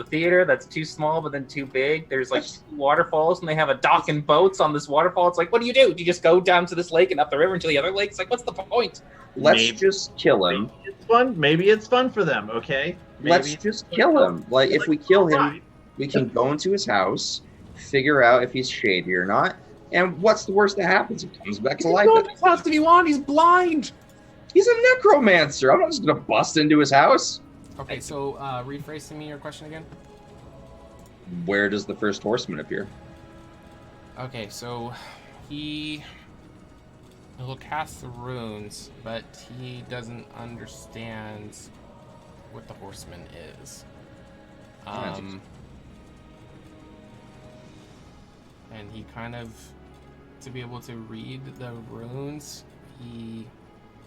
theater that's too small but then too big. There's like 2 waterfalls and they have a dock and boats on this waterfall. It's like, what do? Do you just go down to this lake and up the river into the other lakes? Like, what's the point? let's just kill him. It's fun. Maybe it's fun for them. Okay. Let's just kill him. Like, if we kill him, we can go into his house, figure out if he's shady or not. And what's the worst that happens? He comes back to life. Go to his house if you want. He's blind. He's a necromancer. I'm not just gonna bust into his house. Okay, so rephrase to me your question again. Where does the first horseman appear? Okay, so he'll cast the runes, but he doesn't understand what the horseman is. And he kind of, to be able to read the runes, he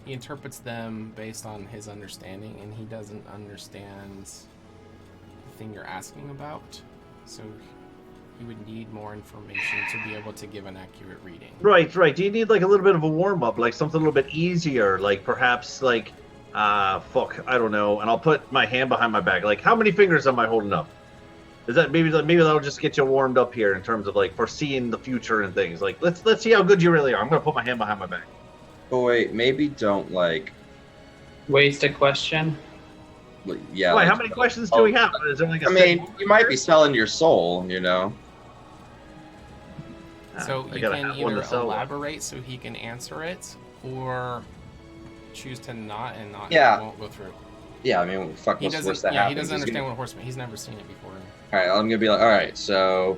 interprets them based on his understanding, and he doesn't understand the thing you're asking about. So you would need more information to be able to give an accurate reading. Right. Do you need like a little bit of a warm up, like something a little bit easier, like perhaps like, I don't know, and I'll put my hand behind my back. Like, how many fingers am I holding up? Is that maybe that'll just get you warmed up here in terms of like foreseeing the future and things. Like, let's see how good you really are. I'm gonna put my hand behind my back. Oh wait, maybe don't like waste a question. Yeah. Why? Like, How many questions do we have? Is there like a you might be selling your soul, you know. So you can either elaborate so he can answer it, or choose to not and not. Yeah. It won't go through. Yeah, I mean, fuck, what's the worst that happens? He doesn't understand what horseman. He's never seen it before. All right, I'm gonna be like, all right, so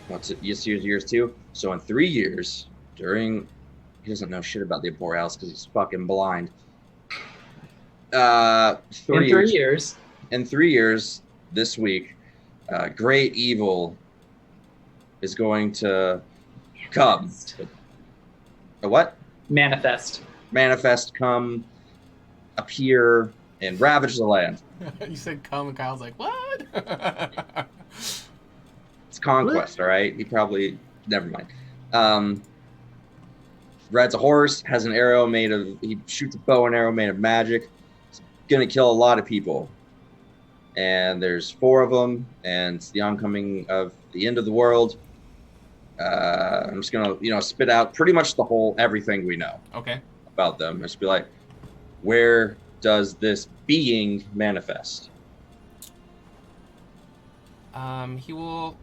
what's it? Years 2. So in 3 years, he doesn't know shit about the Borealis because he's fucking blind. 3 years. In 3 years, this week, great evil is going to come. A what? Manifest. Manifest, come, appear, and ravage the land. You said come, and Kyle's like, what? It's conquest, all right? He probably... Never mind. Rides a horse, has an arrow made of... He shoots a bow and arrow made of magic. He's going to kill a lot of people. And there's 4 of them, and it's the oncoming of the end of the world. I'm just going to, spit out pretty much everything we know. Okay. About them. Just be like, where does this being manifest? He will...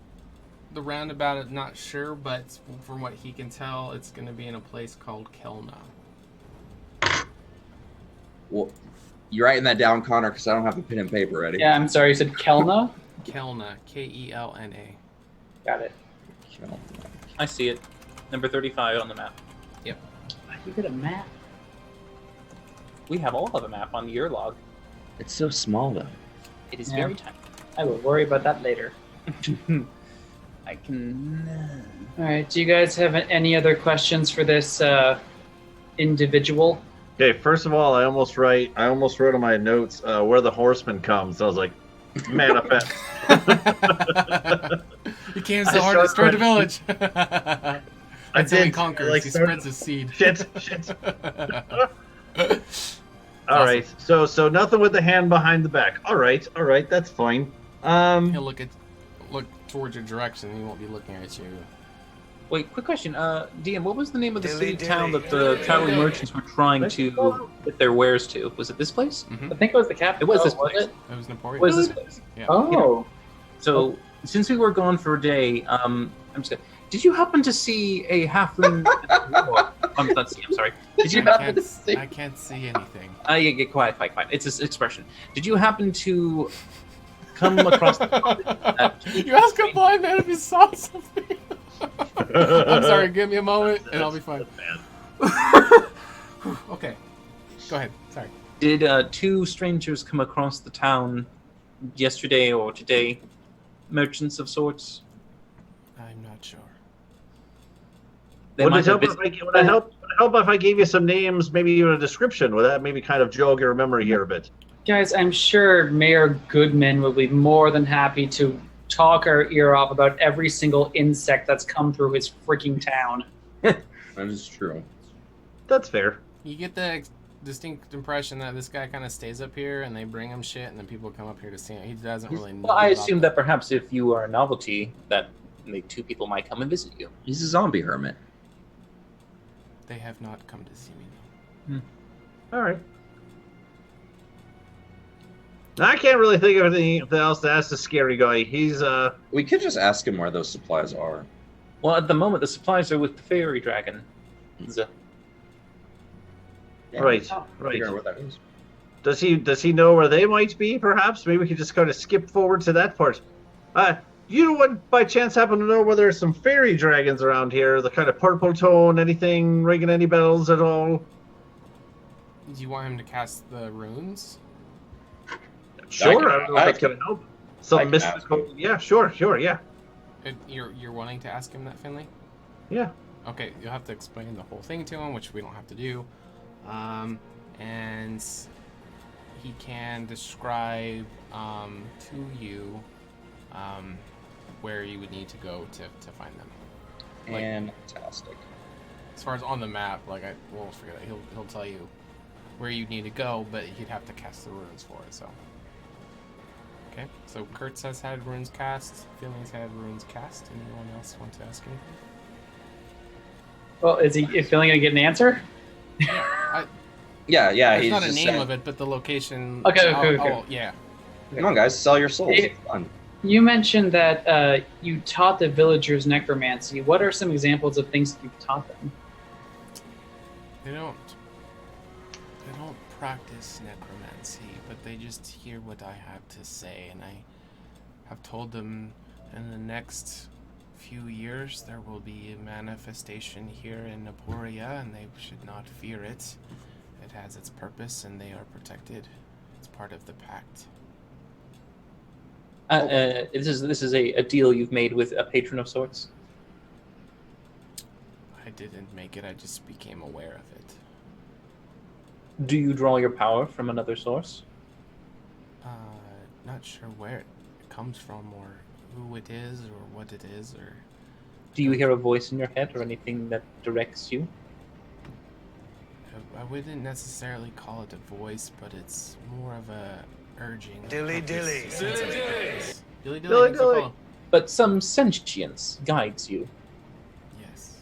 The roundabout is not sure, but from what he can tell, it's going to be in a place called Kelna. Well, you're writing that down, Connor, because I don't have the pen and paper ready. Yeah, I'm sorry. You said Kelna? Kelna. Kelna. Got it. I see it. Number 35 on the map. Yep. You get a map? We have all of a map on your log. It's so small, though. It is very tiny. I will worry about that later. I can... All right. Do you guys have any other questions for this individual? Okay, first of all, I almost wrote on my notes where the horseman comes. I was like, manifest. He came so hard to destroy the village. That's how he did. conquers. Like, he spreads his seed. Shit. All right. So nothing with the hand behind the back. All right. That's fine. He'll look towards your direction. He won't be looking at you. Wait, quick question. DM, what was the name of the Dilly city town dilly. that the traveling merchants were trying to get their wares to? Was it this place? Mm-hmm. I think it was the capital. It was this was place. it? It was Napoleon. Was this place? Yeah. Oh. So, since we were gone for a day, I'm just gonna... Did you happen to see a halfling... I'm sorry. Did you happen to see... I can't see anything. Yeah, get quiet. It's this expression. Did you happen to come across... You ask a blind man if he saw something. I'm sorry, give me a moment and I'll be fine. Okay. Go ahead. Sorry. Did 2 strangers come across the town yesterday or today? Merchants of sorts? I'm not sure. They Would might it have help if I gave you some names, maybe even a description? Would that maybe kind of jog your memory here a bit? Guys, I'm sure Mayor Goodman will be more than happy to talk our ear off about every single insect that's come through his freaking town. That is true. That's fair. You get the distinct impression that this guy kind of stays up here and they bring him shit and then people come up here to see him. He doesn't really know. Well, I about assume that perhaps if you are a novelty, that maybe 2 people might come and visit you. He's a zombie hermit. They have not come to see me, though. All right. I can't really think of anything else to ask the scary guy. He's We could just ask him where those supplies are. Well, at the moment, the supplies are with the fairy dragon. So, right. Figure out where that is. Does he know where they might be? Perhaps maybe we could just kind of skip forward to that part. You know what? By chance, happen to know whether there's some fairy dragons around here? The kind of purple tone, anything ringing any bells at all? Do you want him to cast the runes? Sure, I don't know if that's gonna help. Some mystical. Yeah, sure, yeah. You're wanting to ask him that, Finley? Yeah. Okay, you'll have to explain the whole thing to him, which we don't have to do. And he can describe to you where you would need to go to find them. Fantastic. As far as on the map, we'll forget it. He'll tell you where you need to go, but he'd have to cast the runes for it. So, okay. So Kurtz has had runes cast. Finley's had runes cast. Anyone else want to ask anything? Well, is Finley gonna get an answer? Yeah. It's He's not a just name saying, of it, but the location. Okay. Yeah. Come on, guys, sell your souls. It's fun. You mentioned that you taught the villagers necromancy. What are some examples of things that you've taught them? They don't practice necromancy, but they just hear what I have to say, and I have told them in the next few years there will be a manifestation here in Naporia, and they should not fear it. It has its purpose, and they are protected. It's part of the pact. This is a deal you've made with a patron of sorts? didn't make it. I just became aware of it. Do you draw your power from another source? Not sure where it comes from or who it is or what it is or... Do you hear a voice in your head or anything that directs you? I wouldn't necessarily call it a voice, but it's more of a urging. Dilly dilly. Dilly dilly. But some sentience guides you. Yes.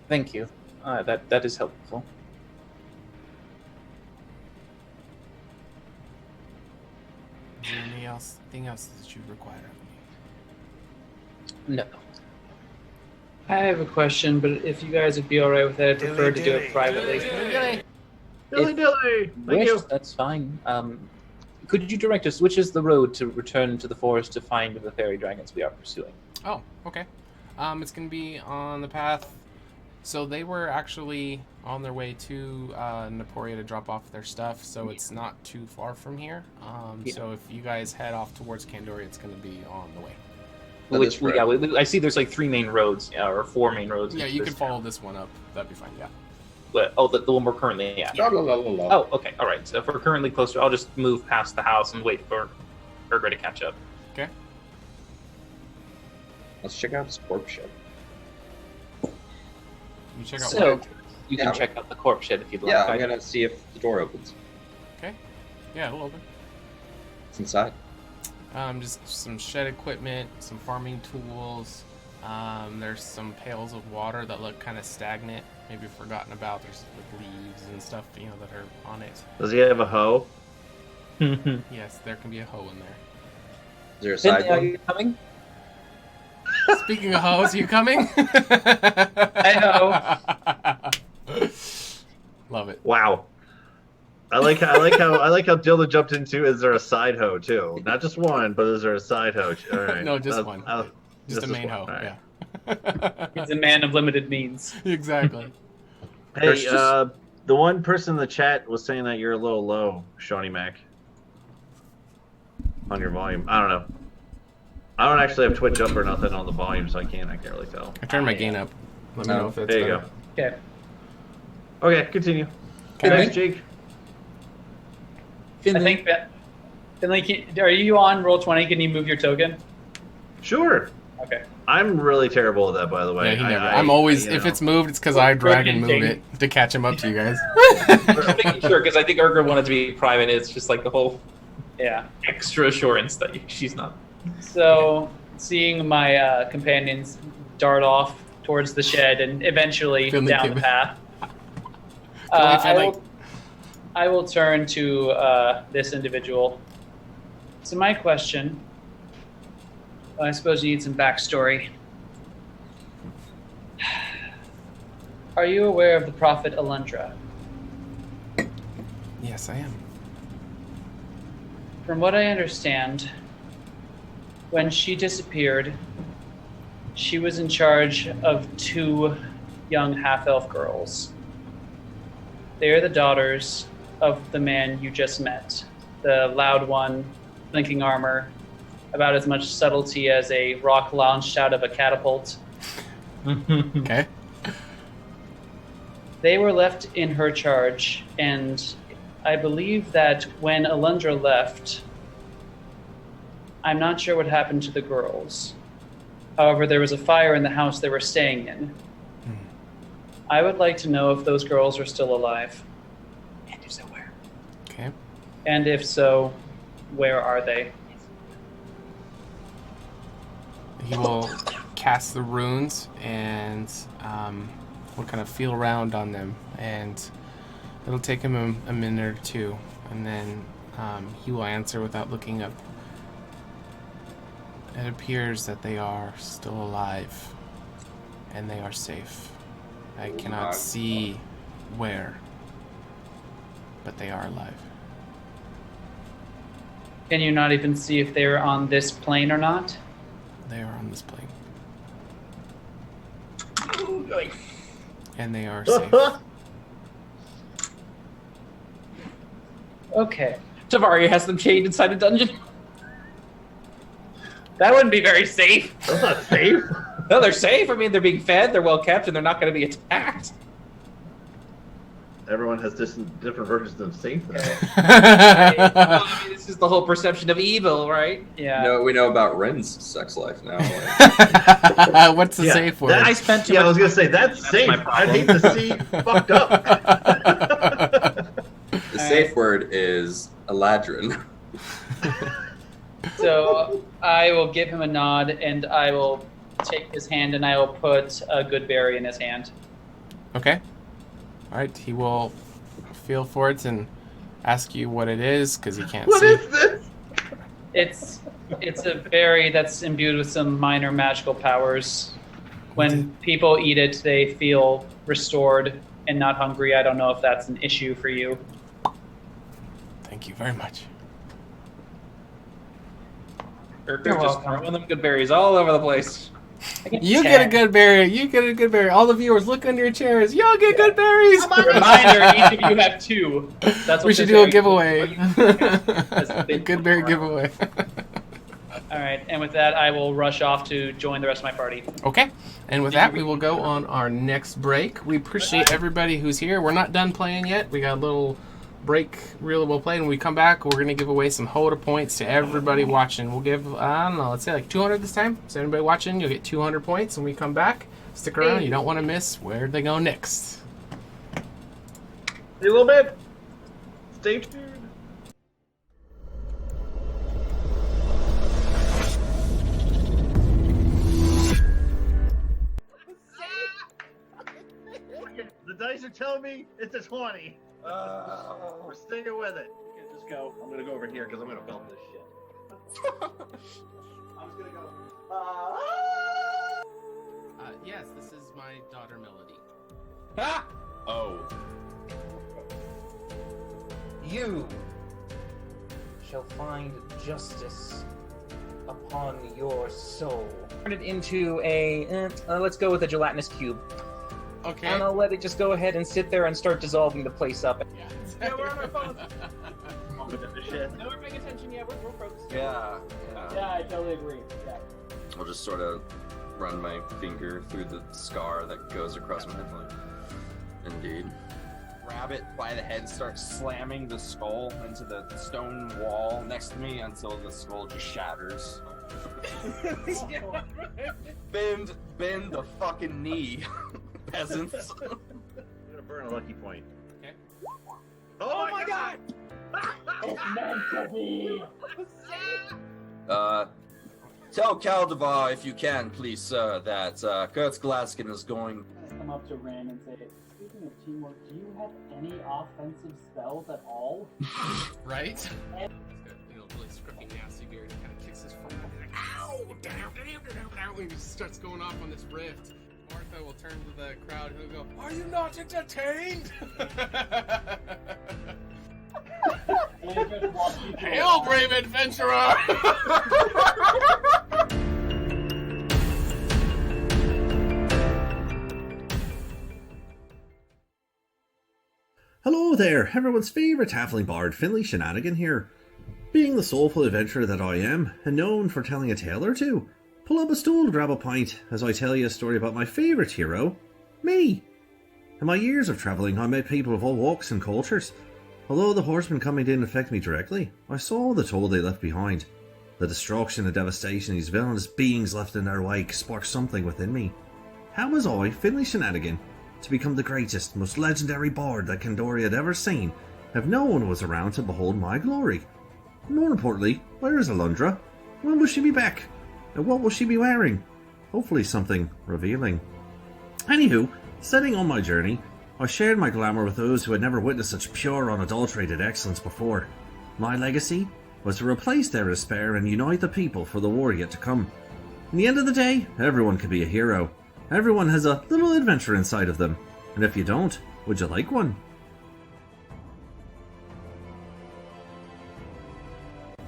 Thank you. That is helpful. Is there anything else that you require of me? No. I have a question, but if you guys would be alright with that, I'd prefer to do it privately. Dilly! Thank you. That's fine. Could you direct us? Which is the road to return to the forest to find the fairy dragons we are pursuing? Oh, okay. It's going to be on the path. So they were actually on their way to Naporia to drop off their stuff, so it's not too far from here. So if you guys head off towards Candoria, it's going to be on the way. I see there's like 3 main roads, or 4 main roads. Yeah, you can follow this one up. That'd be fine, yeah. The one we're currently at. Oh, okay, all right. So if we're currently closer, I'll just move past the house and wait for Urgra to catch up. Okay. Let's check out this corpse shed. You check out what? You can check out the corpse shed if you'd like. Yeah, I'm gonna see if the door opens. Okay. Yeah, it'll open. It's inside. Just some shed equipment, some farming tools. There's some pails of water that look kind of stagnant, maybe forgotten about. There's like leaves and stuff, that are on it. Does he have a hoe? Yes, there can be a hoe in there. Is there a side Are one? you coming? Speaking of hoes, you coming? I know. Love it. Wow. I like how Dylan jumped into. Is there a side hoe too? Not just one, but is there a side hoe? All right. No, just one. Just a main hoe. Right. Yeah. He's a man of limited means. Exactly. Hey, the one person in the chat was saying that you're a little low, Shawnee Mac, on your volume. I don't know. I don't actually have Twitch up or nothing on the volume, so I can't really tell. I turned my gain up. Let me know if it's there you better. go. Okay. Okay, continue. Thanks, Jake. I think Finley, are you on Roll20? Can you move your token? Sure. Okay. I'm really terrible at that, by the way. Yeah, he never. I'm always, if it's moved, it's because I drag and move it to catch him up to you guys. I'm making sure, because I think Urgra wanted to be private. It's just like the whole extra assurance that she's not. So, seeing my companions dart off towards the shed and eventually down the path, I will turn to this individual. So my question, I suppose you need some backstory. Are you aware of the prophet Alundra? Yes, I am. From what I understand, when she disappeared, she was in charge of 2 young half-elf girls. They are the daughters of the man you just met. The loud one, blinking armor, about as much subtlety as a rock launched out of a catapult. Okay. They were left in her charge, and I believe that when Alundra left, I'm not sure what happened to the girls. However, there was a fire in the house they were staying in. I would like to know if those girls are still alive. And if so, where? Okay. And if so, where are they? He will cast the runes and we'll kind of feel around on them, and it'll take him a minute or 2, and then he will answer without looking up. It appears that they are still alive and they are safe. I cannot see where, but they are alive. Can you not even see if they're on this plane or not? They are on this plane. And they are safe. Okay. Tavaria has them chained inside a dungeon. That wouldn't be very safe. That's not safe. No, they're safe. I mean, they're being fed, they're well kept, and they're not going to be attacked. Everyone has different versions of safe. I mean, this is the whole perception of evil, right? Yeah. No, we know about Ren's sex life now. What's the safe word? I spent too much I was gonna say that's safe. I'd hate to see fucked up. The safe word is Eladrin. So I will give him a nod, and I will take his hand, and I will put a good berry in his hand. Okay. All right. He will feel for it and ask you what it is because he can't see. What is this? It's a berry that's imbued with some minor magical powers. When people eat it, they feel restored and not hungry. I don't know if that's an issue for you. Thank you very much. They're just throwing them good berries all over the place. You get a good berry. You get a good berry. All the viewers, look under your chairs. Y'all get good berries. Reminder: each of you have 2. That's what we should do a giveaway. A good berry giveaway. All right, and with that, I will rush off to join the rest of my party. Okay, and with that, we will go on our next break. We appreciate everybody who's here. We're not done playing yet. We got a little break, really well played. When we come back, we're going to give away some HotA points to everybody watching. We'll give, I don't know, let's say like 200 this time. So everybody watching, you'll get 200 points when we come back. Stick around. You don't want to miss where they go next. A little bit. Stay tuned. The dice are telling me it's a 20. We're sticking with it. Okay, just go. I'm gonna go over here because I'm gonna film this shit. I'm just gonna go. Yes, this is my daughter Melody. Ah! Oh. You shall find justice upon your soul. Turn it into a, let's go with a gelatinous cube. Okay. And I'll let it just go ahead and sit there and start dissolving the place up. Yeah, we're on our phones. I'm gonna do this shit. No, we're paying attention. Yeah, we're focused. Yeah. Yeah, I totally agree. Yeah. I'll just sort of run my finger through the scar that goes across my head. Indeed. Grab it by the head, start slamming the skull into the stone wall next to me until the skull just shatters. Bend the fucking knee, peasants. I'm gonna burn a lucky point. Okay. Oh my god! It's meant to be. Tell Caldevar, if you can, please, sir, that Kurtz Glaskin is going. Come up to Ren and say, speaking of teamwork, do you have any offensive spells at all? Right? He's got, really scruffy, nasty beard. He kind of kicks his foot. Ow! Down. He just starts going off on this rift. Martha will turn to the crowd and he'll go, "Are you not entertained?" Hail, brave adventurer! Hello there, everyone's favourite halfling bard, Finley Shenanigan here. Being the soulful adventurer that I am, and known for telling a tale or two, pull up a stool to grab a pint as I tell you a story about my favourite hero, me. In my years of travelling, I met people of all walks and cultures. Although the horsemen coming didn't affect me directly, I saw the toll they left behind. The destruction and devastation these villainous beings left in their wake sparked something within me. How was I, Finley Shenanigan, to become the greatest, most legendary bard that Candoria had ever seen, if no one was around to behold my glory? More importantly, where is Alundra? When will she be back? And what will she be wearing? Hopefully something revealing. Anywho, setting on my journey, I shared my glamour with those who had never witnessed such pure, unadulterated excellence before. My legacy was to replace their despair and unite the people for the war yet to come. In the end of the day, everyone can be a hero. Everyone has a little adventure inside of them. And if you don't, would you like one?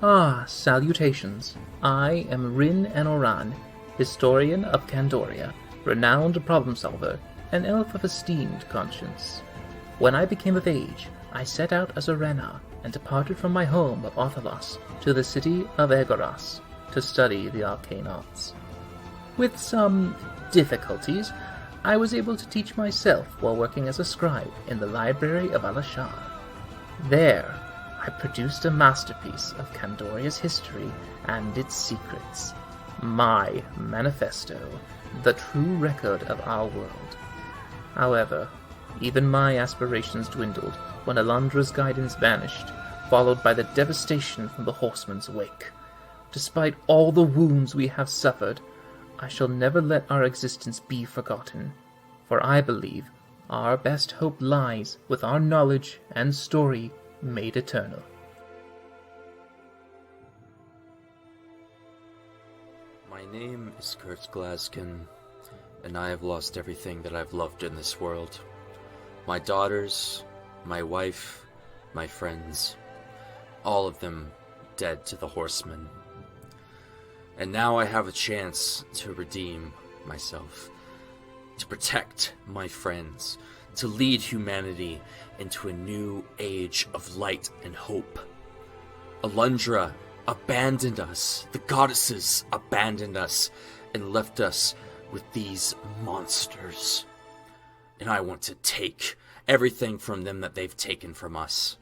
Ah, salutations. I am Rin Enoran, historian of Candoria, renowned problem solver, an elf of esteemed conscience. When I became of age, I set out as a Rena and departed from my home of Othalos to the city of Egoras to study the arcane arts. With some difficulties, I was able to teach myself while working as a scribe in the library of Alashar. There, I produced a masterpiece of Candoria's history and its secrets. My manifesto, the true record of our world. However, even my aspirations dwindled when Alundra's guidance vanished, followed by the devastation from the Horseman's wake. Despite all the wounds we have suffered, I shall never let our existence be forgotten, for I believe our best hope lies with our knowledge and story made eternal. My name is Kurt Glaskin, and I have lost everything that I've loved in this world. My daughters, my wife, my friends, all of them dead to the Horsemen. And now I have a chance to redeem myself, to protect my friends, to lead humanity into a new age of light and hope. Alundra abandoned us, the goddesses abandoned us, and left us with these monsters. And I want to take everything from them that they've taken from us.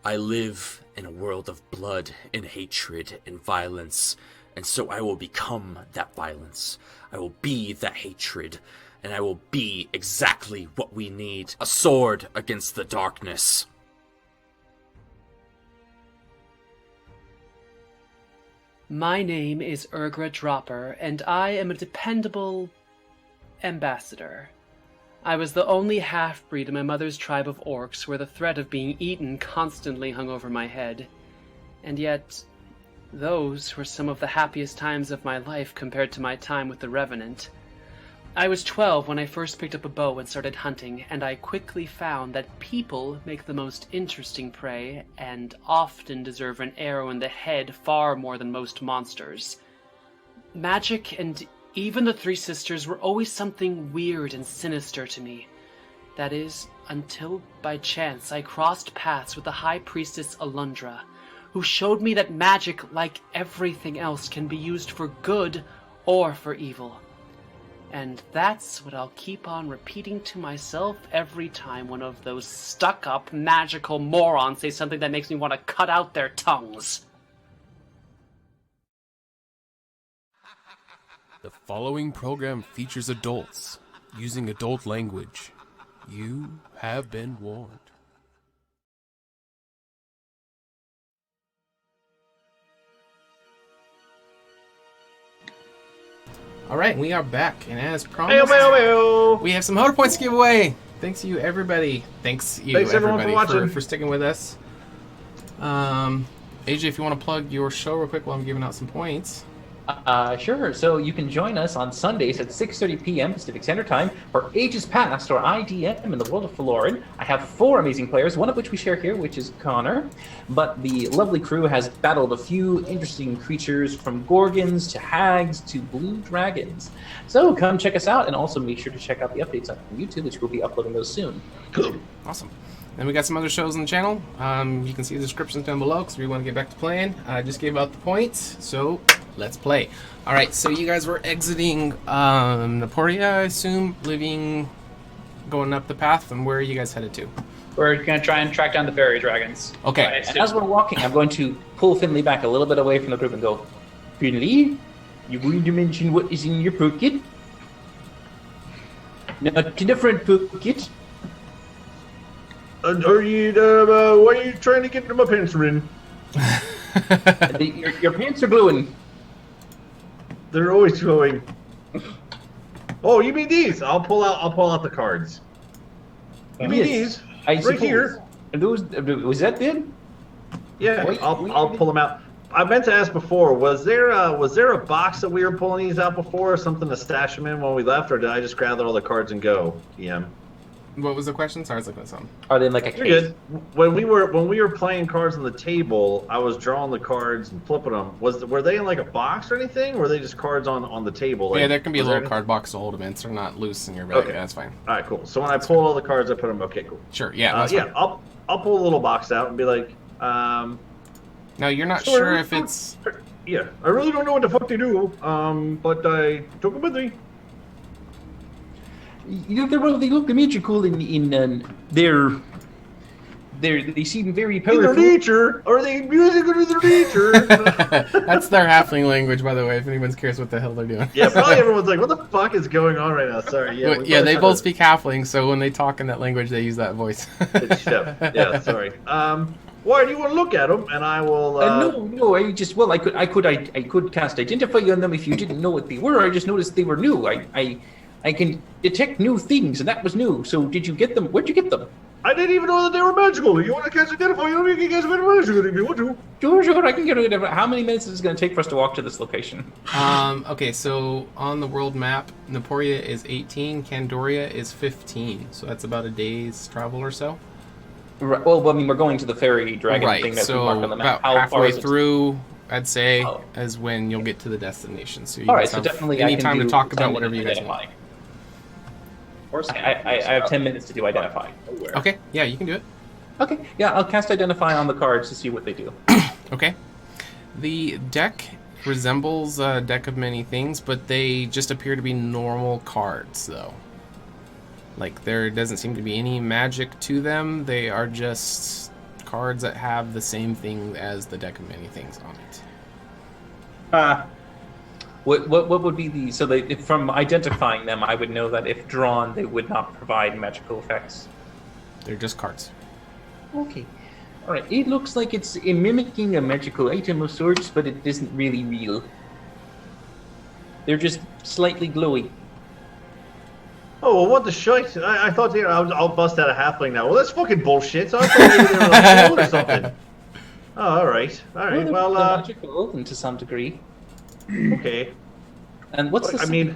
I live in a world of blood and hatred and violence, and so I will become that violence. I will be that hatred, and I will be exactly what we need. A sword against the darkness. My name is Urgra Dropper, and I am a dependable ambassador. I was the only half-breed in my mother's tribe of orcs where the threat of being eaten constantly hung over my head. And yet, those were some of the happiest times of my life compared to my time with the Revenant. I was 12 when I first picked up a bow and started hunting, and I quickly found that people make the most interesting prey and often deserve an arrow in the head far more than most monsters. Magic and even the Three Sisters were always something weird and sinister to me. That is, until by chance I crossed paths with the High Priestess Alundra, who showed me that magic, like everything else, can be used for good or for evil. And that's what I'll keep on repeating to myself every time one of those stuck-up magical morons say something that makes me want to cut out their tongues. The following program features adults using adult language. You have been warned. All right, we are back, and as promised, we have some HotA points to give away. Thanks you, everybody. Thanks everybody for sticking with us. AJ, if you want to plug your show real quick while I'm giving out some points. Sure. So you can join us on Sundays at 6:30 p.m. Pacific Standard Time for Ages Past, or IDM, in the world of Faloran. I have 4 amazing players, one of which we share here, which is Connor. But the lovely crew has battled a few interesting creatures, from gorgons to hags to blue dragons. So come check us out, and also make sure to check out the updates on YouTube, which we'll be uploading those soon. Awesome. Then we got some other shows on the channel. You can see the descriptions down below because we want to get back to playing. I just gave out the points, so let's play. All right, so you guys were exiting Naporia, I assume, going up the path, and where are you guys headed to? We're going to try and track down the fairy dragons. Okay. And as we're walking, I'm going to pull Finley back a little bit away from the group and go, Finley, you're going to mention what is in your pocket? Not in the front pocket. Why are you trying to get into my pants, Rin? Your pants are glowing. They're always glowing. Oh, you mean these? I'll pull out the cards. You mean these? Right here. And those, was that them? Yeah, I'll pull them out. I meant to ask before, was there a box that we were pulling these out before, or something to stash them in when we left, or did I just gather all the cards and go, DM? What was the question? Sorry, I was looking at something. Are they in like a case? Good. When we were playing cards on the table, I was drawing the cards and flipping them. Were they in like a box or anything? Or were they just cards on the table? Yeah, there can be a little card box to hold them in, so they're not loose in your bag. Okay. Yeah, that's fine. All right, cool. So when I pull all the cards, I put them. Okay, cool. Sure. Yeah. Yeah. I'll pull a little box out and be like, No, you're not sure if it's. Yeah, I really don't know what the fuck they do. But I took them with me. They look magical in they seem very In powerful. their nature, are they musical in their nature? That's their halfling language, by the way, if anyone's curious what the hell they're doing. Yeah, probably everyone's like, what the fuck is going on right now? Sorry. Yeah, Well, yeah, they both speak halfling, so when they talk in that language, they use that voice. Yeah, sorry. Why do you want to look at them? And I will. No. I could cast identify on them if you didn't know what they were. I just noticed they were new. I can detect new things, and that was new. So did you get them? Where'd you get them? I didn't even know that they were magical. You want to cast identify? You can cast magical if you want to. Sure, I can get rid of it. How many minutes is it going to take for us to walk to this location? Okay, so on the world map, Naporia is 18, Candoria is 15, so that's about a day's travel or so. Right, well, I mean, we're going to the fairy dragon thing that's so marked on the map. about How far halfway is it? through, I'd say, is when you'll get to the destination. So you All guys right, so have definitely any I can time to do talk 10 about whatever you minutes guys identify. want. I have 10 minutes to do identify. Okay, yeah, you can do it. Okay, yeah, I'll cast identify on the cards to see what they do. Okay. The deck resembles a deck of many things, but they just appear to be normal cards, though. Like, there doesn't seem to be any magic to them. They are just cards that have the same thing as the deck of many things on it. What would be the... So they, from identifying them, I would know that if drawn, they would not provide magical effects. They're just cards. Okay. Alright, it looks like it's mimicking a magical item of sorts, but it isn't really real. They're just slightly glowy. Oh, well, what the shite? I thought, I'll bust out a halfling now. Well, that's fucking bullshit. So I thought maybe they were like cool or something. Oh, alright. Alright, Well, they're magical, and to some degree. Okay. And what's the... I mean,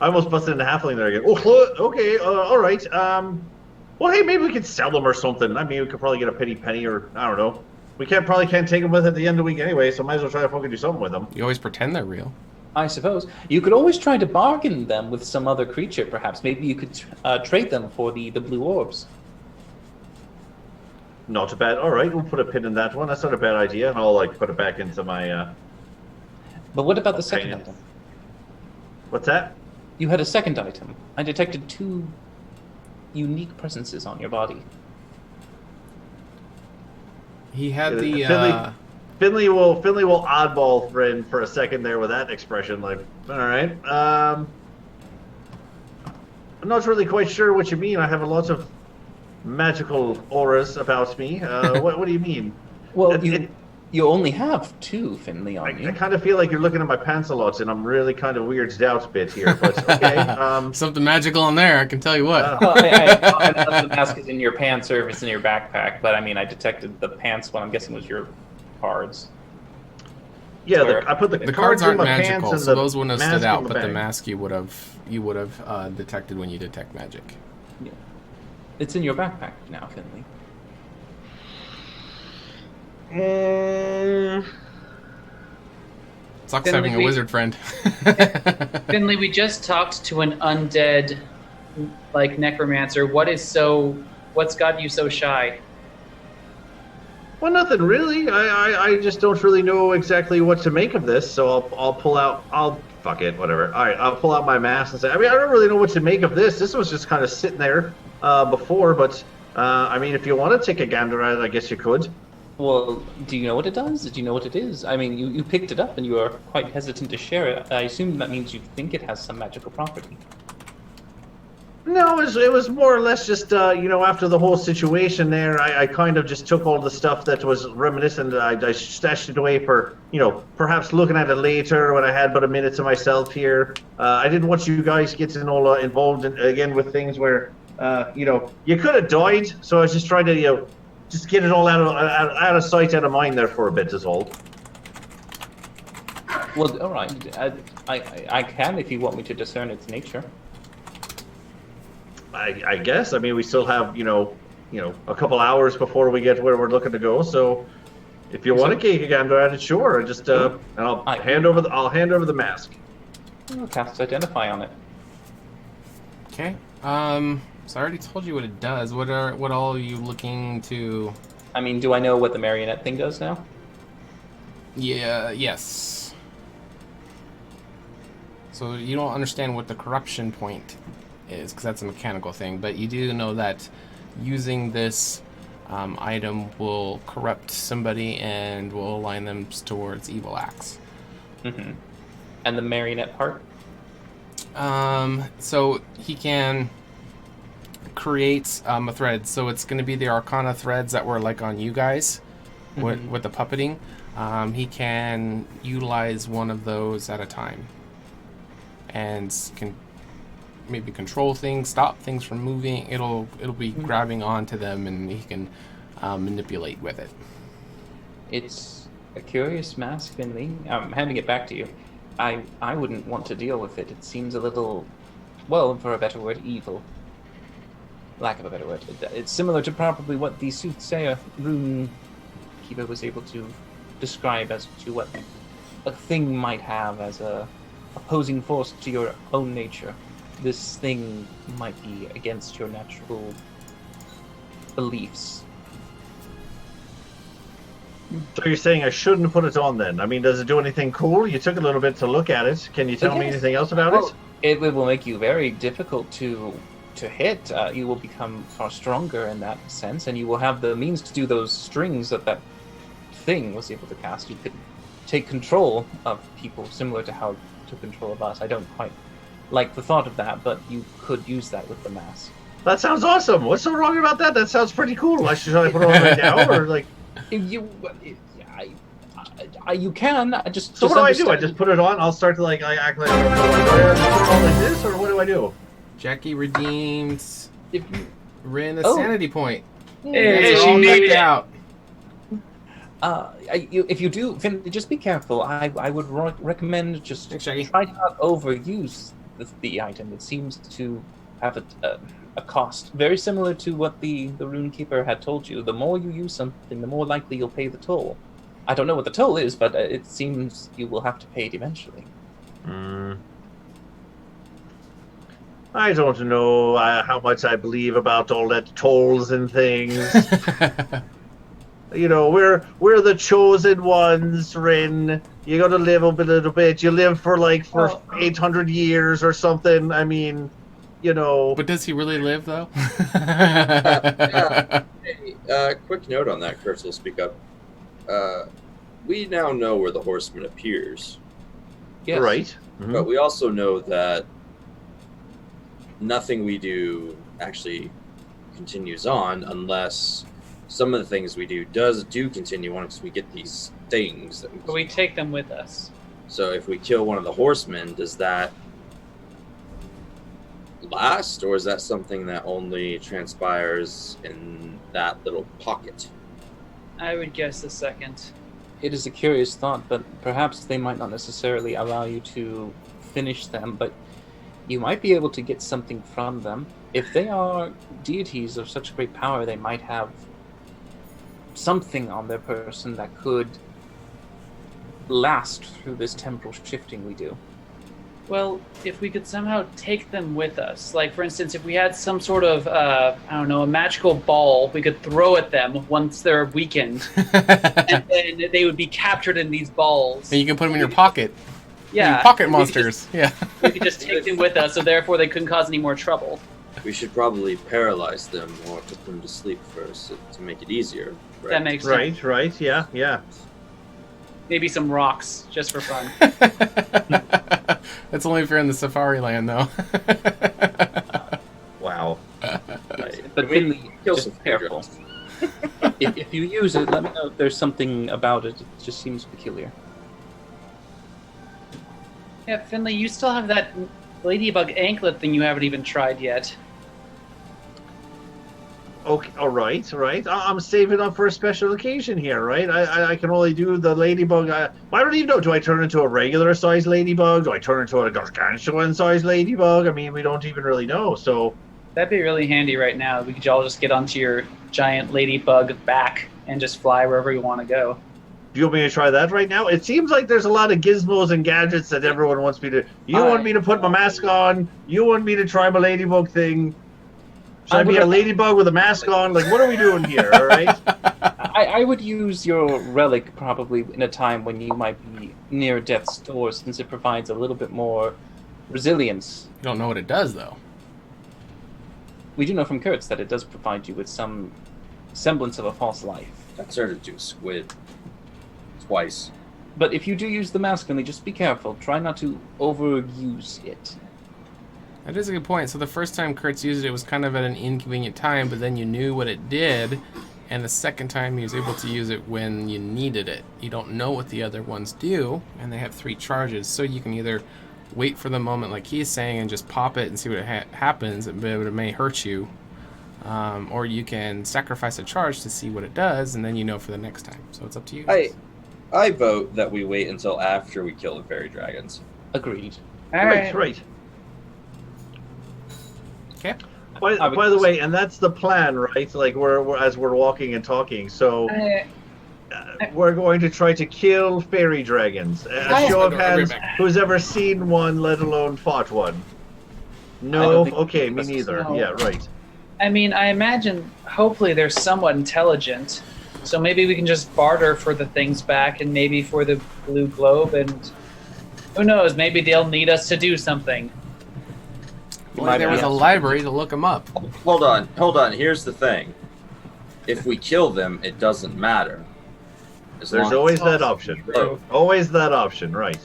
I almost busted into halfling there again. Oh, okay, alright. Well, hey, maybe we could sell them or something. I mean, we could probably get a penny, or I don't know. We probably can't take them with at the end of the week anyway, so might as well try to fucking do something with them. You always pretend they're real. I suppose. You could always try to bargain them with some other creature, perhaps. Maybe you could trade them for the blue orbs. Not a bad. Alright, we'll put a pin in that one. That's not a bad idea, and I'll, like, put it back into my, But what about the second item? What's that? You had a second item. I detected 2 unique presences on your body. He had the... Finley will oddball Rin for a second there with that expression. Like, all right, I'm not really quite sure what you mean. I have a lot of magical auras about me. What do you mean? Well, you only have 2, Finley, on you. I kind of feel like you're looking at my pants a lot, and I'm really kind of weirded out a bit here. But okay, something magical in there. I can tell you what. Well, the mask is in your pants, or if it's in your backpack. But I mean, I detected the pants one. I'm guessing was your cards. Yeah, I put the cards aren't in my magical, pants, so those wouldn't have stood out. in the But the bag. mask you would have detected when you detect magic. Yeah. It's in your backpack now, Finley. Sucks having a wizard friend. Finley, we just talked to an undead, like, necromancer. What's got you so shy? Well, nothing really. I just don't really know exactly what to make of this, so I'll pull out. Fuck it, whatever. All right, I'll pull out my mask and say, I mean, I don't really know what to make of this. This was just kind of sitting there before, but I mean, if you want to take a gander at it, I guess you could. Well, do you know what it does? Do you know what it is? I mean, you picked it up and you are quite hesitant to share it. I assume that means you think it has some magical property. No, it was more or less just, after the whole situation there, I kind of just took all the stuff that was reminiscent. I stashed it away for, perhaps looking at it later when I had but a minute to myself here. I didn't want you guys getting all involved again with things where, you could have died. So I was just trying to, just get it all out of sight, out of mind there for a bit is all. Well, all right. I can if you want me to discern its nature. I guess. I mean, we still have, a couple hours before we get where we're looking to go. So, if you want to take a gander at it, sure. Just and I'll hand over the mask. I'll cast identify on it. Okay. So I already told you what it does. What all are you looking to? I mean, do I know what the marionette thing does now? Yeah. Yes. So you don't understand what the corruption point is, because that's a mechanical thing. But you do know that using this item will corrupt somebody and will align them towards evil acts. Mm-hmm. And the marionette part? So he can create a thread. So it's going to be the Arcana threads that were like on you guys with the puppeting. He can utilize one of those at a time and can maybe control things, stop things from moving. It'll be grabbing onto them, and he can manipulate with it. It's a curious mask, Finley. I'm handing it back to you. I wouldn't want to deal with it. It seems a little, well, for a better word, evil. Lack of a better word. It's similar to probably what the soothsayer rune keeper was able to describe as to what a thing might have as a opposing force to your own nature. This thing might be against your natural beliefs. So you're saying I shouldn't put it on then? I mean, does it do anything cool? You took a little bit to look at it. Can you tell me anything else about it? It will make you very difficult to hit. You will become far stronger in that sense, and you will have the means to do those strings that thing was able to cast. You could take control of people, similar to how it took control of us. I don't quite like the thought of that, but you could use that with the mask. That sounds awesome. What's so wrong about that? That sounds pretty cool. Should I put it on right now, or like? You can just. So what do? I just put it on. I'll start to act like I'm put it on like this, or what do I do? Jackie redeems Rin a Oh. sanity point. Hey, she made it out. If you do, Finn, just be careful. I would recommend just try to not overuse the item. It seems to have a cost very similar to what the rune keeper had told you. The more you use something, the more likely you'll pay the toll. I don't know what the toll is, but it seems you will have to pay it eventually. I don't know how much I believe about all that tolls and things. You know, we're the chosen ones, Rin. You gotta live a little bit. You live for 800 years or something. I mean, you know. But does he really live, though? Hey, quick note on that, Kurtz will speak up. We now know where the horseman appears. Yes. Right. But we also know that nothing we do actually continues on unless some of the things we do continue once we get these things. But we take them with us. So if we kill one of the horsemen, does that last, or is that something that only transpires in that little pocket? I would guess the second. It is a curious thought, but perhaps they might not necessarily allow you to finish them, but you might be able to get something from them. If they are deities of such great power, they might have something on their person that could last through this temporal shifting we do. Well, if we could somehow take them with us, like for instance, if we had some sort of, a magical ball we could throw at them once they're weakened, and then they would be captured in these balls. And you can put them in your pocket. Yeah. Pocket monsters. We could just take them with us, so therefore they couldn't cause any more trouble. We should probably paralyze them or put them to sleep first to make it easier. Right? That makes sense. Right, yeah. Maybe some rocks, just for fun. That's only if you're in the safari land, though. Wow. But Finley, just careful. if you use it, let me know if there's something about it. It just seems peculiar. Yeah, Finley, you still have that ladybug anklet thing you haven't even tried yet. Okay, all right. I'm saving up for a special occasion here, right? I can only do the ladybug. I don't even know. Do I turn into a regular sized ladybug? Do I turn into a gargantuan sized ladybug? I mean, we don't even really know. So that'd be really handy right now. We could all just get onto your giant ladybug back and just fly wherever we want to go. Do you want me to try that right now? It seems like there's a lot of gizmos and gadgets that everyone wants me to. You want me to put my mask on? You want me to try my ladybug thing? Should I be a ladybug with a mask on? Like, what are we doing here, all right? I would use your relic probably in a time when you might be near death's door, since it provides a little bit more resilience. You don't know what it does, though. we do know from Kurtz that it does provide you with some semblance of a false life. I turned into a squid. Twice. But if you do use the mask, only just be careful. Try not to overuse it. That is a good point. So the first time Kurtz used it was kind of at an inconvenient time, but then you knew what it did, and the second time he was able to use it when you needed it. You don't know what the other ones do, and they have 3 charges, so you can either wait for the moment like he's saying and just pop it and see what happens, but it may hurt you, or you can sacrifice a charge to see what it does, and then you know for the next time. So it's up to you guys. I vote that we wait until after we kill the fairy dragons. Agreed. Right. Okay. By the way, and that's the plan, right? Like as we're walking and talking. So we're going to try to kill fairy dragons. A show of hands. Who's ever seen one, let alone fought one? No. Okay, me neither. No. Yeah, right. I mean, I imagine hopefully they're somewhat intelligent, so maybe we can just barter for the things back, and maybe for the blue globe, and who knows? Maybe they'll need us to do something. Well, there was a library to look them up. Hold on. Here's the thing. If we kill them, it doesn't matter. There's always that option. Always that option, right?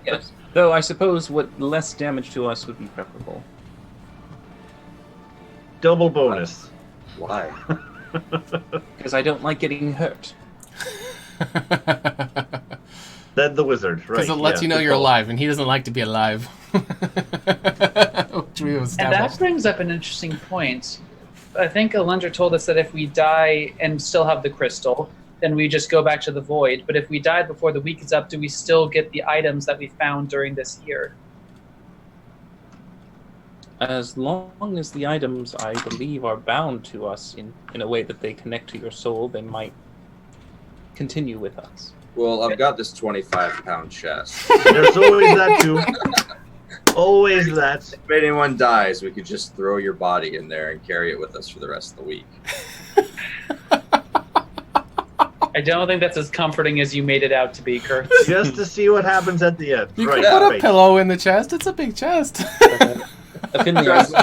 Yes. Though I suppose what less damage to us would be preferable. Double bonus. Why? Because I don't like getting hurt. Then the wizard, right? Because it lets you know you're alive, and he doesn't like to be alive. And that brings up an interesting point. I think Alundra told us that if we die and still have the crystal, then we just go back to the void. But if we died before the week is up, do we still get the items that we found during this year? As long as the items, I believe, are bound to us in a way that they connect to your soul, they might continue with us. Well, I've got this 25-pound chest. There's always that too. Always that. If anyone dies, we could just throw your body in there and carry it with us for the rest of the week. I don't think that's as comforting as you made it out to be, Kurt. Just to see what happens at the end. You right, can put right. a pillow in the chest. It's a big chest.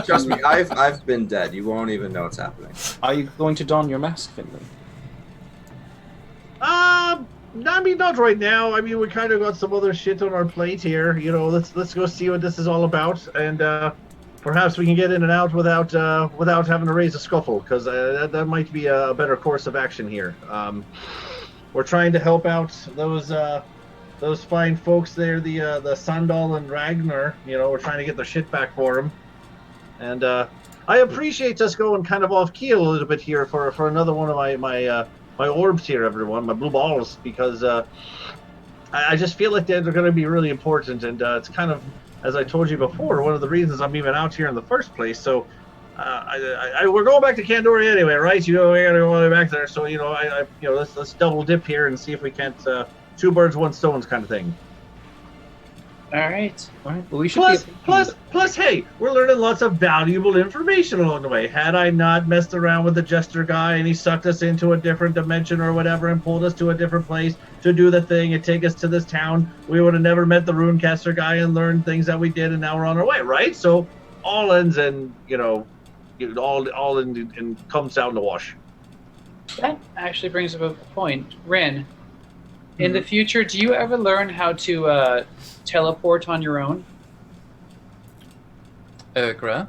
Trust me, I've been dead. You won't even know what's happening. Are you going to don your mask, Finley? I mean, not right now. I mean, we kind of got some other shit on our plate here. You know, let's go see what this is all about, and perhaps we can get in and out without having to raise a scuffle, because that might be a better course of action here. We're trying to help out those fine folks there, the Sandal and Ragnar. You know, we're trying to get their shit back for them, and I appreciate us going kind of off keel a little bit here for another one of my orbs here, everyone, my blue balls, because I just feel like they're going to be really important, and it's kind of, as I told you before, one of the reasons I'm even out here in the first place. So we're going back to Candoria anyway, right? You know, we got to go all the way back there. So let's double dip here and see if we can't 2 birds, 1 stone kind of thing. All right. Well, we should Plus, hey, we're learning lots of valuable information along the way. Had I not messed around with the jester guy and he sucked us into a different dimension or whatever and pulled us to a different place to do the thing and take us to this town, we would have never met the runecaster guy and learned things that we did, and now we're on our way, right? So all ends and all in and comes down to wash. That actually brings up a point. Rin, in the future, do you ever learn how to teleport on your own? Ergra,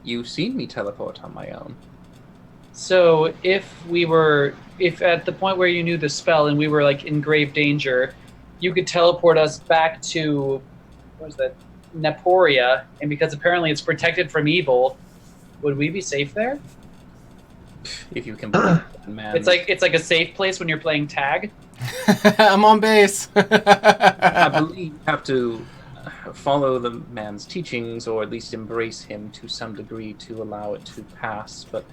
you've seen me teleport on my own. So if at the point where you knew the spell and we were like in grave danger, you could teleport us back to, what was that, Neporia, and because apparently it's protected from evil, would we be safe there? If you can believe it, man. It's like a safe place when you're playing tag. I'm on base. I believe you have to follow the man's teachings, or at least embrace him to some degree to allow it to pass. But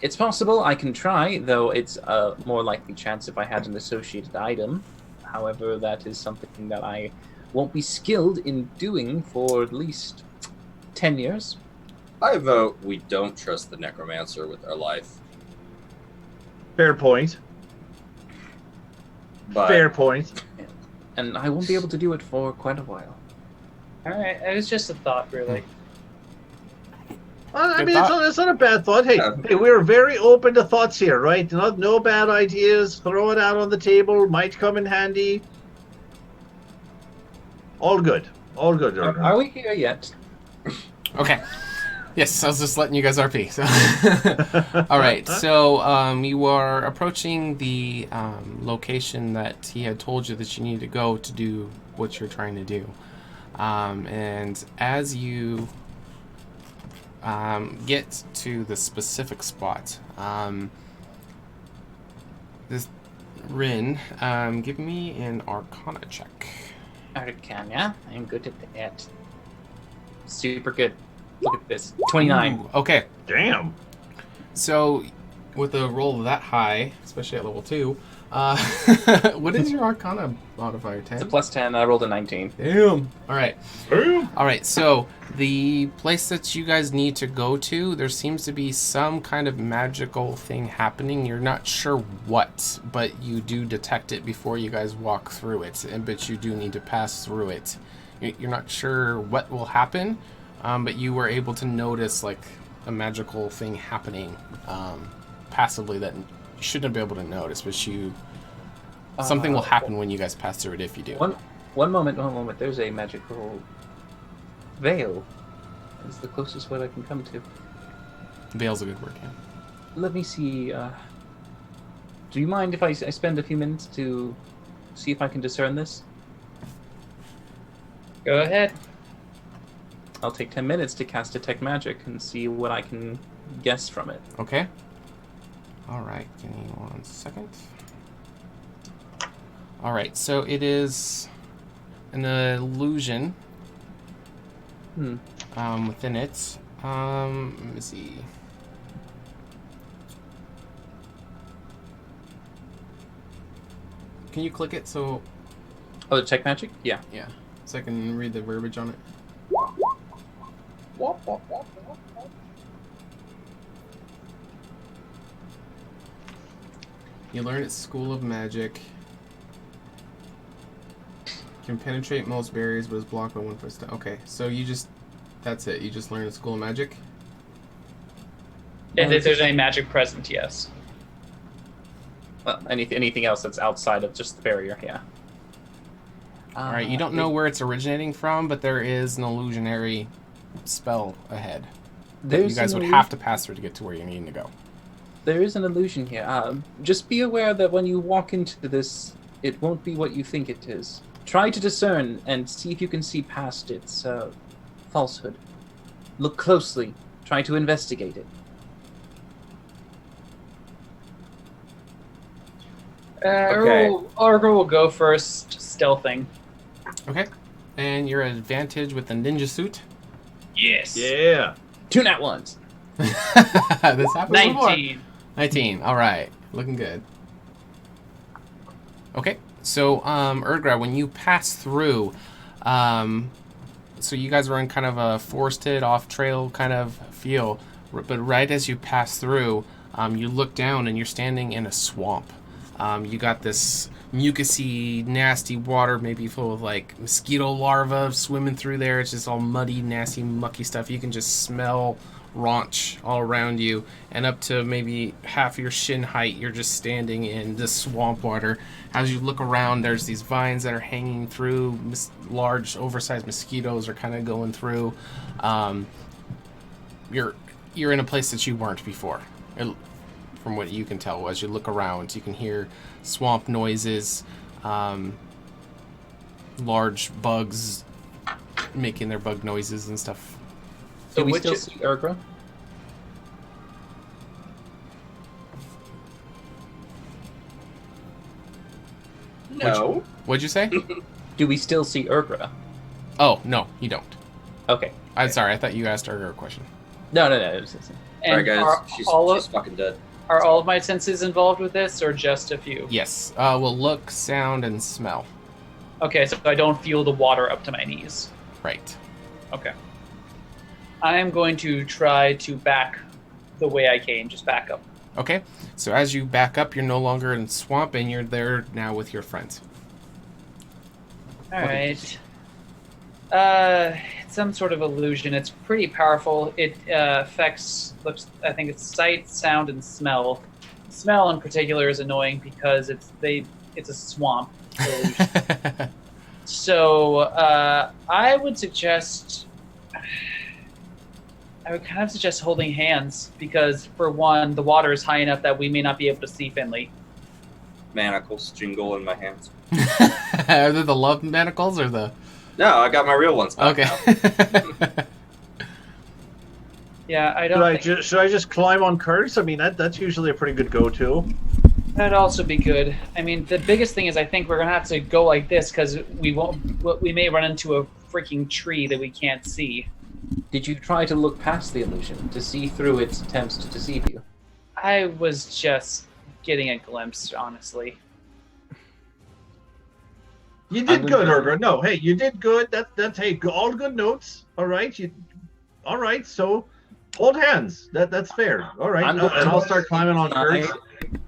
it's possible. I can try, though it's a more likely chance if I had an associated item. However, that is something that I won't be skilled in doing for at least 10 years. I vote we don't trust the necromancer with our life. Fair point. But fair point. And I won't be able to do it for quite a while. All right, it was just a thought, really. Well, I Good mean, thought. it's not a bad thought. Hey, we're very open to thoughts here, right? No bad ideas. Throw it out on the table. Might come in handy. All good. All good. Are we here yet? Okay. Yes, I was just letting you guys RP. So, all right. So you are approaching the location that he had told you that you need to go to do what you're trying to do, and as you get to the specific spot, this Rin, give me an Arcana check. Arcana? I'm good at that. Super good. Look at this. 29. Ooh, okay. Damn. So, with a roll that high, especially at level 2, what is your Arcana modifier? 10? It's a plus 10. I rolled a 19. Damn. All right. All right. So the place that you guys need to go to, there seems to be some kind of magical thing happening. You're not sure what, but you do detect it before you guys walk through it. But you do need to pass through it. You're not sure what will happen, but you were able to notice like a magical thing happening passively that you shouldn't be able to notice, but something will happen when you guys pass through it if you do. One moment. There's a magical veil. It's the closest word I can come to. Veil's a good word, yeah. Let me see. Do you mind if I spend a few minutes to see if I can discern this? Go ahead. I'll take 10 minutes to cast Detect Magic and see what I can guess from it. Okay. All right, give me 1 second. All right, so it is an illusion within it. Let me see. Can you click it so... Oh, Detect Magic? Yeah. Yeah, so I can read the verbiage on it. You learn at School of Magic. Can penetrate most barriers, but is blocked by 1 foot. Okay, so you just... That's it. You just learn at School of Magic? And if there's any magic present, yes. Well, anything else that's outside of just the barrier, yeah. Alright, you don't know where it's originating from, but there is an illusionary spell ahead that you guys would have to pass through to get to where you need to go. There is an illusion here. Just be aware that when you walk into this, it won't be what you think it is. Try to discern and see if you can see past its falsehood. Look closely. Try to investigate it. Argo will go first, stealthing. Okay. And your advantage with the ninja suit? Yes. Yeah. 2 nat ones. This happened 19. before. 19. All right. Looking good. Okay. So, Erdgra, when you pass through, so you guys were in kind of a forested, off-trail kind of feel, but right as you pass through, you look down and you're standing in a swamp. You got this mucusy, nasty water, maybe full of like mosquito larvae swimming through there. It's just all muddy, nasty, mucky stuff. You can just smell raunch all around you, and up to maybe half your shin height, you're just standing in this swamp water. As you look around, there's these vines that are hanging through. Large, oversized mosquitoes are kind of going through. You're in a place that you weren't before. From what you can tell, as you look around, you can hear swamp noises, large bugs making their bug noises and stuff. Do we still see Erdgra? No. What'd you say? Do we still see Erdgra? Oh, no, you don't. Okay. I'm sorry, I thought you asked Erdgra a question. No. Alright, guys, she's fucking dead. Are all of my senses involved with this, or just a few? Yes. We'll look, sound, and smell. Okay, so I don't feel the water up to my knees. Right. Okay. I am going to try to back the way I came, just back up. Okay, so as you back up, you're no longer in swamp, and you're there now with your friends. All right. some sort of illusion. It's pretty powerful. It affects, I think it's sight, sound, and smell. Smell in particular is annoying because it's a swamp illusion. So I would kind of suggest holding hands because, for one, the water is high enough that we may not be able to see Finley. Manacles jingle in my hands. Are they the love manacles or the? No, I got my real ones back Okay. Yeah, I don't. Should I just climb on Curtis? I mean, that's usually a pretty good go-to. That'd also be good. I mean, the biggest thing is I think we're gonna have to go like this because we may run into a freaking tree that we can't see. Did you try to look past the illusion to see through its attempts to deceive you? I was just getting a glimpse, honestly. You did good, Urgra. No, hey, you did good. That's hey, all good notes. All right, all right. So, hold hands. That's fair. All right, and I'll start climbing on Kurtz.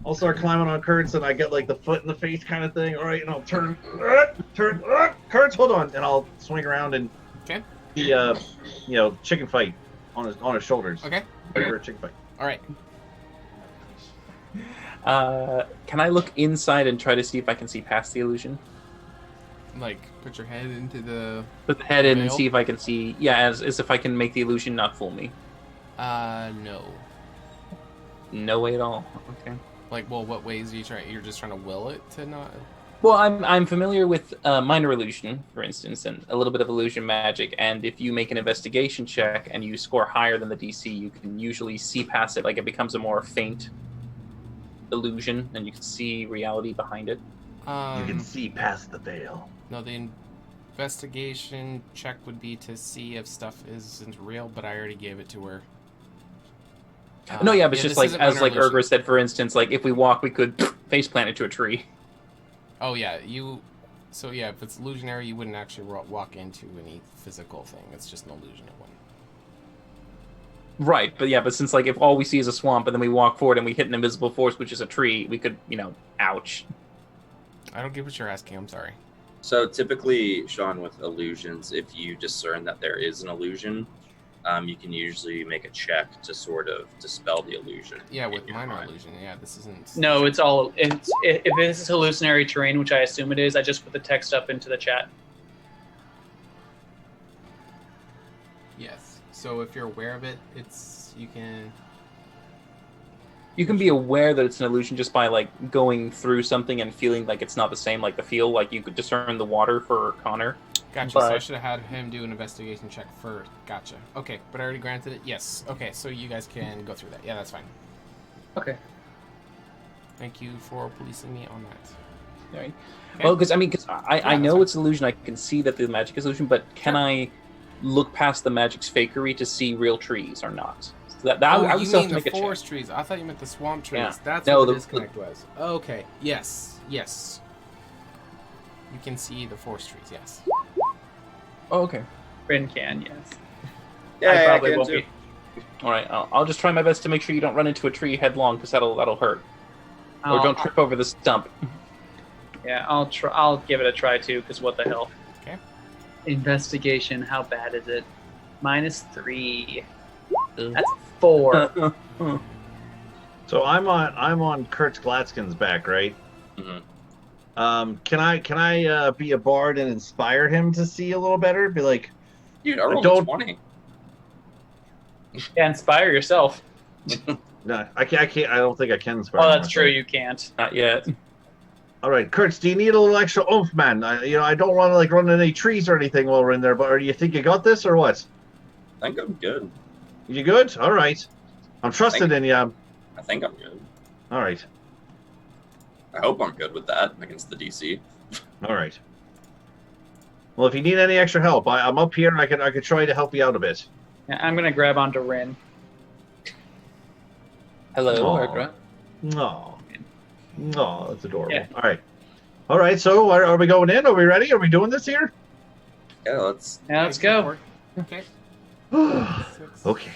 I'll start climbing on Kurtz, and I get like the foot in the face kind of thing. All right, and I'll turn, Kurtz, hold on, and I'll swing around and the chicken fight on his shoulders. Okay. For a chicken fight. All right. Can I look inside and try to see if I can see past the illusion? Like, put your head into the... Put the head in and veil? see if I can see... Yeah, as if I can make the illusion not fool me. No. No way at all. Okay. Like, well, what ways are you trying? You're just trying to will it to not... Well, I'm familiar with minor illusion, for instance, and a little bit of illusion magic, and if you make an investigation check and you score higher than the DC, you can usually see past it, like it becomes a more faint illusion, and you can see reality behind it. You can see past the veil. No, the investigation check would be to see if stuff isn't real, but I already gave it to her. No, yeah, but it's just like, as like illusion. Urgra said, for instance, like if we walk, we could face plant into a tree. Oh, yeah, so yeah, if it's illusionary, you wouldn't actually walk into any physical thing. It's just an illusion at one. Right, but since like if all we see is a swamp and then we walk forward and we hit an invisible force, which is a tree, we could, ouch. I don't get what you're asking, I'm sorry. So typically, Sean, with illusions, if you discern that there is an illusion, you can usually make a check to sort of dispel the illusion. Yeah, with minor illusion, yeah, this isn't... No, if this is hallucinatory terrain, which I assume it is, I just put the text up into the chat. Yes, so if you're aware of it, you can... You can be aware that it's an illusion just by like going through something and feeling like it's not the same, like the feel, like you could discern the water for Connor. Gotcha, so I should have had him do an investigation check first. Gotcha. Okay, but I already granted it? Yes. Okay, so you guys can go through that. Yeah, that's fine. Okay. Thank you for policing me on that. All right. Okay. Well, because I know it's illusion. I can see that the magic is illusion, but can I look past the magic's fakery to see real trees or not? So I you still mean have to the make a forest check. trees. I thought you meant the swamp trees. Yeah. That's No, what the the disconnect was. Okay, yes. You can see the forest trees, yes. Oh, okay. Rin can, yes. Yeah, I probably can won't too. be. All right, I'll just try my best to make sure you don't run into a tree headlong, because that'll hurt. Or don't trip over the stump. Yeah, I'll give it a try too, because what the hell. Okay. Investigation, how bad is it? -3. That's 4. So I'm on Kurtz Glatskin's back, right? Mm-hmm. Can I be a bard and inspire him to see a little better? Be like, Dude, I rolled a 20. Yeah, inspire yourself. No, I can't. I don't think I can inspire. Oh, that's myself. true. You can't. Not yet. All right, Kurtz, do you need a little extra oomph, man? I don't want to like run into any trees or anything while we're in there. But or do you think you got this or what? I think I'm good. You good? All right. I'm trusting in you. I think I'm good. All right. I hope I'm good with that against the DC. All right. Well, if you need any extra help, I'm up here and I could try to help you out a bit. Yeah, I'm gonna grab onto Rin. Hello, Aw. Urgra. No, that's adorable. Yeah. All right. So are we going in? Are we ready? Are we doing this here? Yeah, let's go. Okay. Okay.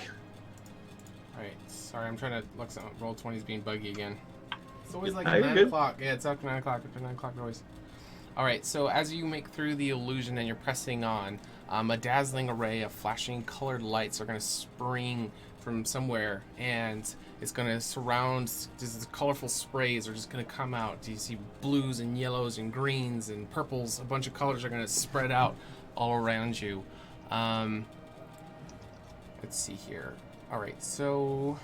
Alright, sorry, I'm trying to look something. Roll 20's being buggy again. It's always like Are you 9 good? o'clock. Yeah, it's after 9 o'clock. After 9 o'clock always. All right, so as you make through the illusion and you're pressing on, a dazzling array of flashing colored lights are going to spring from somewhere, and it's going to surround. These colorful sprays are just going to come out. You see blues and yellows and greens and purples. A bunch of colors are going to spread out all around you. Let's see here. All right, so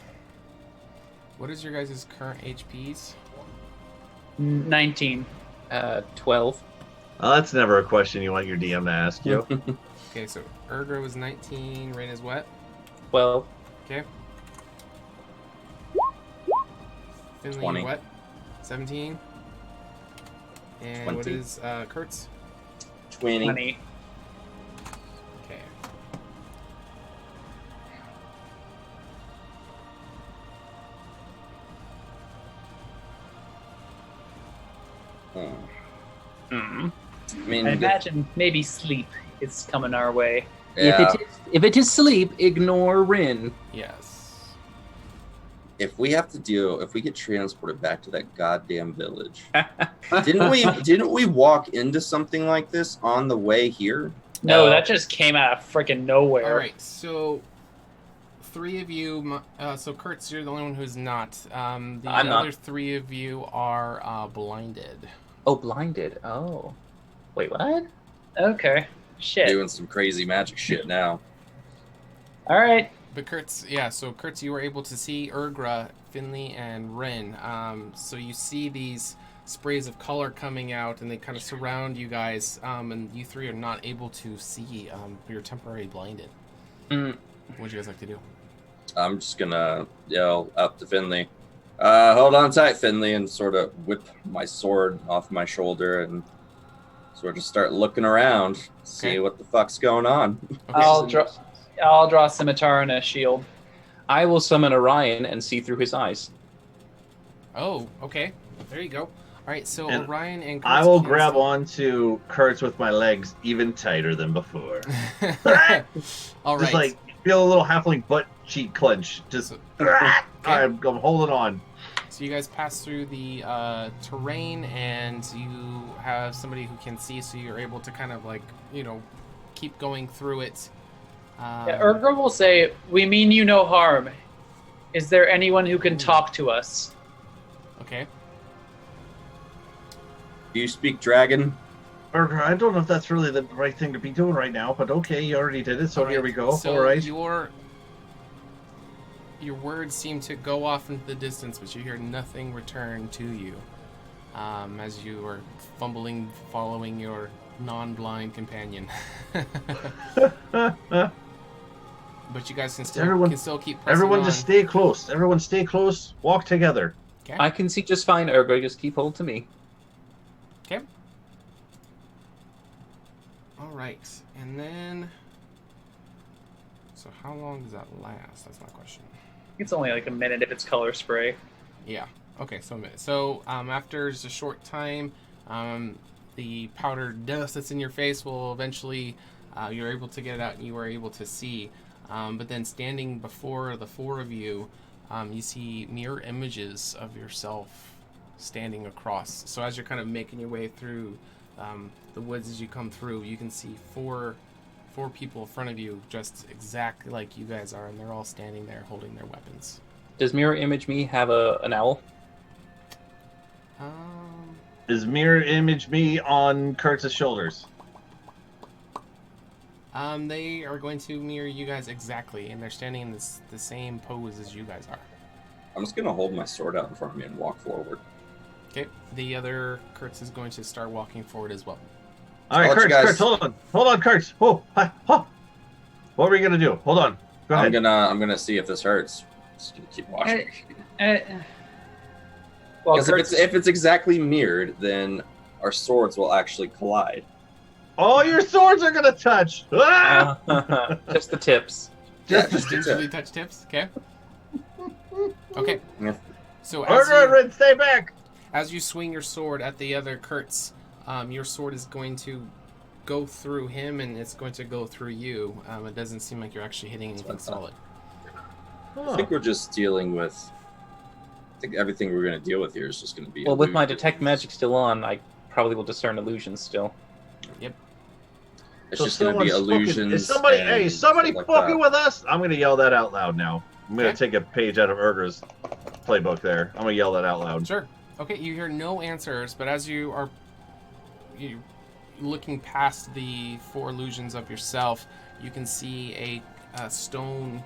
what is your guys' current HPs? 19. 12. Well, that's never a question you want your DM to ask you. Okay, so Ergra was 19. Rain is what? 12. Okay. Finley, 20. what? 17. And 20. what is Kurtz? 20. 20. Okay. Hmm. I mean, I imagine maybe sleep is coming our way. yeah, If it is sleep, ignore Rin. Yes. if we get transported back to that goddamn village, didn't we walk into something like this on the way here? No, that just came out of freaking nowhere. All right, so 3 of you. So Kurtz, you're the only one who's not. The I'm other not. 3 of you are blinded. Oh, blinded. Oh. Wait, what? Okay. Shit. Doing some crazy magic shit now. All right. But Kurtz, yeah. So Kurtz, you were able to see Ergra, Finley, and Rin. So you see these sprays of color coming out, and they kind of surround you guys. And you 3 are not able to see. You're temporarily blinded. Mm. What would you guys like to do? I'm just gonna yell up to Finley. Hold on tight, Finley, and sort of whip my sword off my shoulder and sort of start looking around, see what the fuck's going on. Okay. I'll draw a scimitar and a shield. I will summon Orion and see through his eyes. Oh, okay. There you go. All right, so And Orion and Kurtz I will can grab still- onto Kurtz with my legs even tighter than before. All Just right. like feel a little halfling butt cheek clench. Just I'm holding on. So you guys pass through the terrain, and you have somebody who can see, so you're able to kind of like, keep going through it. Yeah, Ergra will say, "We mean you no harm. Is there anyone who can talk to us?" Okay. Do you speak dragon? Ergra, I don't know if that's really the right thing to be doing right now, but okay, you already did it, so here we go. So All right. Your words seem to go off into the distance, but you hear nothing return to you as you are fumbling, following your non-blind companion. But you guys can still keep pressing Everyone on. just stay close. Everyone stay close. Walk together. Okay. I can see just fine, Ergo. Just keep hold to me. Okay. All right, and then. So how long does that last? That's my question. It's only like a minute if it's color spray. Yeah. Okay, so a minute. So after just a short time, the powdered dust that's in your face will eventually, you're able to get it out and you are able to see. But then standing before the 4 of you, you see mirror images of yourself standing across. So as you're kind of making your way through the woods as you come through, you can see four people in front of you dressed exactly like you guys are, and they're all standing there holding their weapons. Does mirror image me have an owl? Is mirror image me on Kurtz's shoulders? They are going to mirror you guys exactly, and they're standing in the same pose as you guys are. I'm just gonna hold my sword out in front of me and walk forward. Okay, the other Kurtz is going to start walking forward as well. All right, I'll let you Kurtz, guys- hold on, Kurtz. Oh, hi, oh. What were you gonna do? Hold on. Go ahead. I'm gonna see if this hurts. Just gonna keep watching. Well, Because if it's exactly mirrored, then our swords will actually collide. All your swords are gonna touch. Ah! Just the tips. Just gingerly touch tips. Okay. Okay. Yeah. So Rin, stay back. As you swing your sword at the other Kurtz, your sword is going to go through him, and it's going to go through you. It doesn't seem like you're actually hitting anything solid. I think we're just dealing with. I think everything we're going to deal with here is just going to be. Well, with my illusions. detect magic still on, I probably will discern illusions still. Yep. It's So just going to be someone's fucking- illusions. Is somebody, and hey, somebody stuff like fucking that. with us? I'm gonna yell that out loud now. I'm gonna take a page out of Urgra's playbook there. I'm gonna yell that out loud. Sure. Okay, you hear no answers, but as you are looking past the 4 illusions of yourself, you can see a stone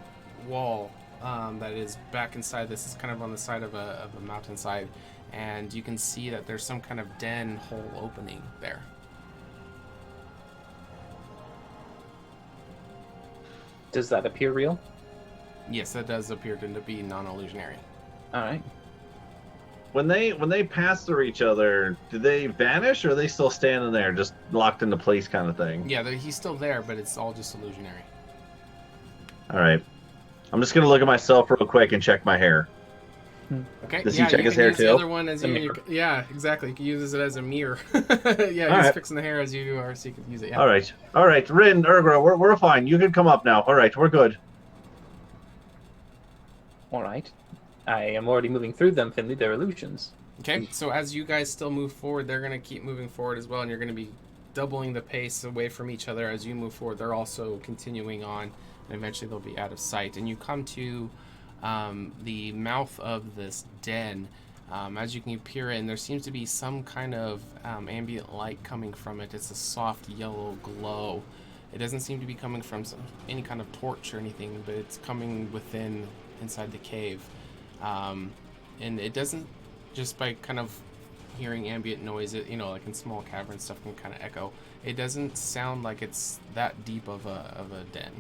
wall that is back inside. This is kind of on the side of a mountainside, and you can see that there's some kind of den hole opening there. Does that appear real? Yes, that does appear to be non-illusionary. All right. When they pass through each other, do they vanish or are they still standing there, just locked into place kind of thing? Yeah, he's still there, but it's all just illusionary. All right. I'm just gonna look at myself real quick and check my hair. Okay. Does yeah, he check you his can hair use too? The other one as yeah, exactly. You can use it as a mirror. Yeah, he's right. fixing the hair as you are, so you can use it. Yeah. All right, Rin, Urgra, we're fine. You can come up now. All right, we're good. All right. I am already moving through them, Finley. They're illusions. Okay, so as you guys still move forward, they're going to keep moving forward as well, and you're going to be doubling the pace away from each other as you move forward. They're also continuing on, and eventually they'll be out of sight. And you come to the mouth of this den. As you can peer in, there seems to be some kind of ambient light coming from it. It's a soft yellow glow. It doesn't seem to be coming from any kind of torch or anything, but it's coming inside the cave. And it doesn't, just by kind of hearing ambient noise, like in small caverns, stuff can kind of echo. It doesn't sound like it's that deep of a den.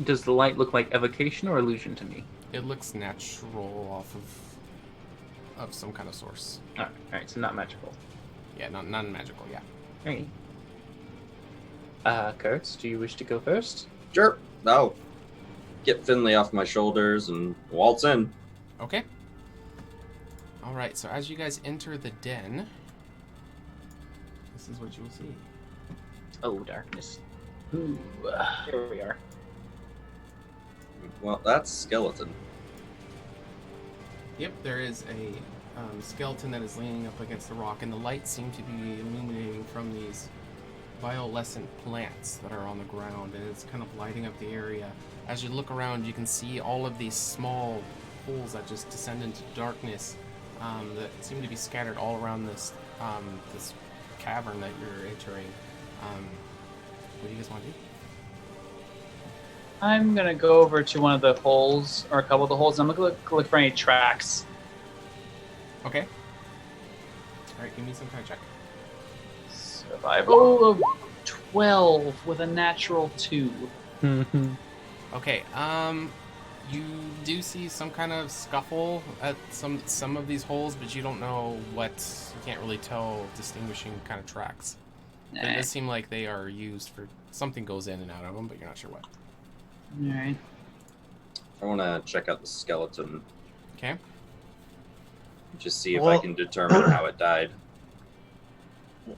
Does the light look like evocation or illusion to me? It looks natural off of some kind of source. All right, so not magical. Yeah, non-magical, yeah. Great. Kurtz, do you wish to go first? Sure. No. Get Finley off my shoulders and waltz in. Okay. All right, so as you guys enter the den, this is what you will see. Oh, darkness. Ooh, here we are. Well, that's skeleton. Yep, there is a skeleton that is leaning up against the rock, and the light seems to be illuminating from these bioluminescent plants that are on the ground, and it's kind of lighting up the area. As you look around, you can see all of these small holes that just descend into darkness that seem to be scattered all around this this cavern that you're entering. What do you guys want to do? I'm gonna go over to one of the holes, or a couple of the holes, and I'm gonna look for any tracks. Okay. All right, give me some kind of check. Survival of 12 with a natural 2. Okay. You do see some kind of scuffle at some of these holes, but you don't know what. You can't really tell distinguishing kind of tracks. But it does seem like they are used for something goes in and out of them, but you're not sure what. All right. I want to check out the skeleton. Okay. Just see if I can determine how it died.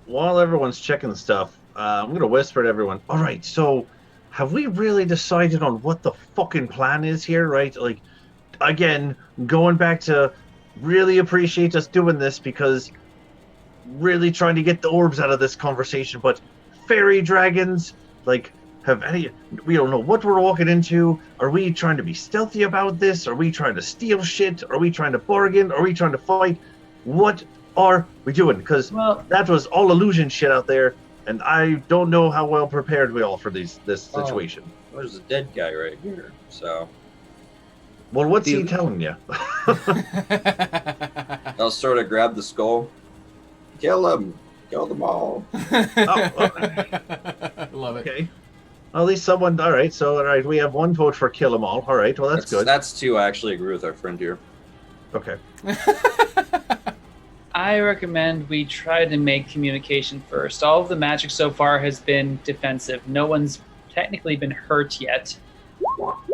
While everyone's checking stuff, I'm gonna whisper to everyone. All right, so have we really decided on what the fucking plan is here, right? Like, again, going back to really appreciate us doing this because really trying to get the orbs out of this conversation, but fairy dragons, like, we don't know what we're walking into. Are we trying to be stealthy about this? Are we trying to steal shit? Are we trying to bargain? Are we trying to fight? What are we doing? Because that was all illusion shit out there, and I don't know how well prepared we all for this situation. There's a dead guy right here, so... Well, what's he telling you? I'll sort of grab the skull. Kill them! Kill them all! Love it. Okay. Well, at least someone... All right, we have one vote for kill them all. All right, well, that's good. That's 2. I actually agree with our friend here. Okay. I recommend we try to make communication first. All of the magic so far has been defensive. No one's technically been hurt yet.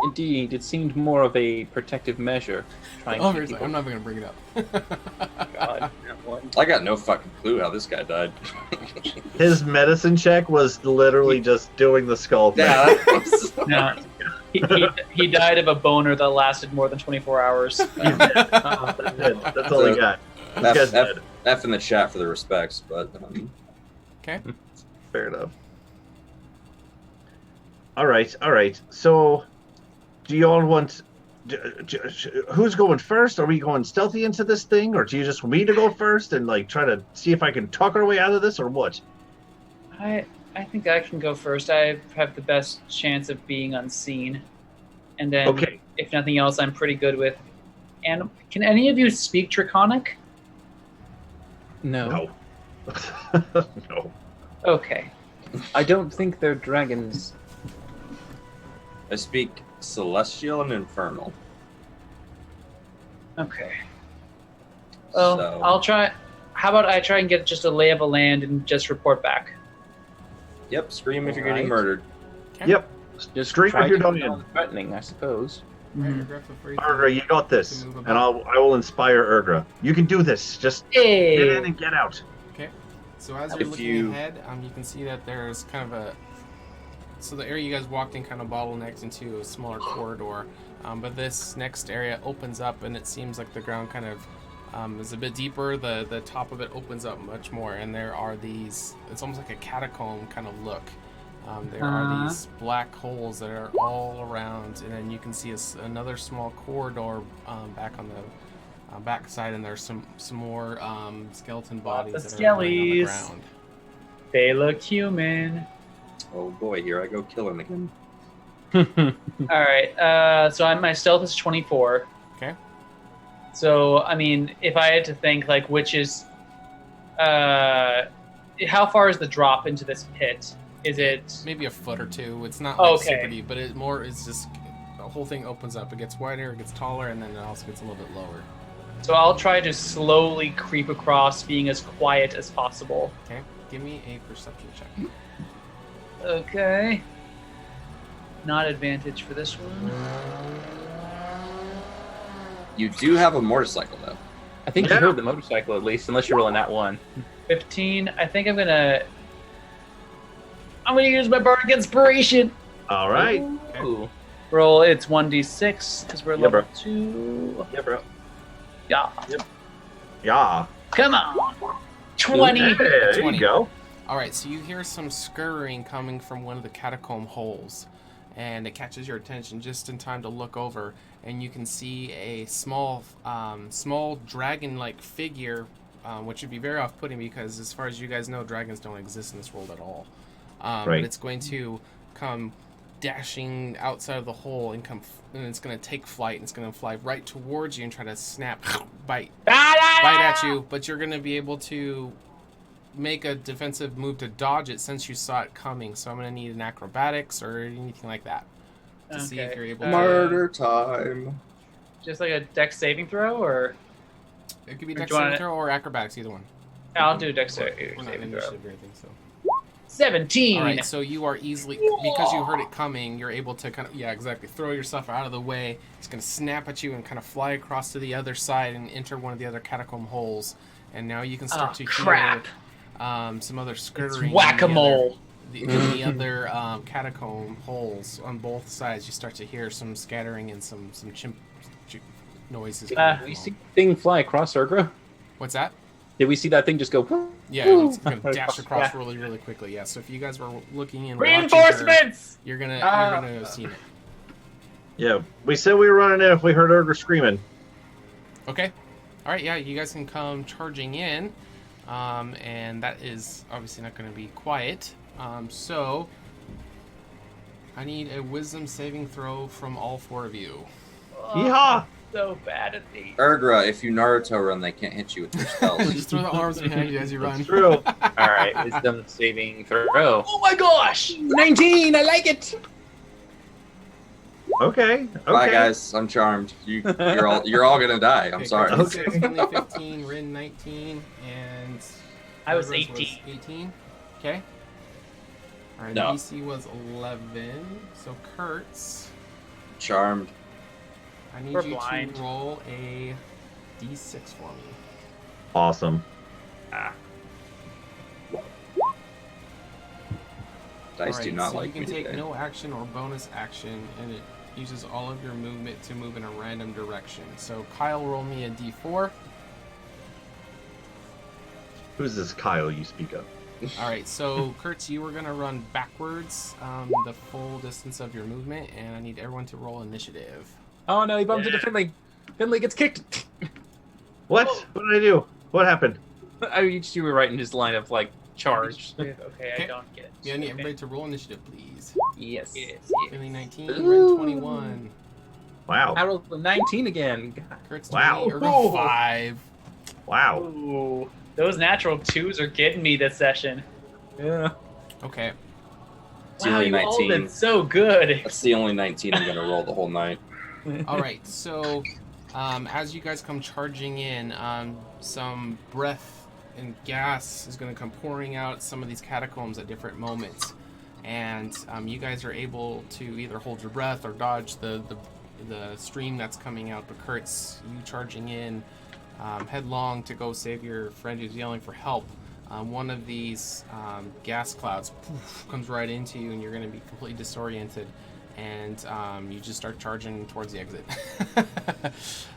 Indeed, it seemed more of a protective measure. I'm not even going to bring it up. God. I got no fucking clue how this guy died. His medicine check was literally just doing the skull thing. No, he died of a boner that lasted more than 24 hours. That's all he got. F in the chat for the respects, but Okay. Fair enough. All right. So, do you all want? Who's going first? Are we going stealthy into this thing, or do you just want me to go first and like try to see if I can talk our way out of this, or what? I think I can go first. I have the best chance of being unseen, and then Okay. if nothing else, I'm pretty good with. And can any of you speak Draconic? No. No. Okay. I don't think they're dragons. I speak Celestial and Infernal. Okay. Well, So- I'll try. How about I try and get just a lay of the land and just report back? Yep, scream if you're getting Alright. murdered. Okay. Yep. Just Scream try if you're to done be in. threatening, I suppose. Alright, Urgra, feel free to- Urgra, you got this, to move and about. I will inspire Urgra. You can do this. Just get Hey. in and get out. Okay. So as you're If looking you- ahead, you can see that there's kind of a. So the area you guys walked in kind of bottlenecked into a smaller corridor, but this next area opens up, and it seems like the ground kind of is a bit deeper. The top of it opens up much more, and there are these. It's almost like a catacomb kind of look. There are these black holes that are all around, and then you can see another small corridor back on the back side, and there's some more skeleton bodies Lots of that are lying on the skellies. ground. They look human. Oh boy, here I go killing again. All right. So my stealth is 24. Okay. So I mean, if I had to think, like, which is, how far is the drop into this pit? Is it? Maybe a foot or two. It's not like Okay. super deep, but it's just the whole thing opens up. It gets wider, it gets taller, and then it also gets a little bit lower. So I'll try to slowly creep across, being as quiet as possible. Okay. Give me a perception check. Okay. Not advantage for this one. You do have a motorcycle though. I think you heard the motorcycle at least, unless you're rolling that one. 15. I think I'm gonna use my bardic inspiration. All right. Ooh. Roll. It's 1d6 because we're Yeah, level bro. 2. Yeah, bro. Yeah. Yeah. Come on. 20. Hey, there 20. you go. All right, so you hear some scurrying coming from one of the catacomb holes, and it catches your attention just in time to look over, and you can see a small dragon-like figure, which would be very off-putting because, as far as you guys know, dragons don't exist in this world at all. Right. But it's going to come dashing outside of the hole and it's going to take flight, and it's going to fly right towards you and try to bite at you, but you're going to be able to make a defensive move to dodge it since you saw it coming. So I'm going to need an acrobatics or anything like that to see if Okay. you're able to. Murder time. Just like a dex saving throw, or It could be Or dex do you wanna- saving throw or acrobatics, either one. I'll do dex We're saving not throw. initiative or anything, so. 17. All right, so you are easily, because you heard it coming, you're able to kind of, exactly, throw yourself out of the way. It's going to snap at you and kind of fly across to the other side and enter one of the other catacomb holes. And now you can start to crap. hear some other scurrying. It's whack-a-mole. In the other catacomb holes on both sides. You start to hear some scattering and some chimp noises. coming We from see them. the thing fly across Urgra? What's that? Did we see that thing just go? Yeah, it's going to dash across really, really quickly. Yeah, so if you guys were looking in, Reinforcements! you're gonna have seen it. Yeah, we said we were running in if we heard Urgra screaming. Okay. All right. Yeah, you guys can come charging in, and that is obviously not going to be quiet. So I need a wisdom saving throw from all four of you. Yeehaw! So bad at these. Urgra, if you Naruto run, they can't hit you with your spells. Just throw the arms behind you as you run. It's true. All right, wisdom saving throw. Oh my gosh! 19. I like it. Okay. Bye guys, I'm charmed. You're all gonna die. I'm Okay, sorry. Curtis Okay. was only 15, Rin 19, and I was Urgra's 18. 18. Okay. All right. No. DC was 11. So Kurtz, Charmed. I need We're you blind. to roll a D6 for me. Awesome. Dice Alright, do not so like you me can take today. no action or bonus action, and it uses all of your movement to move in a random direction. So Kyle, roll me a d4. Who's this Kyle you speak of? All right, so Kurtz, you were gonna run backwards the full distance of your movement, and I need everyone to roll initiative. Oh no, he bumped into Finley. Finley gets kicked. What? What did I do? What happened? You were right in his line of like charge. Okay, I don't get it. Yeah, I need everybody to roll initiative, please. Yes. Finley 19, Rin 21. Wow. I rolled a 19 again. God. Kurtz Wow. 20, Ergo 5. Wow. Ooh, those natural 2s are getting me this session. Yeah. Okay. It's Wow, only you all 19. did so good. That's the only 19 I'm gonna roll the whole night. All right, so as you guys come charging in, some breath and gas is going to come pouring out some of these catacombs at different moments, and you guys are able to either hold your breath or dodge the stream that's coming out. But Kurtz, you charging in headlong to go save your friend who's yelling for help. One of these gas clouds comes right into you, and you're going to be completely disoriented. And you just start charging towards the exit.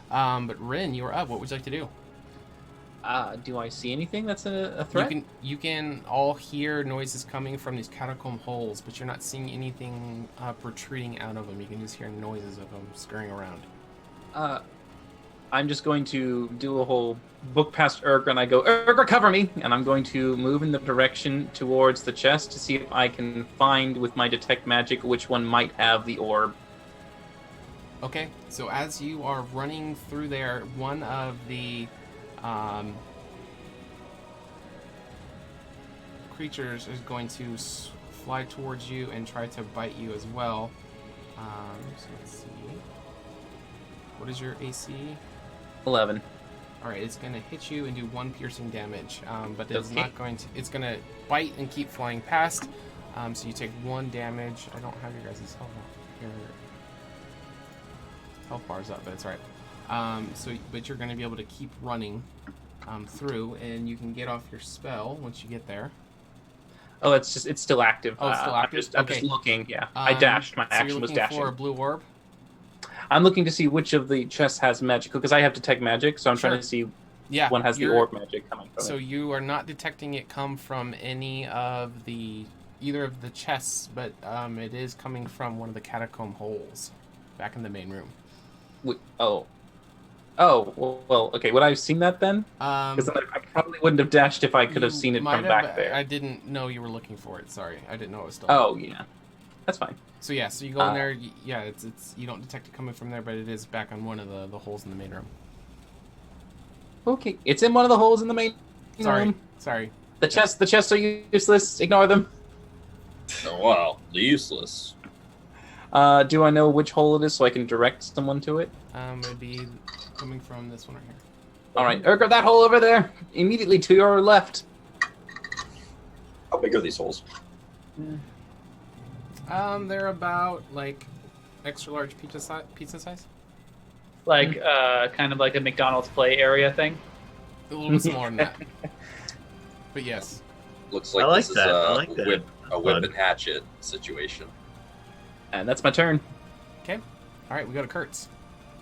But Rin, you are up. What would you like to do? Do I see anything that's a threat? You can all hear noises coming from these catacomb holes, but you're not seeing anything protruding out of them. You can just hear noises of them scurrying around. I'm just going to do a whole book past Urgra, and I go, Urgra, cover me! And I'm going to move in the direction towards the chest to see if I can find, with my detect magic, which one might have the orb. Okay, so as you are running through there, one of the creatures is going to fly towards you and try to bite you as well. So let's see. What is your AC? 11. All right, it's going to hit you and do 1 piercing damage, but it's not going to. It's going to bite and keep flying past. So you take 1 damage. I don't have your guys' health bars up, but it's all right. But you're going to be able to keep running through, and you can get off your spell once you get there. Oh, it's still active. Oh, it's still active. I'm just looking. Yeah, I dashed. My action was dashing. For a blue orb. I'm looking to see which of the chests has magical, because I have detect magic, so I'm trying to see which one has the orb magic coming from So it. you are not detecting it come from either of the chests, but it is coming from one of the catacomb holes back in the main room. Well, okay. Would I have seen that then? Because I probably wouldn't have dashed if I could have seen it from back there. I didn't know you were looking for it. Sorry, I didn't know it was still. Oh yeah, that's fine. So yeah, so you go in there. Yeah, it's you don't detect it coming from there, but it is back on one of the holes in the main room. Okay, it's in one of the holes in the main room. Sorry. The chests are useless. Ignore them. Oh wow, the useless. Do I know which hole it is so I can direct someone to it? It'd be coming from this one right here. All right, Urgra, that hole over there, immediately to your left. How big are these holes? They're about like extra large pizza size. Like kind of like a McDonald's play area thing. A little bit smaller than that. But yes. Looks like like this that. I is like that. a whip and hatchet situation. And that's my turn. Okay. All right, we go to Kurtz.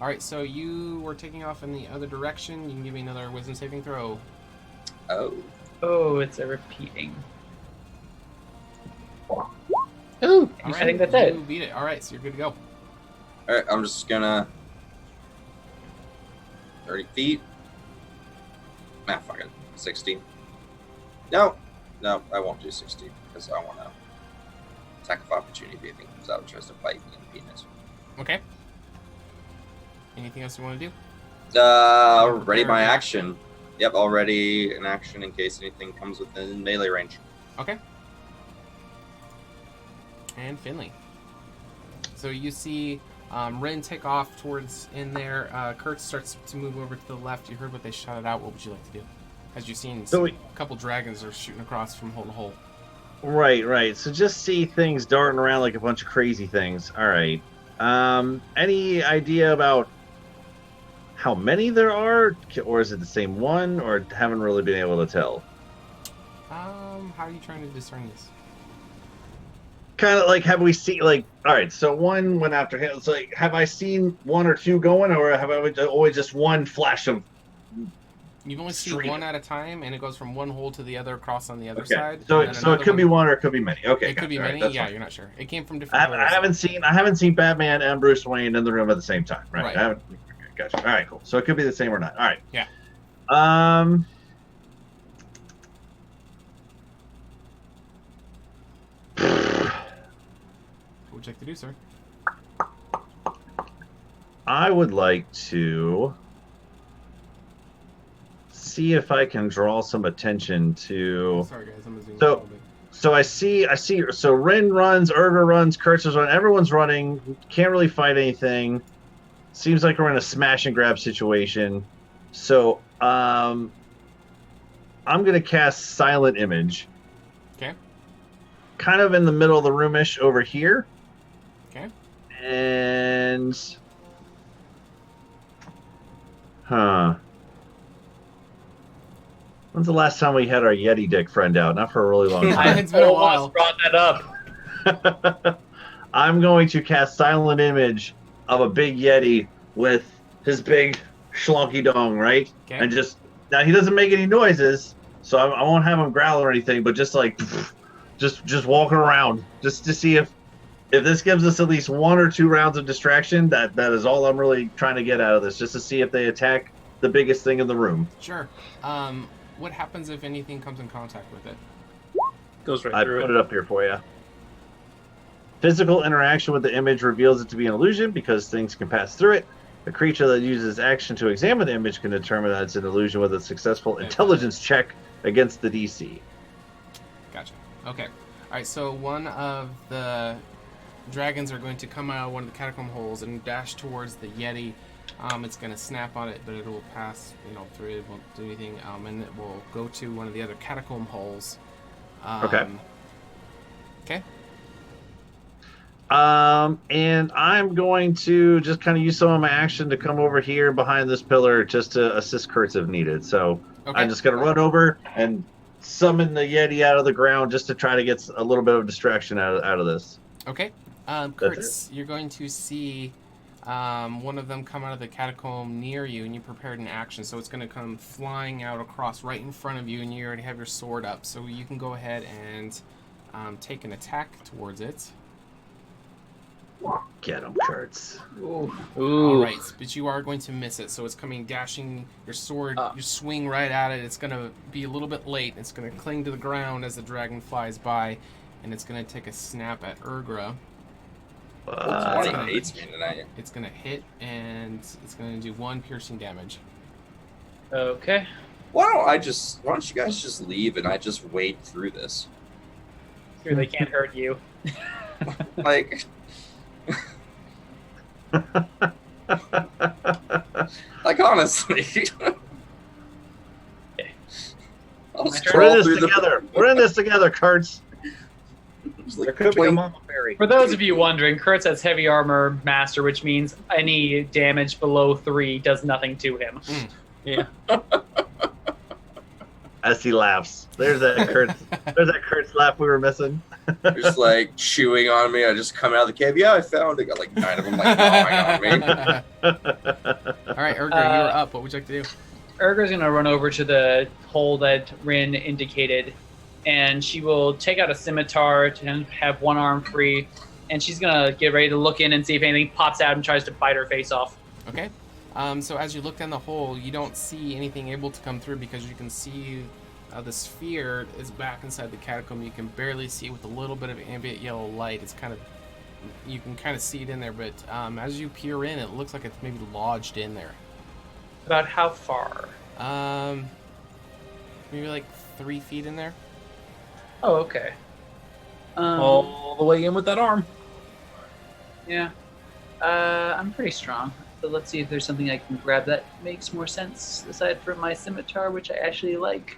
All right, so you were taking off in the other direction. You can give me another wisdom saving throw. Oh, it's a repeating. Ooh, I think that's it. You beat it. All right, so you're good to go. All right, I'm just gonna 30 feet. Fuck it, 60. No, I won't do 60 because I want to attack of opportunity if anything comes out and tries to bite me in the penis. Okay. Anything else you want to do? Ready my action. Yep, already in action in case anything comes within melee range. Okay. And Finley. So you see Rin take off towards in there. Kurtz starts to move over to the left. You heard what they shouted out. What would you like to do? As you've seen, a couple dragons are shooting across from hole to hole. Right. So just see things darting around like a bunch of crazy things. All right. Any idea about how many there are, or is it the same one, or haven't really been able to tell? How are you trying to discern this? Kind of like, have we seen, like, all right, so one went after him. It's like, have I seen one or two going, or have I always just one flash of You've only seen stream. one at a time, and it goes from one hole to the other across on the other Okay. side. So and then so it another could be one. one or it could be many. Okay. It could be gotcha. All right, many. that's Yeah, fine. you're not sure. It came from different. I haven't seen Batman and Bruce Wayne in the room at the same time. Right. Right. I haven't, okay, gotcha. All right. Cool. So it could be the same or not. All right. Yeah. What would you like to do, sir? I would like to see if I can draw some attention to. Sorry, guys. I'm zooming a So, little bit. so I see. So Rin runs, Urga runs, Kurtz is running. Everyone's running. Can't really fight anything. Seems like we're in a smash and grab situation. So, I'm gonna cast Silent Image. Okay. Kind of in the middle of the roomish over here. Okay. And. When's the last time we had our Yeti dick friend out? Not for a really long time. It's been a while. Brought that up. I'm going to cast Silent Image of a big Yeti with his big schlonky dong, right? Okay. And just now he doesn't make any noises, so I won't have him growl or anything, but just like just walking around, just to see if this gives us at least 1 or 2 rounds of distraction. That is all I'm really trying to get out of this, just to see if they attack the biggest thing in the room. Sure. What happens if anything comes in contact with it? Goes right I through put it. it up here for you. Physical interaction with the image reveals it to be an illusion because things can pass through it. A creature that uses action to examine the image can determine that it's an illusion with a successful intelligence check against the DC. Gotcha. Okay. All right. So one of the dragons are going to come out of one of the catacomb holes and dash towards the Yeti. It's going to snap on it, but it will pass, through it. It won't do anything, and it will go to one of the other catacomb holes. Okay. Okay. And I'm going to just kind of use some of my action to come over here behind this pillar just to assist Kurtz if needed. So Okay. I'm just going to run over and summon the Yeti out of the ground just to try to get a little bit of distraction out of this. Okay. Kurtz, you're going to see one of them come out of the catacomb near you, and you prepared an action, so it's going to come flying out across right in front of you, and you already have your sword up, so you can go ahead and take an attack towards it. Get him, Kurtz. Ooh. All right, but you are going to miss it, so it's coming dashing your sword. You swing right at it. It's going to be a little bit late. It's going to cling to the ground as the dragon flies by, and it's going to take a snap at Urgra. 20 hates me tonight. It's going to hit, and it's going to do 1 piercing damage. Okay. Why don't you guys just leave and I just wade through this? Sure, they can't hurt you. Like, like honestly. I'll just We're in crawl this through the- together. We're in this together, Kurtz. Just There like could be a twink. mama berry. For those of you wondering, Kurtz has heavy armor master, which means any damage below 3 does nothing to him. Yeah. As he laughs. There's that Kurtz laugh we were missing. They're just like chewing on me. I just come out of the cave. Yeah, I found it. Got like 9 of them like gnawing on me. All right, Urgra, you're up. What would you like to do? Urgra's going to run over to the hole that Rin indicated, and she will take out a scimitar to have one arm free, and she's going to get ready to look in and see if anything pops out and tries to bite her face off. Okay. So as you look down the hole, you don't see anything able to come through because you can see the sphere is back inside the catacomb. You can barely see it with a little bit of ambient yellow light. It's you can kind of see it in there, but as you peer in, it looks like it's maybe lodged in there. About how far? Maybe like 3 feet in there. Oh, okay. All the way in with that arm. Yeah. I'm pretty strong. So let's see if there's something I can grab that makes more sense aside from my scimitar, which I actually like.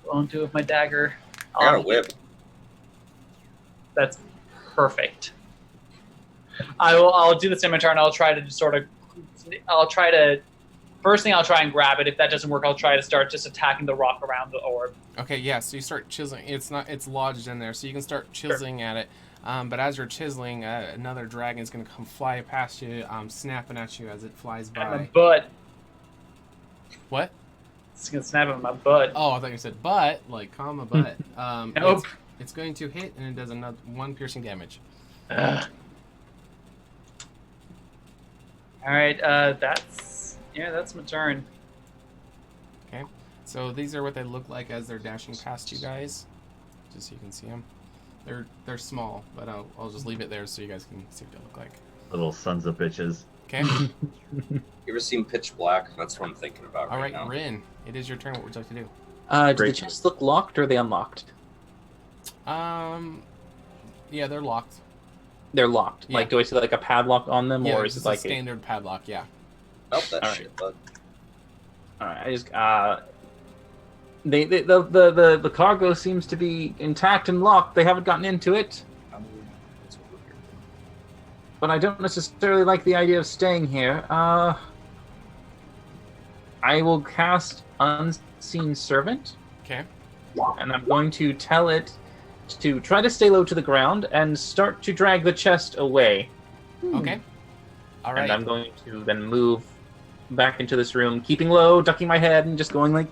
Won't do with my dagger. I got a whip. That's perfect. I'll do the scimitar and I'll try to first thing I'll try and grab it. If that doesn't work, I'll try to start just attacking the rock around the orb. Okay, yeah, so you start chiseling. It's lodged in there, so you can start chiseling at it. But as you're chiseling, another dragon is going to come fly past you, snapping at you as it flies by. But What? It's gonna snap on my butt. Oh, I thought you said butt, like comma butt. Nope. It's going to hit, and it does another 1 piercing damage. All right, that's my turn. Okay, so these are what they look like as they're dashing past you guys, just so you can see them. They're small, but I'll just leave it there so you guys can see what they look like. Little sons of bitches. Okay. You ever seen Pitch Black? That's what I'm thinking about All right, now. Rin, it is your turn. What would you like to do? Do the chests look locked or are they unlocked? Yeah, they're locked. They're locked. Yeah. Like, do I see like a padlock on them, Yeah, or it's is it just like a standard padlock? Yeah. Help that All shit, bud. All right, I just the cargo seems to be intact and locked. They haven't gotten into it, but I don't necessarily like the idea of staying here. I will cast Unseen Servant. Okay. And I'm going to tell it to try to stay low to the ground and start to drag the chest away. Okay. All right. And I'm going to then move back into this room, keeping low, ducking my head, and just going like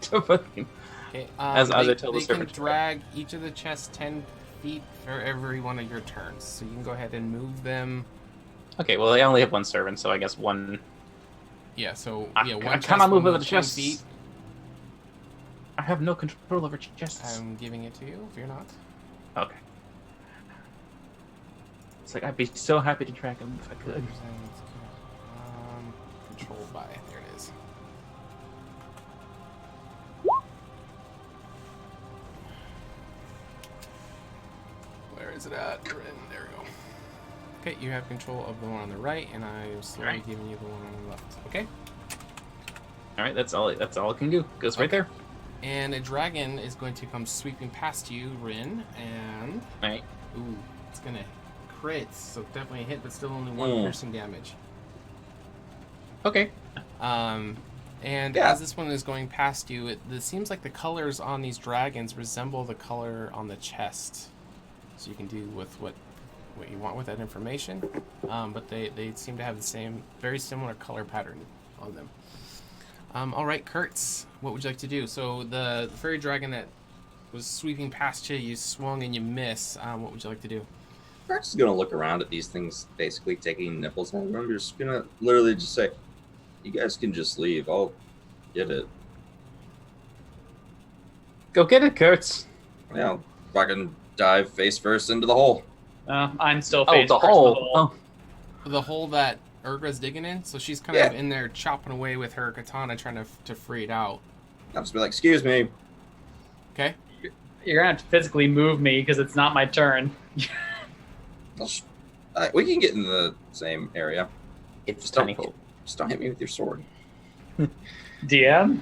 to fucking. Okay. As I tell the they can servant. drag each of the chests 10 feet for every one of your turns, so you can go ahead and move them. Okay, well I only have one servant, so I guess one. Yeah. So I one cannot chest move will over the 10 chests. feet. I have no control over chests. I'm giving it to you. If you're not. Okay. It's like I'd be so happy to drag them if I could. Controlled by. There it is. Where is it at? There we go. Okay, you have control of the one on the right, and I'm slowly giving you the one on the left. Okay. All right, that's all. That's all it can do. Goes right there. And a dragon is going to come sweeping past you, Rin, and right. Ooh, it's gonna crit, so definitely a hit, but still only 1 piercing damage. Okay. And as this one is going past you, it seems like the colors on these dragons resemble the color on the chest. So you can do with what you want with that information. But they seem to have the same, very similar color pattern on them. All right, Kurtz, what would you like to do? So the fairy dragon that was sweeping past you, you swung and you miss. What would you like to do? Kurtz is gonna look around at these things, basically taking nipples out of them. You're just gonna literally just say, "You guys can just leave. I'll get it." Go get it, Kurtz. Yeah, I'll fucking dive face first into the hole. I'm still face the first in hole. the hole. The hole that Urgra's digging in, so she's kind of in there chopping away with her katana, trying to free it out. I'll just be like, "Excuse me." Okay. You're gonna have to physically move me because it's not my turn. We can get in the same area. It's Just tiny don't, hole. just don't hit me with your sword. DM?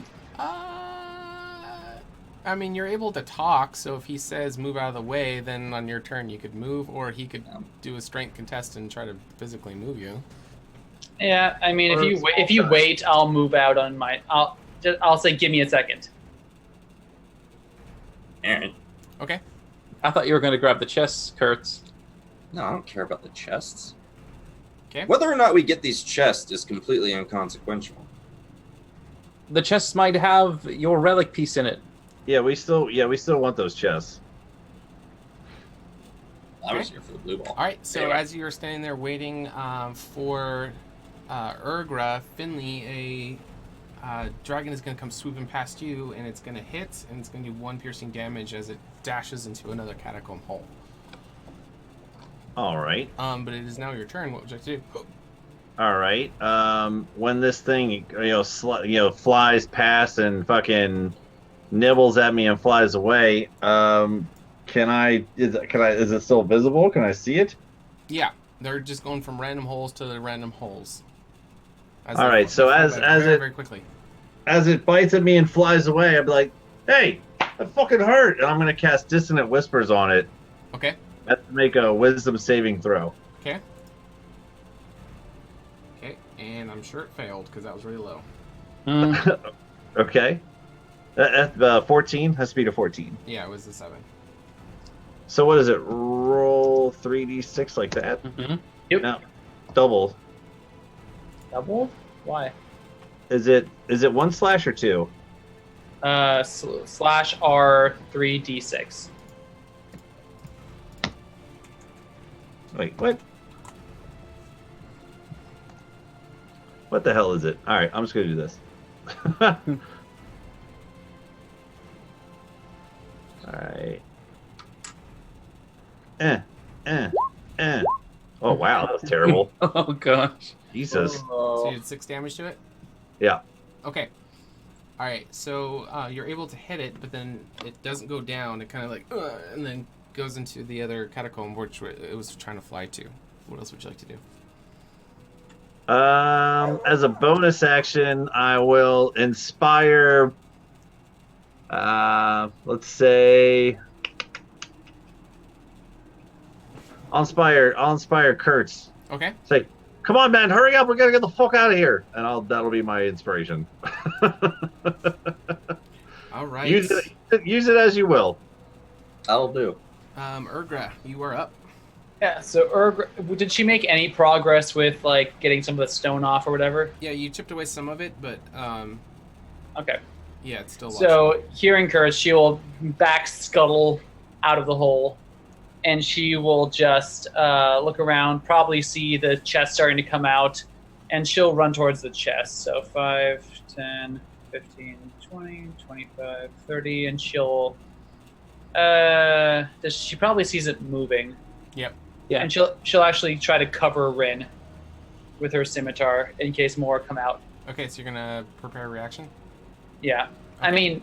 I mean, you're able to talk, so if he says move out of the way, then on your turn you could move, or he could do a strength contest and try to physically move you. Yeah, I mean, if you wait, I'll move out on my. I'll say, give me a second. Alright. Okay. I thought you were going to grab the chests, Kurtz. No, I don't care about the chests. Okay. Whether or not we get these chests is completely inconsequential. The chests might have your relic piece in it. Yeah, we still want those chests. I was here for the blue ball. All right, so as you're standing there waiting for Urgra, Finley, a dragon is going to come swooping past you, and it's going to hit, and it's going to do 1 piercing damage as it dashes into another catacomb hole. All right. But it is now your turn. What would you like to do? All right. When this thing, flies past and fucking nibbles at me and flies away, is it still visible? Can I see it? Yeah, they're just going from random holes to the random holes. All right. So very quickly, as it bites at me and flies away, I'd be like, "Hey, that fucking hurt!" And I'm gonna cast Dissonant Whispers on it. Okay. I have to make a Wisdom saving throw. Okay. Okay, and I'm sure it failed because that was really low. Okay. That's 14. Has to be to 14. Yeah, it was the 7. So what is it? Roll 3d6 like that? Mm-hmm. Yep. No. Double. Double? Why? Is it one slash or two? Slash R 3d6. Wait, what? What the hell is it? All right, I'm just gonna do this. All right. Oh wow, that was terrible. Oh gosh. Jesus. So you did 6 damage to it? Yeah. Okay. All right. So you're able to hit it, but then it doesn't go down. It kind of like, and then goes into the other catacomb, which it was trying to fly to. What else would you like to do? As a bonus action, I will inspire. Let's say. I'll inspire Kurtz. Okay. Say, come on, man, hurry up! We gotta get the fuck out of here. And that'll be my inspiration. All right. Use it as you will. That'll do. Urgra, you are up. Yeah, so Urgra, did she make any progress with like getting some of the stone off or whatever? Yeah, you chipped away some of it, but okay. Yeah, it's still. So hearing Kurtz, she will back scuttle out of the hole, and she will just look around, probably see the chest starting to come out, and she'll run towards the chest. So 5, 10, 15, 20, 25, 30, and she'll. She probably sees it moving. Yep. Yeah. And she'll actually try to cover Rin with her scimitar in case more come out. Okay, so you're gonna prepare a reaction? Yeah. Okay. I mean,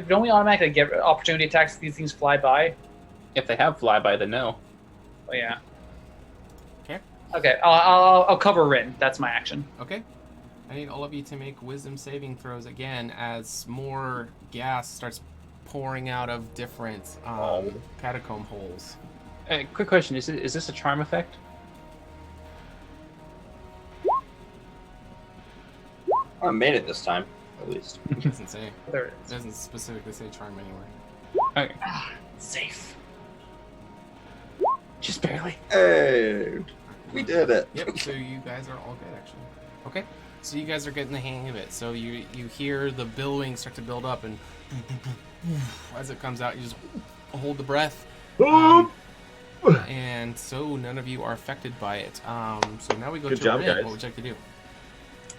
don't we automatically get opportunity attacks if these things fly by? If they have flyby, then no. Oh yeah. Okay. Okay, I'll cover Rin. That's my action. Okay. I need all of you to make wisdom saving throws again as more gas starts pouring out of different catacomb holes. Quick question: is this a charm effect? I made it this time, at least. It doesn't say. There It doesn't specifically say charm anywhere. Okay. Safe. Just barely. Hey, we did it. Yep. So you guys are all good, actually. Okay. So you guys are getting the hang of it. So you hear the billowing start to build up, and as it comes out, you just hold the breath. And so none of you are affected by it. So now we go Good to job, Rin. guys. What would you like to do?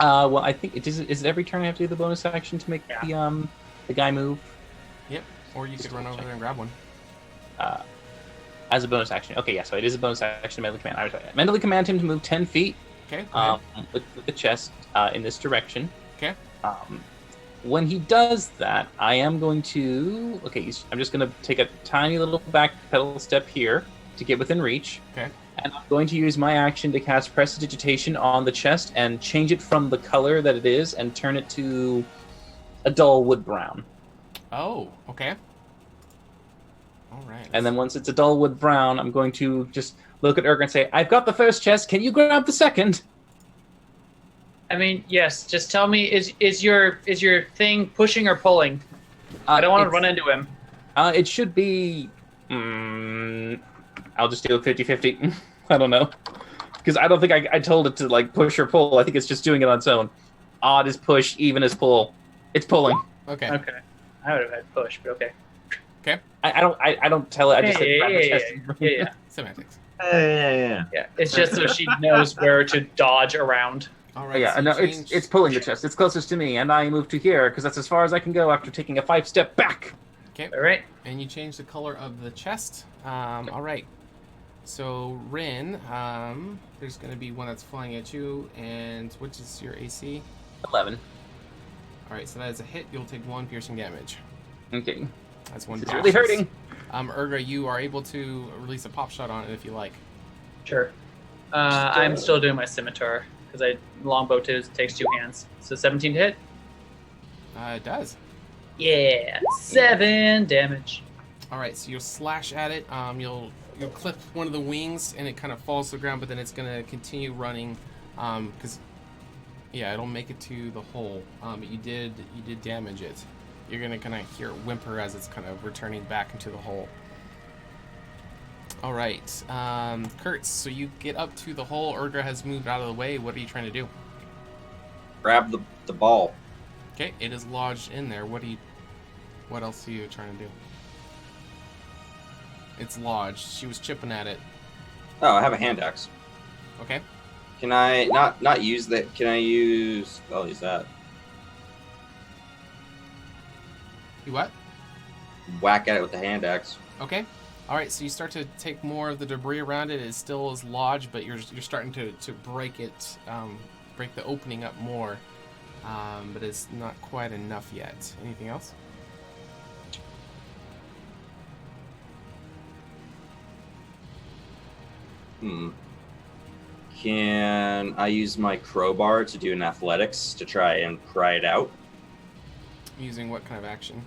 Well, I think is it every turn I have to do the bonus action to make the guy move? Yep. Or you could run over there and grab one. As a bonus action. Okay, yeah. So it is a bonus action to mentally command. I mentally command him to move 10 feet. Okay. Go ahead. With the chest in this direction. Okay. When he does that, I am going to. Okay, I'm just going to take a tiny little back pedal step here to get within reach. Okay. And I'm going to use my action to cast Prestidigitation on the chest and change it from the color that it is and turn it to a dull wood brown. Oh, okay. All right. And then once it's a dull wood brown, I'm going to just look at Urgra and say, I've got the first chest, can you grab the second? I mean, yes. Just tell me, is your thing pushing or pulling? I don't want to run into him. It should be. I'll just do a 50-50. I don't know, because I don't think I told it to like push or pull. I think it's just doing it on its own. Odd is push, even is pull. It's pulling. Okay. Okay. I would have had push, but okay. Okay. I don't tell it. I just said grab the chest. Yeah. Semantics. Yeah. It's just so she knows where to dodge around. All right. Yeah, so no, you change- it's pulling the chest. It's closest to me, and I move to here because that's as far as I can go after taking a 5-step back. Okay. All right. And you change the color of the chest. All right. So Rin, there's going to be one that's flying at you, and which is your AC? 11. All right. So that is a hit. You'll take 1 piercing damage. Okay. That's 1. It's really hurting. Urgra, you are able to release a pop shot on it if you like. Sure. I'm still doing my scimitar because longbow takes 2 hands. So 17 to hit. It does. Yeah, 7 damage. All right. So you'll slash at it. You'll clip one of the wings, and it kind of falls to the ground, but then it's going to continue running, because it'll make it to the hole. But you did damage it. You're going to kind of hear it whimper as it's kind of returning back into the hole. All right. Kurtz, so you get up to the hole. Urgra has moved out of the way. What are you trying to do? grab the ball. Okay, it is lodged in there. What else are you trying to do? It's lodged. She was chipping at it. Oh, I have a hand axe. Okay. Can I not use that? Can I use? I'll use that. You what? Whack at it with the hand axe. Okay. All right. So you start to take more of the debris around it. It still is lodged, but you're starting to break it, break the opening up more. But it's not quite enough yet. Anything else? Can I use my crowbar to do an athletics to try and pry it out? Using what kind of action?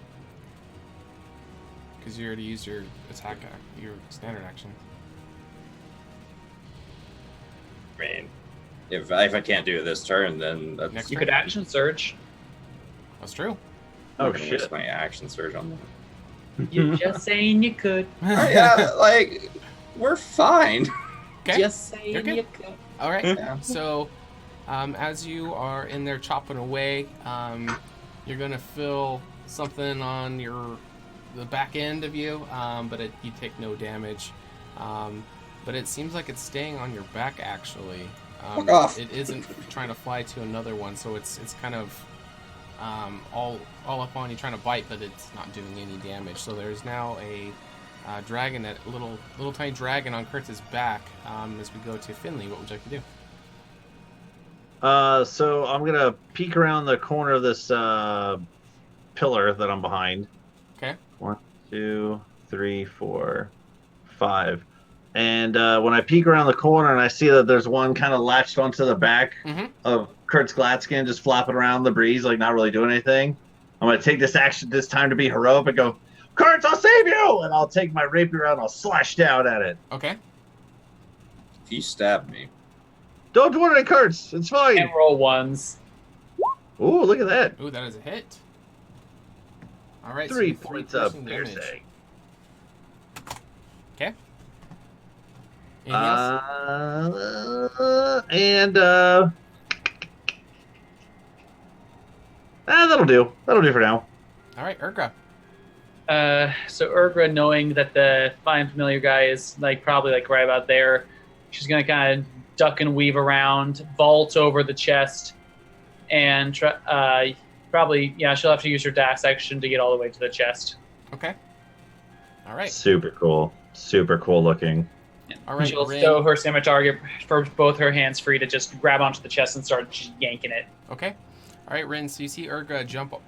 Because you already used your your standard action. I mean, if I can't do it this turn, then that's... Next You turn? could action surge. That's true. I'm gonna waste my action surge on that. You're just saying you could. Yeah, like, we're fine. Okay. Just saying You're good. you could. All right. Yeah. So, as you are in there chopping away, you're gonna feel something on the back end of you, but you take no damage. But it seems like it's staying on your back actually. Fuck off. It isn't trying to fly to another one, so it's kind of all up on you trying to bite, but it's not doing any damage. So there's now a dragon, that little tiny dragon on Kurtz's back. As we go to Finley, what would you like to do? So I'm gonna peek around the corner of this pillar that I'm behind. Okay. 1, 2, 3, 4, 5. And when I peek around the corner and I see that there's one kind of latched onto the back of Kurt's Gladskin, just flapping around in the breeze, like not really doing anything, I'm going to take this action this time to be heroic and go, Kurtz, I'll save you! And I'll take my rapier out and I'll slash down at it. Okay. If you stab me. Don't worry, Kurtz. It's fine. And roll ones. Ooh, look at that. Ooh, that is a hit. All right. 3 so points of piercing damage. piercing. Okay. Anything else? That'll do. That'll do for now. All right, Urgra. So Urgra, knowing that the fine familiar guy is probably right about there, she's gonna kind of duck and weave around, vault over the chest, and probably she'll have to use her dash action to get all the way to the chest. Okay. All right. Super cool. Super cool looking. All right. She'll Rin. stow her scimitar for both her hands free to just grab onto the chest and start just yanking it. Okay. All right, Rin. So you see Urga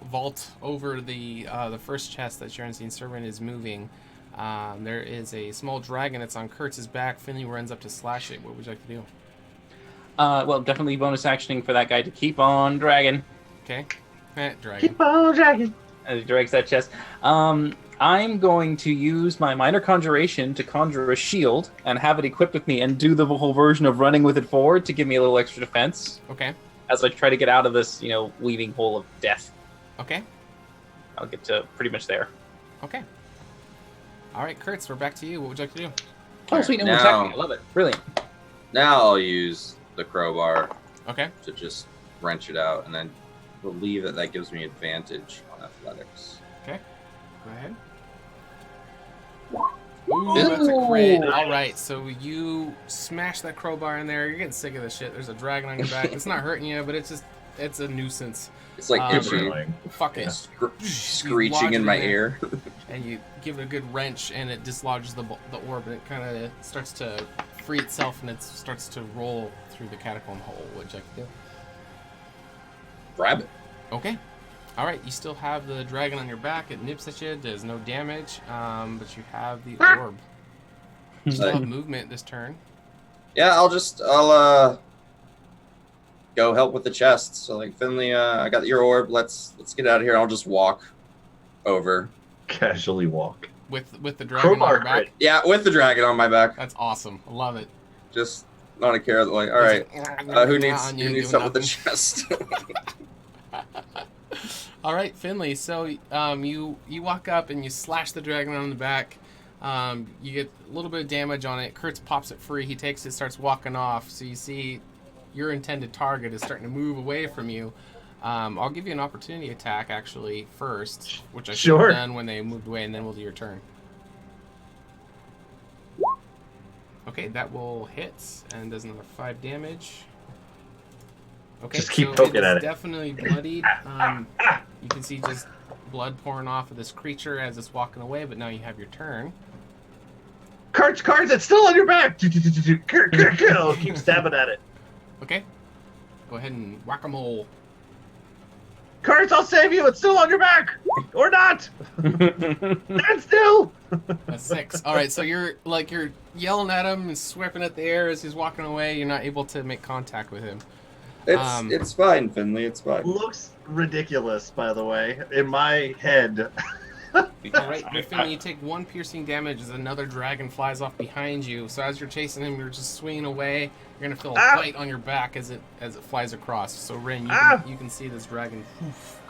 vault over the first chest that Sharon's servant is moving. There is a small dragon that's on Kurtz's back. Finley runs up to slash it. What would you like to do? Well, definitely bonus actioning for that guy to keep on dragging. Okay. Dragon. Keep on dragging. As he drags that chest. I'm going to use my minor conjuration to conjure a shield and have it equipped with me and do the whole version of running with it forward to give me a little extra defense. Okay. As I try to get out of this, weaving hole of death. Okay. I'll get to pretty much there. Okay. All right, Kurtz, we're back to you. What would you like to do? Oh, sweet. No Now- one's attacking me. I love it. Brilliant. Now I'll use the crowbar Okay. to just wrench it out, and I believe that gives me advantage on athletics. Okay. Go ahead. Ooh, that's a crit. All right, so you smash that crowbar in there. You're getting sick of this shit. There's a dragon on your back. It's not hurting you, but it's a nuisance. It's like itchy. Fuck it. Screeching in my ear. And you give it a good wrench, and it dislodges the orb, and it kind of starts to free itself, and it starts to roll through the catacomb hole. What'd you like to do? Grab it. Okay. All right, you still have the dragon on your back. It nips at you, does no damage, but you have the orb. You still have movement this turn. Yeah, I'll go help with the chest. So Finley, I got your orb. Let's get out of here. I'll just walk over. Casually walk. With the dragon on your back? Yeah, with the dragon on my back. That's awesome. I love it. Just not a care. All right. Who needs help with the chest? All right, Finley. So you walk up and you slash the dragon on the back. You get a little bit of damage on it. Kurtz pops it free. He takes it, starts walking off. So you see your intended target is starting to move away from you. I'll give you an opportunity attack actually first, which I should have done when they moved away, and then we'll do your turn. Okay, that will hit and does another 5 damage. Okay, just keep poking at it. Definitely bloodied. You can see just blood pouring off of this creature as it's walking away, but now you have your turn. Cards, it's still on your back. I'll keep stabbing at it. Okay, go ahead and whack-a-mole. Cards, I'll save you. It's still on your back, or not. Stand still. A 6. All right, so you're yelling at him and sweeping at the air as he's walking away. You're not able to make contact with him. It's fine, Finley. It's fine. Looks ridiculous, by the way, in my head. All right, Finley, you take 1 piercing damage as another dragon flies off behind you. So as you're chasing him, you're just swinging away. You're gonna feel a bite on your back as it flies across. So Rin, you can see this dragon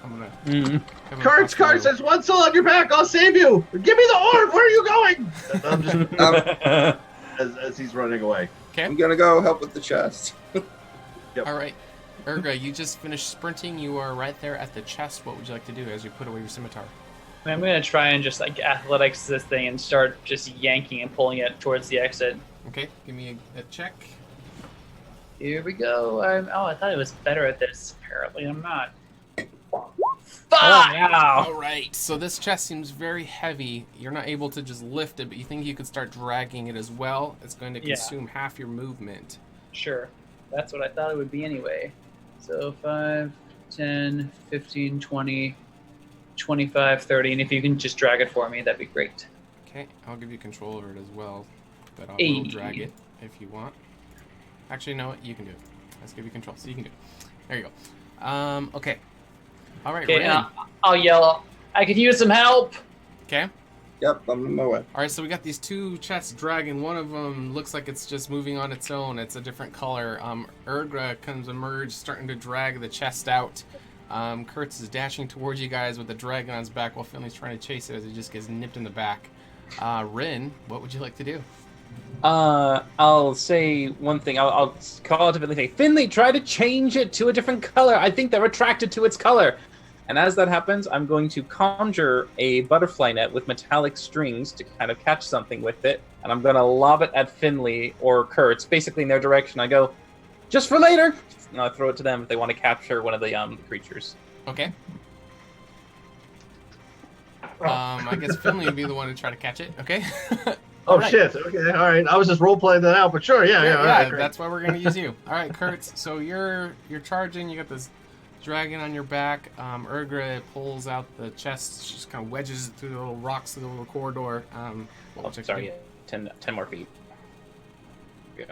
coming up. Coming Cards, there's one still on your back. I'll save you. Give me the orb. Where are you going? I'm just as he's running away. Okay. I'm gonna go help with the chest. Yep. All right, Urga, you just finished sprinting. You are right there at the chest. What would you like to do as you put away your scimitar? I'm gonna try and just like athletics this thing and start just yanking and pulling it towards the exit. Okay, give me a check. Here we go. I thought I was better at this. Apparently, I'm not. 5! All right, so this chest seems very heavy. You're not able to just lift it, but you think you could start dragging it as well. It's going to consume half your movement. Sure. That's what I thought it would be anyway. So 5, 10, 15, 20, 25, 30, and if you can just drag it for me, that'd be great. Okay, I'll give you control over it as well, but I will drag it if you want. Actually, no, you can do it. Let's give you control, so you can do it. There you go. Okay. All right, okay, I'll yell, I could use some help! Okay. Yep, I'm on my way. All right, so we got these 2 chests dragging. One of them looks like it's just moving on its own. It's a different color. Urgra comes emerge, starting to drag the chest out. Kurtz is dashing towards you guys with the dragon on his back while Finley's trying to chase it as he just gets nipped in the back. Rin, what would you like to do? I'll say one thing. I'll call out to Finley, say, Finley, try to change it to a different color. I think they're attracted to its color. And as that happens, I'm going to conjure a butterfly net with metallic strings to kind of catch something with it. And I'm going to lob it at Finley or Kurtz, basically in their direction. I go, just for later. And I'll throw it to them if they want to capture one of the creatures. Okay. I guess Finley would be the one to try to catch it. Okay. Oh, right. Shit. Okay, all right. I was just role-playing that out, but sure, yeah. All right, that's why we're going to use you. All right, Kurtz, so you're charging. You got this dragon on your back. Urgra pulls out the chest. She just kind of wedges it through the little rocks, through the little corridor. Sorry, 10 more feet. Yeah.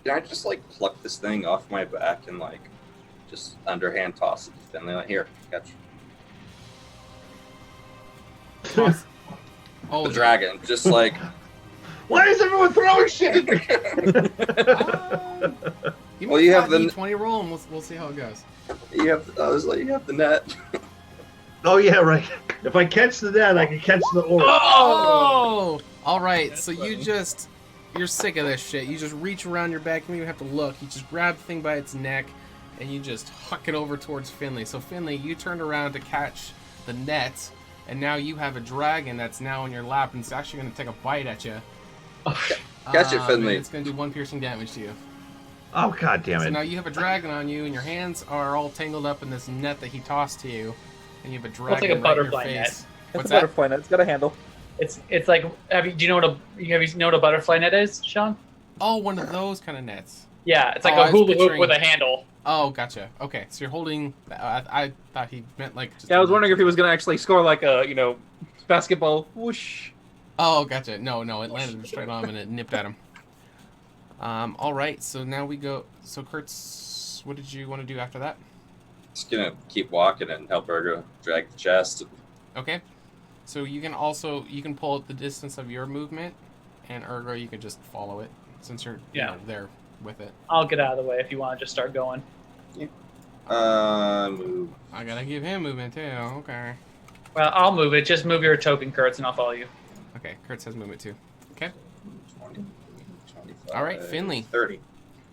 Can I just, like, pluck this thing off my back and, like, just underhand toss it to Finley? Like, here, catch. Oh, the dragon, just like... Why is everyone throwing shit at me? Well, you have the D20 roll, and we'll see how it goes. You have, you have the net. Oh yeah, right. If I catch the net, I can catch the orb. Oh! All right. That's so funny. You're sick of this shit. You just reach around your back. You don't even have to look. You just grab the thing by its neck, and you just huck it over towards Finley. So Finley, you turned around to catch the net, and now you have a dragon that's now in your lap, and it's actually going to take a bite at you. Catch it, Finley. It's going to do 1 piercing damage to you. Oh, god damn it. So now you have a dragon on you, and your hands are all tangled up in this net that he tossed to you, and you have a dragon like a butterfly net. It's a butterfly net. It's got a handle. It's like, do you know what a butterfly net is, Sean? Oh, one of those kind of nets. Yeah, it's like a hula hoop with a handle. Oh, gotcha. Okay, so you're holding. I thought he meant like. I was wondering if he was going to actually score like a basketball whoosh. Oh, gotcha. No, it landed straight on him and it nipped at him. All right, so now we go. So Kurtz, what did you want to do after that? Just gonna keep walking and help her drag the chest. Okay. So you can pull out the distance of your movement, and Urgra, you could just follow it since you're there with it. I'll get out of the way if you want to just start going. Yeah. Move. I gotta give him movement too. Okay. Well, I'll move it. Just move your token, Kurtz, and I'll follow you. Okay, Kurtz has movement too. Okay. 20, All right, Finley. 30.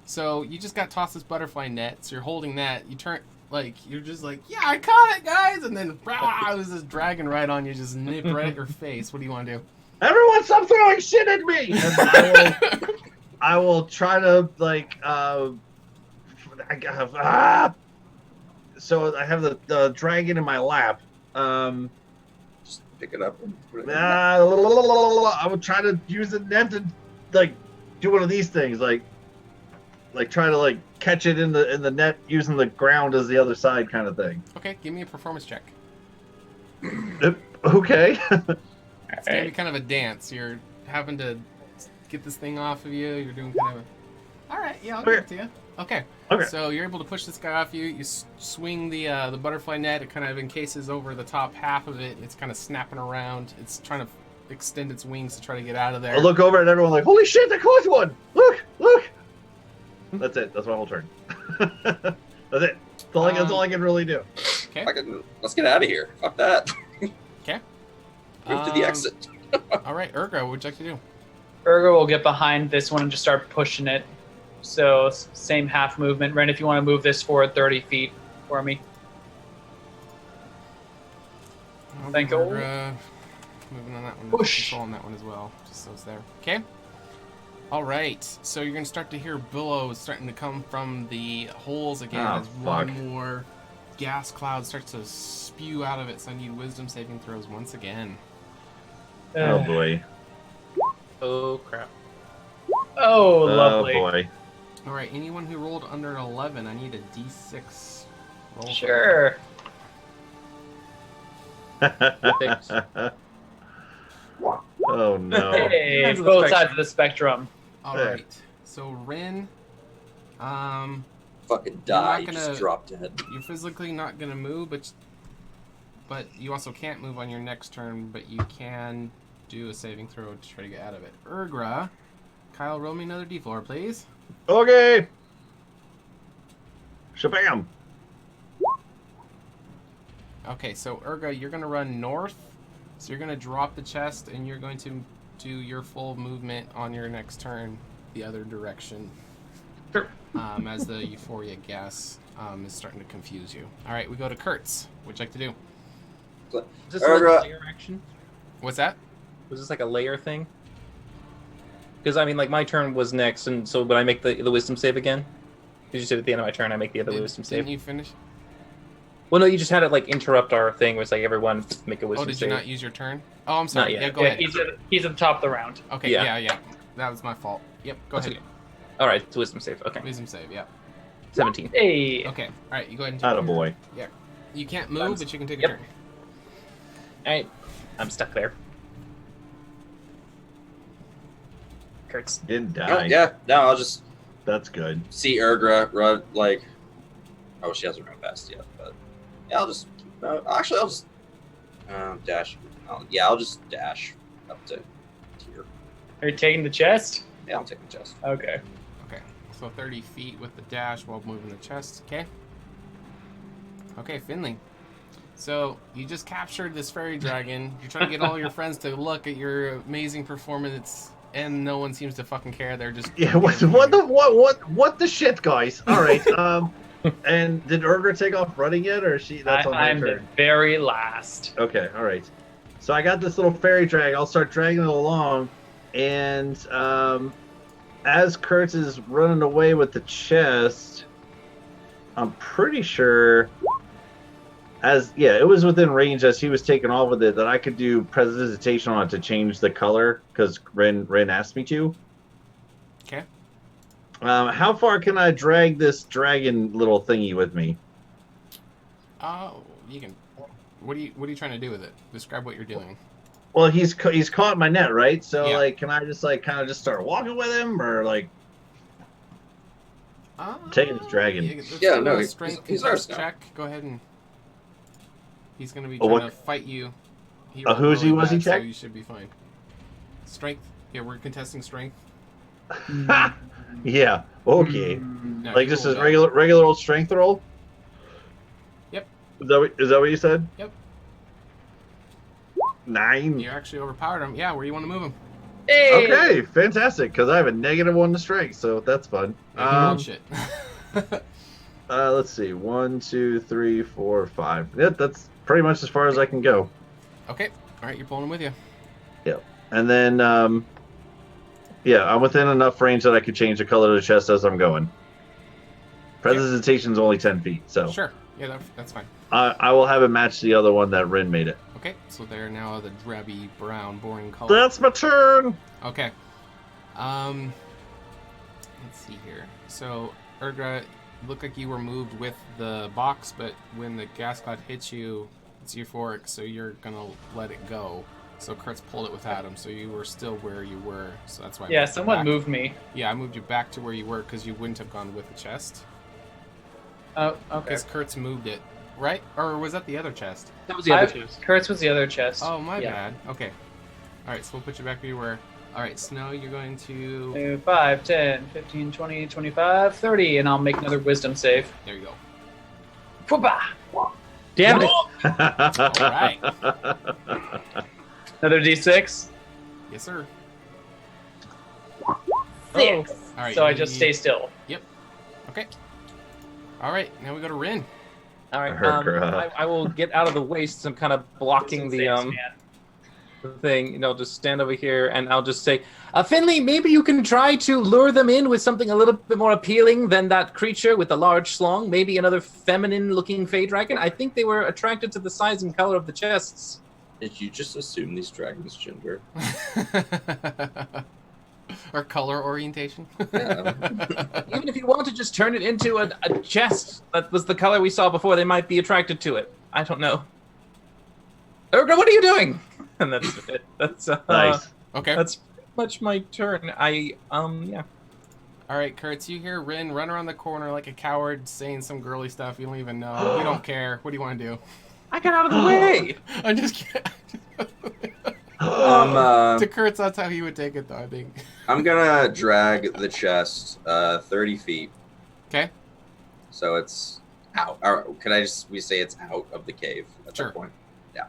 So you just got tossed this butterfly net. So you're holding that. You turn you're just like, yeah, I caught it, guys, and then there's this dragon right on you, just nip right at your face. What do you want to do? Everyone, stop throwing shit at me! And I will try to So I have the dragon in my lap. Just pick it up and put it in. I would try to use the net to do one of these things, try to catch it in the net using the ground as the other side kind of thing. Okay, give me a performance check. Okay. It's gonna be kind of a dance. You're having to get this thing off of you. You're doing kind of a... All right, yeah, I'll give it to you. Okay. So you're able to push this guy off you. You swing the butterfly net. It kind of encases over the top half of it. It's kind of snapping around. It's trying to extend its wings to try to get out of there. I look over at everyone like, holy shit, I caught one! Look! That's it. That's my whole turn. That's it. That's all I can really do. Okay. Let's get out of here. Fuck that. Okay. Move to the exit. All right, Urga, what would you like to do? Urga will get behind this one and just start pushing it. So same half movement. Ren, if you want to move this forward 30 feet for me. Thank you. Moving on that one. Push. Control on that one as well, just so it's there. Okay. All right. So you're gonna start to hear billows starting to come from the holes again as one more gas cloud starts to spew out of it. So I need wisdom saving throws once again. Oh boy. Oh crap. Oh, lovely. Oh boy. All right. Anyone who rolled under an 11, I need a D6 roll. Sure. Oh no. Hey, both sides of the spectrum. All right. So Rin, fucking die. You You're not just gonna- drop dead. You're physically not gonna move, but you also can't move on your next turn. But you can do a saving throw to try to get out of it. Urgra, Kyle, roll me another D4, please. Okay. Shabam. Okay, so Urga, you're gonna run north. So you're gonna drop the chest, and you're going to do your full movement on your next turn, the other direction. Sure. As the euphoria gas is starting to confuse you. All right, we go to Kurtz. What'd you like to do? Is this like a layer action? What's that? Was this like a layer thing? Because I mean, like my turn was next, and so would I make the wisdom save again? Because you said at the end of my turn I make the other wisdom save. Didn't you finish? Well, no, you just had it like interrupt our thing. Where it's like everyone make a wisdom Oh, did save. you not use your turn? Oh, I'm sorry. Not yet. Yeah, go ahead. He's at the top of the round. Okay, yeah. That was my fault. Yep, go That's ahead. okay. All right, it's wisdom save. Okay. Wisdom save, yeah. 17. Hey. Okay, all right, you go ahead and take Attaboy. your- Yeah. You can't move, but you can take a turn. All right, I'm stuck there. Kurtz. Didn't Oh, die. yeah, no, I'll just That's good. see Urgra run, like... Oh, she hasn't run fast yet, but... Yeah, I'll just... actually, I'll just... dash. I'll just dash up to here. Are you taking the chest? Yeah, I'm taking the chest. Okay. Okay, so 30 feet with the dash while moving the chest, okay? Okay, Finley. So, you just captured this fairy dragon. You're trying to get all your friends to look at your amazing performance, and no one seems to fucking care. They're just... Yeah, what the shit, guys? All right. And did Urgra take off running yet, or is she? That's on her I'm the turn. very last. Okay, all right. So I got this little fairy drag. I'll start dragging it along, and as Kurtz is running away with the chest, I'm pretty sure, it was within range as he was taking off with it, that I could do prestidigitation on it to change the color because Ren asked me to. Okay. How far can I drag this dragon little thingy with me? Oh, you can... What are you trying to do with it? Describe what you're doing. Well, he's caught in my net, right? So Yeah. can I just kind of just start walking with him, or taking this dragon? Let's do a strength he's ours contest now. check. Go ahead and... He's going to be Oh, trying what- to fight you. Oh, who is he? Was he bad, so check? you should be fine. Strength. Yeah, we're contesting strength. Yeah. Okay. No, Like you just rolled his up. regular old strength roll. Yep. Is that what you said? Yep. 9. You actually overpowered him. Yeah, where do you want to move him? Hey! Okay, fantastic. Because I have a -1 to strength, so that's fun. Shit. Let's see. 1, 2, 3, 4, 5. Yep, that's pretty much as far as I can go. Okay. All right, you're pulling them with you. Yep. And then, yeah, I'm within enough range that I could change the color of the chest as I'm going. Presentation's only 10 feet, so. Sure. Yeah, that's fine. I will have it match the other one that Rin made it. Okay, so they're now the drabby brown, boring color. That's my turn! Okay. Let's see here. So, Urgra, looked like you were moved with the box, but when the gas cloud hits you, it's euphoric, so you're gonna let it go. So Kurt's pulled it without him, so you were still where you were. So that's why. Yeah, someone moved me. Yeah, I moved you back to where you were because you wouldn't have gone with the chest. Oh, okay. Because Kurt's moved it, right? Or was that the other chest? That was the other chest. Kurt's was the other chest. Oh, my bad. Okay. All right, so we'll put you back where you were. All right, Snow, you're going to... 5, 10, 15, 20, 25, 30, and I'll make another wisdom save. There you go. Poopa! Damn it! All right. Another D6? Yes, sir. 6! All right, So I just stay still. Yep. Okay. All right, now we go to Rin. All right. I will get out of the way since I'm kind of blocking the thing. You know, just stand over here and I'll just say, Finley, maybe you can try to lure them in with something a little bit more appealing than that creature with the large slong. Maybe another feminine-looking Fey dragon. I think they were attracted to the size and color of the chests. Did you just assume these dragons' gender? Or color orientation? Even if you want to just turn it into a chest that was the color we saw before, they might be attracted to it. I don't know. Urgra, what are you doing? And that's it. That's nice. Okay. That's pretty much my turn. Yeah. All right, Kurt, so you hear Rin run around the corner like a coward saying some girly stuff you don't even know. You don't care. What do you want to do? I got out of the way. I'm just kidding. To Kurt's, that's how he would take it, though, I think. I'm gonna drag the chest 30 feet. Okay. So it's out. Or can we say it's out of the cave at that point? Yeah.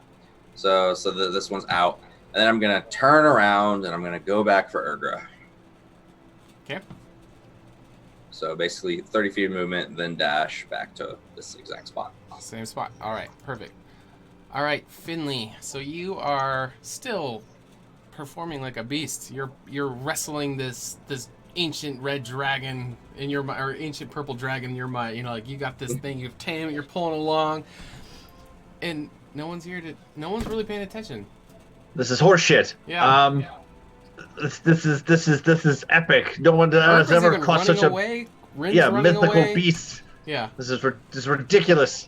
So this one's out, and then I'm gonna turn around and I'm gonna go back for Urgra. Okay. So basically 30 feet of movement, then dash back to this exact spot. Same spot. All right, perfect. All right, Finley. So you are still performing like a beast. You're wrestling this ancient red dragon in your mind, or ancient purple dragon in your mind. You know, like you got this thing, you've tamed it, you're pulling along, and no one's really paying attention. This is horseshit. Yeah. This is epic. No one has ever caught such a mythical beast. Yeah. This is ridiculous.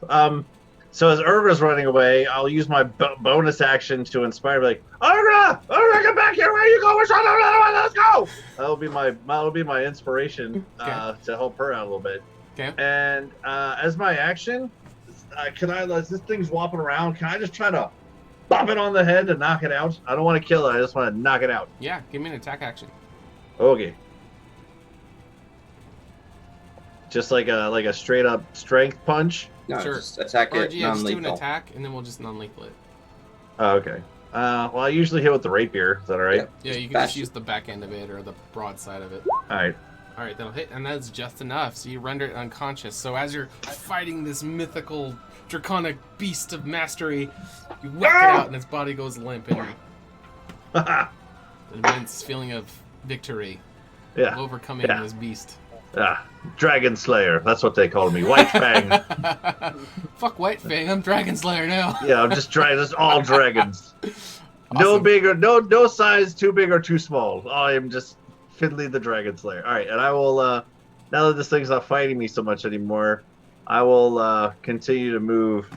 So as Urgra's running away, I'll use my bonus action to inspire, like, Urgra, get back here! Where are you going? Let's go! That'll be my inspiration to help her out a little bit. Okay. And as my action, as this thing's whopping around, can I just try to bop it on the head and knock it out? I don't want to kill it. I just want to knock it out. Yeah. Give me an attack action. Okay. Just like a straight up strength punch. No, sure. just attack it Just do an non-lethal. attack, and then we'll just non-lethal it. Oh, okay. Well, I usually hit with the rapier. Is that all right? Yeah, you can just use the back end of it or the broad side of it. All right. All right, that'll hit, and that's just enough. So you render it unconscious. So as you're fighting this mythical, draconic beast of mastery, you whack it out, and its body goes limp, and an immense feeling of victory. Yeah. Overcoming this beast. Dragon Slayer. That's what they call me. White Fang. Fuck White Fang. I'm Dragon Slayer now. Yeah, I'm just all dragons. Awesome. No size too big or too small. I am just Finley the Dragon Slayer. All right, and I will. Now that this thing's not fighting me so much anymore, I will continue to move.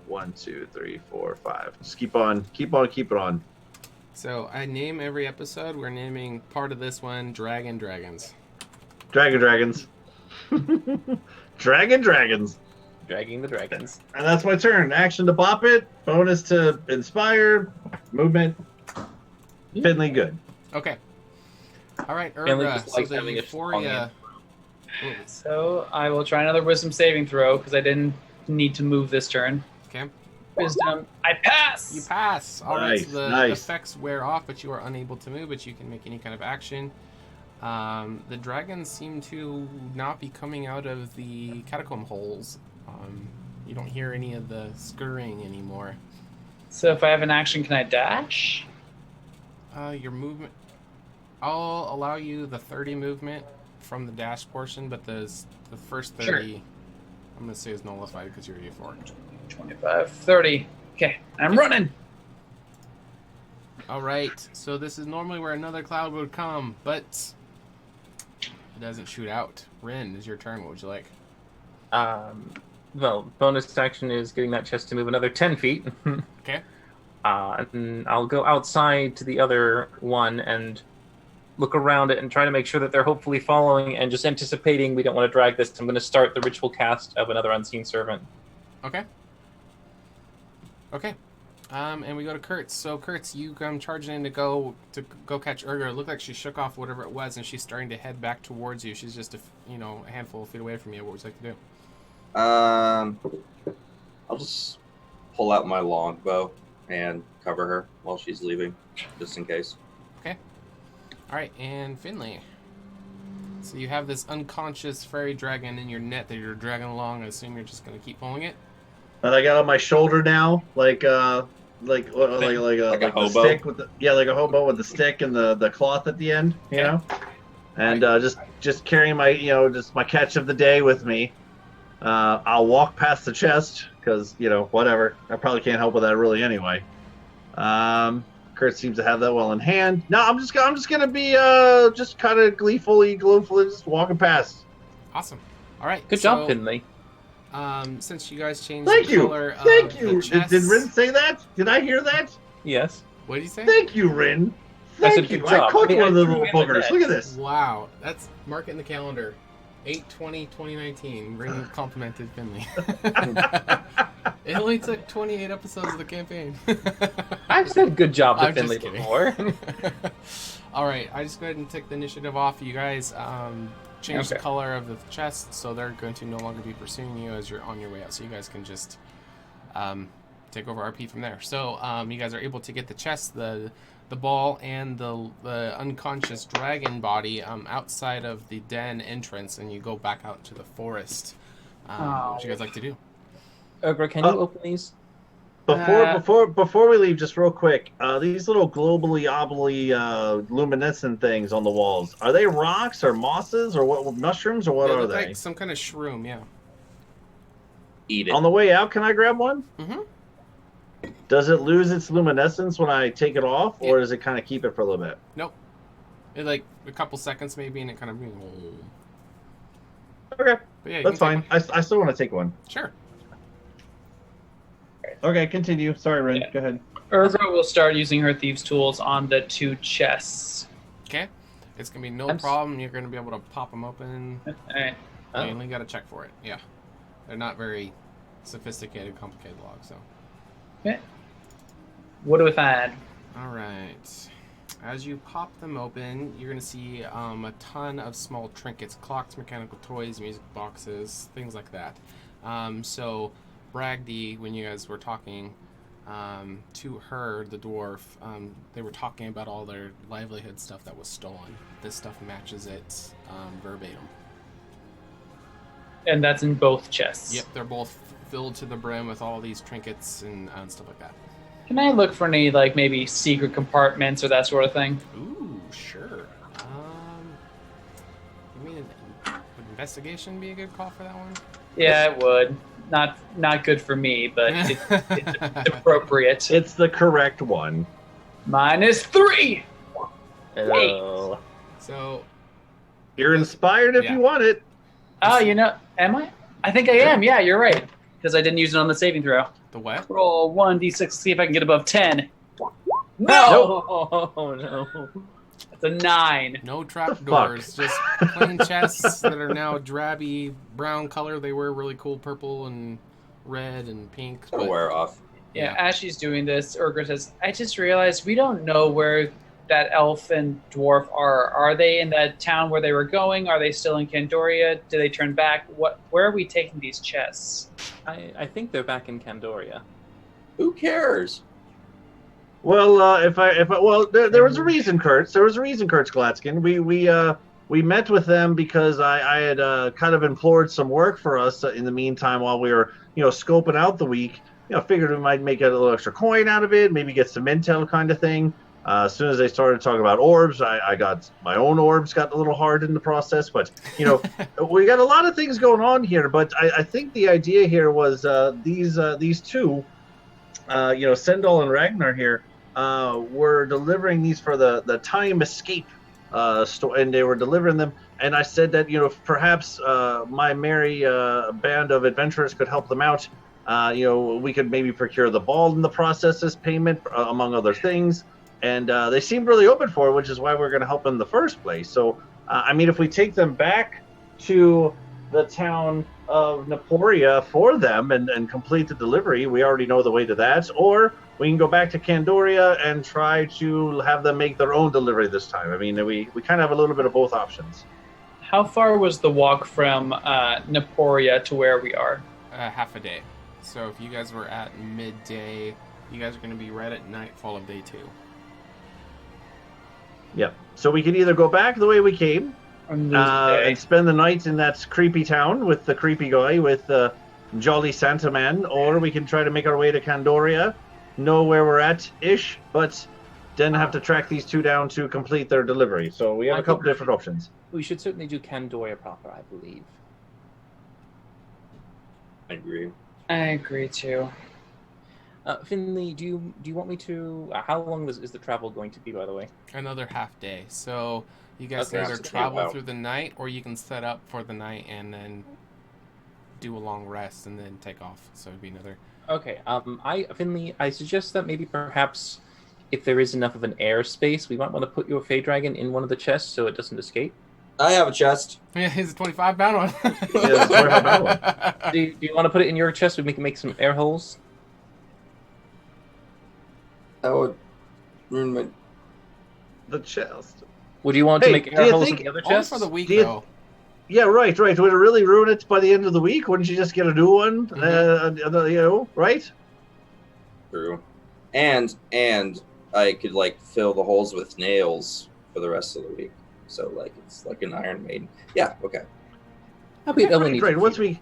1, 2, 3, 4, 5. Just keep on. Keep it on. So I name every episode. We're naming part of this one Dragons. Dragons. Dragons. Dragging the dragons. And that's my turn. Action to bop it. Bonus to inspire. Movement. Finley good. Okay. All right, Finley Urgra. just likes having a Euphoria. So I will try another wisdom saving throw because I didn't need to move this turn. Okay. Wisdom. I pass. You pass. All right. Nice, So the nice. effects wear off, but you are unable to move, but you can make any kind of action. The dragons seem to not be coming out of the catacomb holes. You don't hear any of the scurrying anymore. So if I have an action, can I dash? Your movement... I'll allow you the 30 movement from the dash portion, but the first 30, Sure. I'm going to say is nullified because you're a 4. 25, 30. Okay, I'm running. All right, so this is normally where another cloud would come, but it doesn't shoot out. Rin, is your turn. What would you like? Well, bonus action is getting that chest to move another 10 feet. Okay. And I'll go outside to the other one and look around it and try to make sure that they're hopefully following and just anticipating we don't want to drag this. I'm going to start the ritual cast of another unseen servant. Okay. Okay. And we go to Kurtz. So Kurtz, you come charging in to go catch Urga. It looked like she shook off whatever it was, and she's starting to head back towards you. She's just a handful of feet away from you. What would you like to do? I'll just pull out my longbow and cover her while she's leaving, just in case. Okay. All right, and Finley. So you have this unconscious fairy dragon in your net that you're dragging along. I assume you're just going to keep pulling it. And I got on my shoulder now, like a hobo? stick with like a hobo with the stick and the cloth at the end, you know, and just carrying my just my catch of the day with me. I'll walk past the chest because whatever. I probably can't help with that really anyway. Kurt seems to have that well in hand. No, I'm just gonna be just kind of gleefully just walking past. Awesome. All right. Good job, Finley. Since you guys changed Thank the you. color of Thank you. the chests, Did Rin say that? Did I hear that? Yes. What did you say? Thank you, Rin. I said Thank good you. job. I caught I mean, one of the I little threw in the boogers. net. Look at this. Wow. That's mark it in the calendar. 8/20/2019. Rin complimented Finley. It only took 28 episodes of the campaign. I've said good job to I'm just Finley kidding. before. All right, I just go ahead and take the initiative off. You guys change the Okay. color of the chest, so they're going to no longer be pursuing you as you're on your way out. So you guys can just take over RP from there. So you guys are able to get the chest, the ball, and the unconscious dragon body outside of the den entrance, and you go back out to the forest. What would you guys like to do? Ogra, can you open these? Before we leave, just real quick, these little globally obbly luminescent things on the walls, are they rocks or mosses or what? Mushrooms or what They are look they? like some kind of shroom, yeah. Eat it. On the way out, can I grab one? Mm-hmm. Does it lose its luminescence when I take it off, or does it kind of keep it for a little bit? Nope. It like a couple seconds maybe, and it kind of. Okay, But yeah, you that's can fine. take I still want to take one. Sure. Okay, continue. Sorry, Ren. Go ahead. Urga will start using her thieves' tools on the two chests. Okay. It's gonna be no problem. You're gonna be able to pop them open. All right. You only gotta check for it. Yeah. They're not very sophisticated, complicated logs, so. Okay. What do we find? All right. As you pop them open, you're going to see a ton of small trinkets, clocks, mechanical toys, music boxes, things like that. So Bragdy, when you guys were talking to her, the dwarf, they were talking about all their livelihood stuff that was stolen. This stuff matches it verbatim. And that's in both chests. Yep, they're both filled to the brim with all these trinkets and stuff like that. Can I look for any, like, maybe secret compartments or that sort of thing? Ooh, sure. You mean would investigation be a good call for that one? Yeah, it would. Not good for me, but it's appropriate. It's the correct one. -3! Hello. So you're inspired if you want it. Oh, am I? I think I am. Yeah, you're right. Because I didn't use it on the saving throw. The what? Roll 1d6, see if I can get above 10. No! Oh, no. That's a 9. No trapdoors, just plain chests that are now drabby brown color. They were really cool purple and red and pink. It'll wear off. Yeah, as she's doing this, Urgra says, I just realized we don't know where that elf and dwarf are. Are they in that town where they were going? Are they still in Candoria? Do they turn back? Where are we taking these chests? I think they're back in Candoria. Who cares? Well, there was a reason, Kurtz. There was a reason, Kurtz Glatskin. We met with them because I had kind of implored some work for us in the meantime while we were, scoping out the week. Figured we might make a little extra coin out of it, maybe get some intel kind of thing. As soon as they started talking about orbs, I got my own orbs got a little hard in the process. But we got a lot of things going on here. But I think the idea here was these two, Sendal and Ragnar here, were delivering these for the Time Escape store, and they were delivering them. And I said that perhaps my merry band of adventurers could help them out. We could maybe procure the ball in the process as payment, among other things. And they seemed really open for it, which is why we're going to help them in the first place. So, if we take them back to the town of Naporia for them and complete the delivery, we already know the way to that. Or we can go back to Candoria and try to have them make their own delivery this time. We kind of have a little bit of both options. How far was the walk from Naporia to where we are? Half a day. So if you guys were at midday, you guys are going to be right at nightfall of day 2. Yep. So we could either go back the way we came and spend the night in that creepy town with the creepy guy with Jolly Santa Man, or we can try to make our way to Candoria, know where we're at-ish, but then have to track these two down to complete their delivery. So we have a couple different options. We should certainly do Candoria proper, I believe. I agree. I agree too. Finley, do you want me to? How long is the travel going to be, by the way? Another half day. So you guys can either travel through the night, or you can set up for the night and then do a long rest and then take off. So it'd be another. Okay. Finley, I suggest that maybe perhaps if there is enough of an airspace, we might want to put your Fey Dragon in one of the chests so it doesn't escape. I have a chest. Yeah, he's a 25-pound one. Yeah, it's a 25-pound one. Do you want to put it in your chest so we can make some air holes? That would ruin the chest. Would you want to make air holes in the other chest? For the week, though. Yeah, right. Would it really ruin it by the end of the week? Wouldn't you just get a new one? Right? True. And I could fill the holes with nails for the rest of the week. So it's like an Iron Maiden. Yeah. Okay. Right. Once we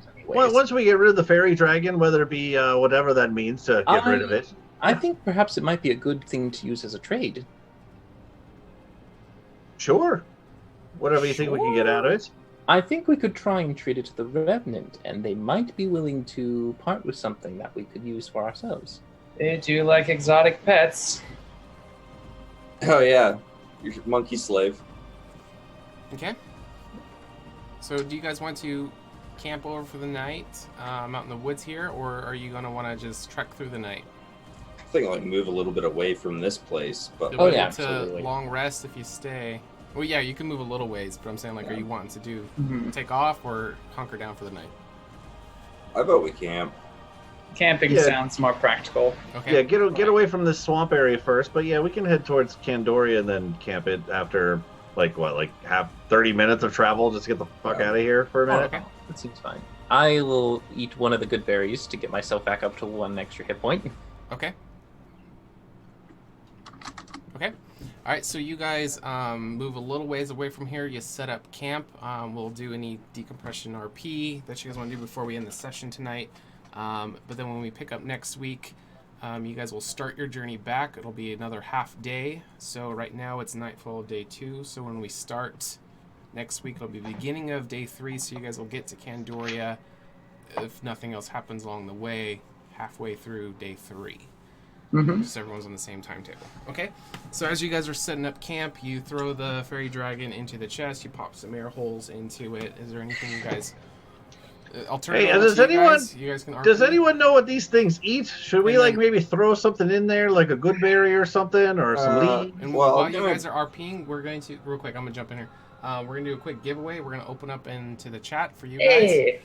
get rid of the fairy dragon, whether it be whatever that means to get rid of it. I think perhaps it might be a good thing to use as a trade. Sure. Whatever you think we can get out of it. I think we could try and trade it to the Revenant, and they might be willing to part with something that we could use for ourselves. They do like exotic pets. Oh yeah, your monkey slave. Okay. So do you guys want to camp over for the night out in the woods here, or are you going to want to just trek through the night? I think move a little bit away from this place, but absolutely. Long rest if you stay. Well, yeah, you can move a little ways, but I'm saying are you wanting to take off or hunker down for the night? I vote we camp. Camping sounds more practical. Okay. Yeah, get away from this swamp area first, but yeah, we can head towards Candoria and then camp it after 30 minutes of travel just to get the fuck out of here for a minute. Okay. That seems fine. I will eat one of the good berries to get myself back up to 1 extra hit point. Okay. Okay. All right, so you guys move a little ways away from here. You set up camp. We'll do any decompression RP that you guys want to do before we end the session tonight. But then when we pick up next week, you guys will start your journey back. It'll be another half day. So right now it's nightfall of day 2. So when we start next week, it'll be the beginning of day 3. So you guys will get to Candoria, if nothing else happens along the way, halfway through day 3. Just everyone's on the same timetable. Okay, so as you guys are setting up camp, you throw the fairy dragon into the chest. You pop some air holes into it. Is there anything you guys? Hey, does anyone know what these things eat? Should we maybe throw something in there, like a good berry or something, or some leaves? And while you guys are RPing, we're going to real quick. I'm gonna jump in here. We're gonna do a quick giveaway. We're gonna open up into the chat for you guys.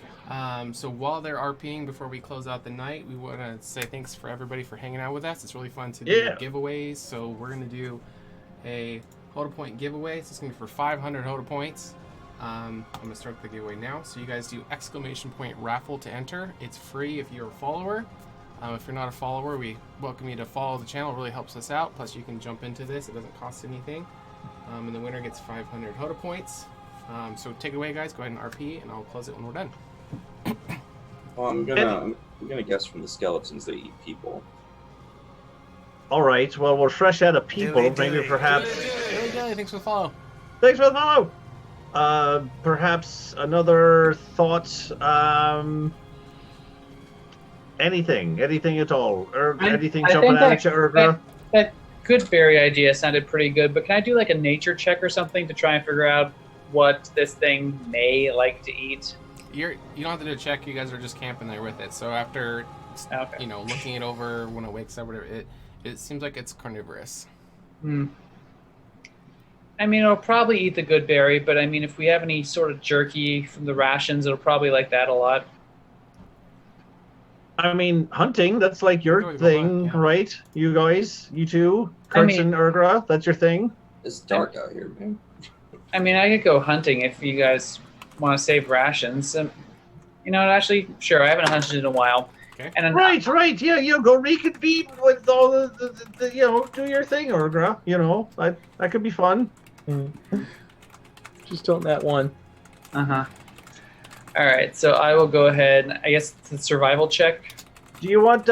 So while they're RPing, before we close out the night, we want to say thanks for everybody for hanging out with us. It's really fun to do giveaways. So we're gonna do a HotA point giveaway. So it's gonna be for 500 HotA points. I'm gonna start the giveaway now. So you guys do !raffle to enter. It's free if you're a follower. If you're not a follower, we welcome you to follow the channel. It really helps us out. Plus, you can jump into this. It doesn't cost anything. And the winner gets 500 HotA points. So take it away, guys. Go ahead and RP, and I'll close it when we're done. Well, I'm gonna guess from the skeletons they eat people. All right. Well, we're fresh out of people. Maybe perhaps. Thanks for the follow. Thanks for the follow. Perhaps another thought. Anything at all, or anything jumping out at you, Urgra? That good berry idea sounded pretty good, but can I do like a nature check or something to try and figure out what this thing may like to eat? You don't have to do a check. You guys are just camping there with it. So after looking it over when it wakes up, whatever, it seems like it's carnivorous. I mean, it'll probably eat the good berry, but I mean, if we have any sort of jerky from the rations, it'll probably like that a lot. I mean, hunting, that's like your thing, right? You guys, you two, Kurtz and Urgra, that's your thing? It's dark out here, man. I mean, I could go hunting if you guys want to save rations. Actually, sure, I haven't hunted in a while. Okay. And right, yeah, go reconvene with all the do your thing, Urgra. That could be fun. Just don't that one. All right, so I will go ahead. I guess the survival check. Do you want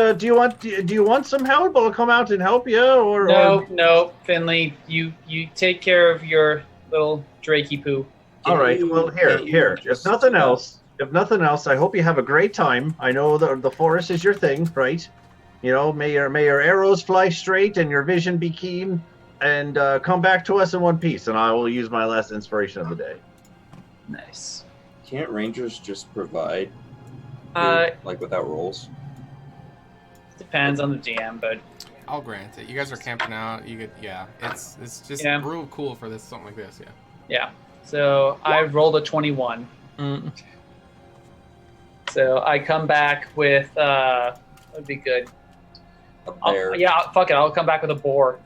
some help? I'll come out and help you, or no, Finley, you take care of your little drakey poo. All right. Well, here. If nothing else, I hope you have a great time. I know the forest is your thing, right? May your arrows fly straight and your vision be keen, and come back to us in one piece. And I will use my last inspiration of the day. Nice. Can't rangers just provide, like without rolls? Depends on the DM, but I'll grant it. You guys are camping out. It's just real cool for this something like this. Yeah. So I rolled a 21. So I come back with that'd be good. A bear. Fuck it. I'll come back with a boar.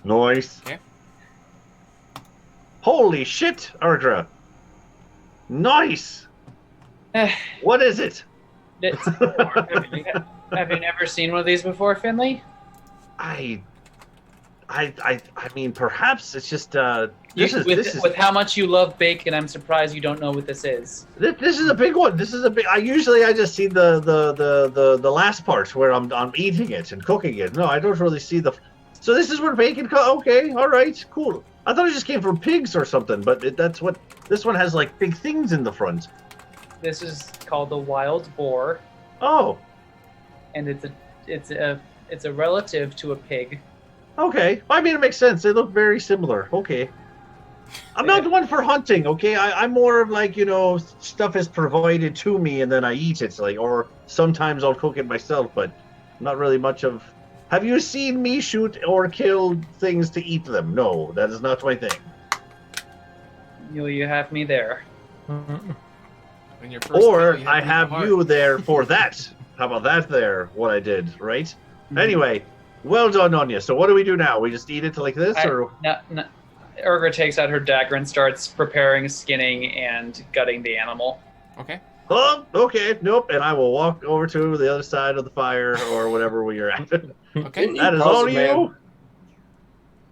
Nice. Okay. Holy shit, Urgra. Nice. What is it? Have you never seen one of these before, Finley? I mean, perhaps it's just with how much you love bacon, I'm surprised you don't know what this is. This is a big one. This is a big. I just see the last part where I'm eating it and cooking it. No, I don't really see the. So this is where bacon. Okay, all right, cool. I thought it just came from pigs or something, but that's what this one has, like big things in the front. This is called the wild boar. Oh. And it's a relative to a pig. Okay, I mean it makes sense. They look very similar. Okay. I'm not the one for hunting. Okay, I'm more of like stuff is provided to me and then I eat it. Or sometimes I'll cook it myself, but not really much of. Have you seen me shoot or kill things to eat them? No, that is not my thing. You have me there. Or I have you there for that. How about that there, what I did, right? Mm-hmm. Anyway, well done on you. So what do we do now? We just eat it like this? Or No. Urgra takes out her dagger and starts preparing skinning and gutting the animal. Okay. Oh, okay. Nope. And I will walk over to the other side of the fire or whatever we are at. Okay. That is all you?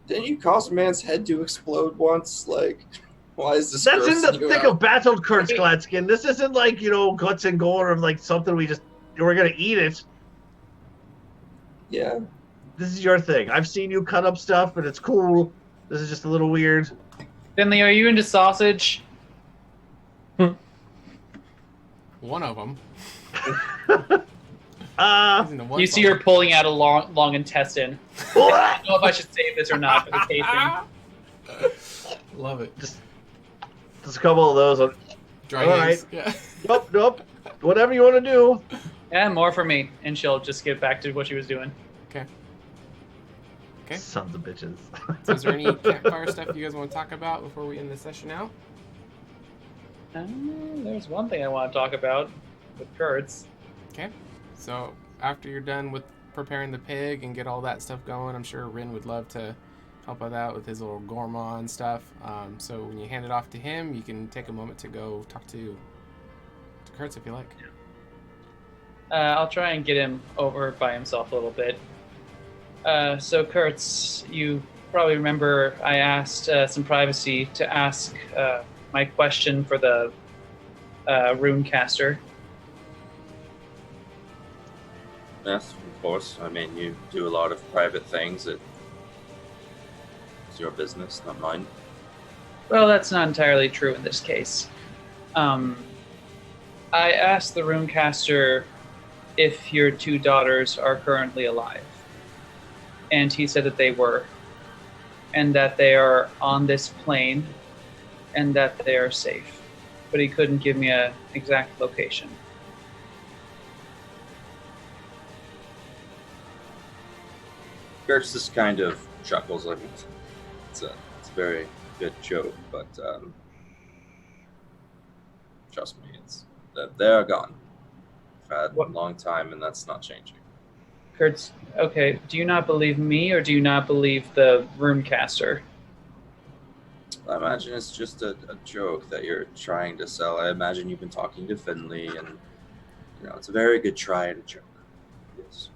Didn't you cause a man's head to explode once? Like, why is this? That's in the thick of battle, Kurtz Gladskin. This isn't like, guts and gore of like something we're going to eat it. Yeah. This is your thing. I've seen you cut up stuff, but it's cool. This is just a little weird. Finley, are you into sausage? One of them. You see her pulling out a long intestine. I don't know if I should save this or not for the tasting. Love it. Just a couple of those. Dry all eggs. Right. Yeah. Nope. Whatever you want to do. Yeah, more for me. And she'll just get back to what she was doing. Okay. Sons of bitches. So is there any campfire stuff you guys want to talk about before we end the session out? There's one thing I want to talk about with Kurtz. Okay. So after you're done with preparing the pig and get all that stuff going, I'm sure Rin would love to help with that with his little gourmand stuff. So when you hand it off to him, you can take a moment to go talk to Kurtz if you like. I'll try and get him over by himself a little bit. So, Kurtz, you probably remember I asked some privacy to ask my question for the runecaster. Yes, of course. I mean, you do a lot of private things. It's your business, not mine. Well, that's not entirely true in this case. I asked the runecaster if your two daughters are currently alive. And he said that they were. And that they are on this plane. And that they are safe. But he couldn't give me an exact location. Gertz just kind of chuckles like it's a very good joke, but trust me, it's that they're gone. I've had a long time, and that's not changing. Kurtz, okay, do you not believe me, or do you not believe the runecaster? I imagine it's just a joke that you're trying to sell. I imagine you've been talking to Finley, and it's a very good try at a joke. Yes.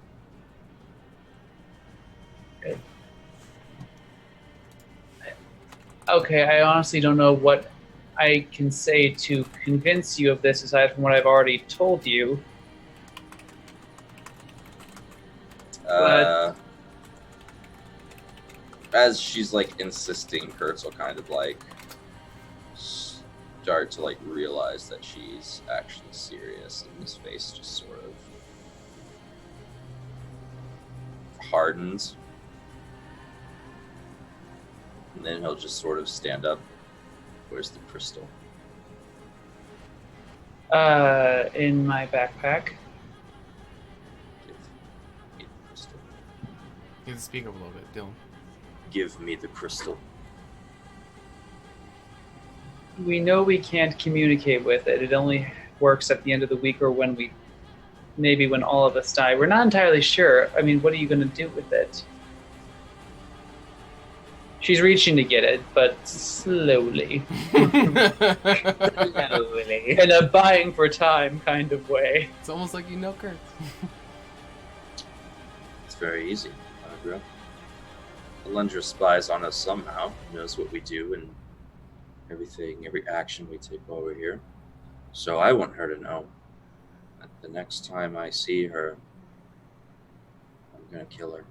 Okay, I honestly don't know what I can say to convince you of this aside from what I've already told you. As she's insisting, Kurtz will kind of start to realize that she's actually serious, and his face just sort of hardens. And then he'll just sort of stand up. Where's the crystal? In my backpack. Give me the crystal. You have to speak up a little bit, Dylan. Give me the crystal. We know we can't communicate with it. It only works at the end of the week or when all of us die. We're not entirely sure. I mean, what are you going to do with it? She's reaching to get it, but slowly. Slowly. In a buying for time kind of way. It's almost like you know Kurt. It's very easy, Agra. Alundra spies on us somehow, knows what we do and everything, every action we take while we're here. So I want her to know that the next time I see her, I'm gonna kill her.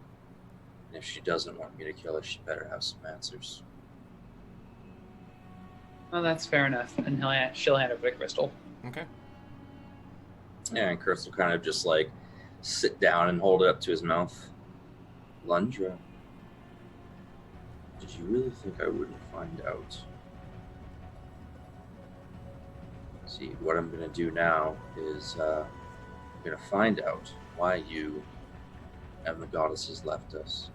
And if she doesn't want me to kill her, she better have some answers. Well, that's fair enough. And she'll hand over the crystal. Okay. Yeah, and Kurtz will kind of just sit down and hold it up to his mouth. Alundra, did you really think I wouldn't find out? See, what I'm gonna do now is I'm gonna find out why you and the goddesses left us.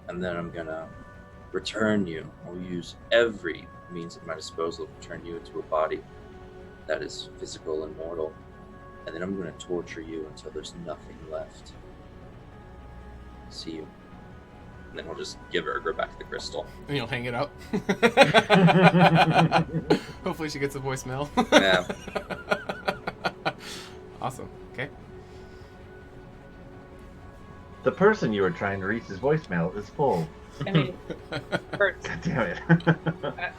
And then I'm gonna return you. I'll use every means at my disposal to turn you into a body that is physical and mortal. And then I'm gonna torture you until there's nothing left. See you. And then we'll just give Urgra back the crystal. And you'll hang it up. Hopefully she gets a voicemail. Yeah. Awesome. Okay. The person you were trying to reach's voicemail is full. I mean, Kurt, God damn it.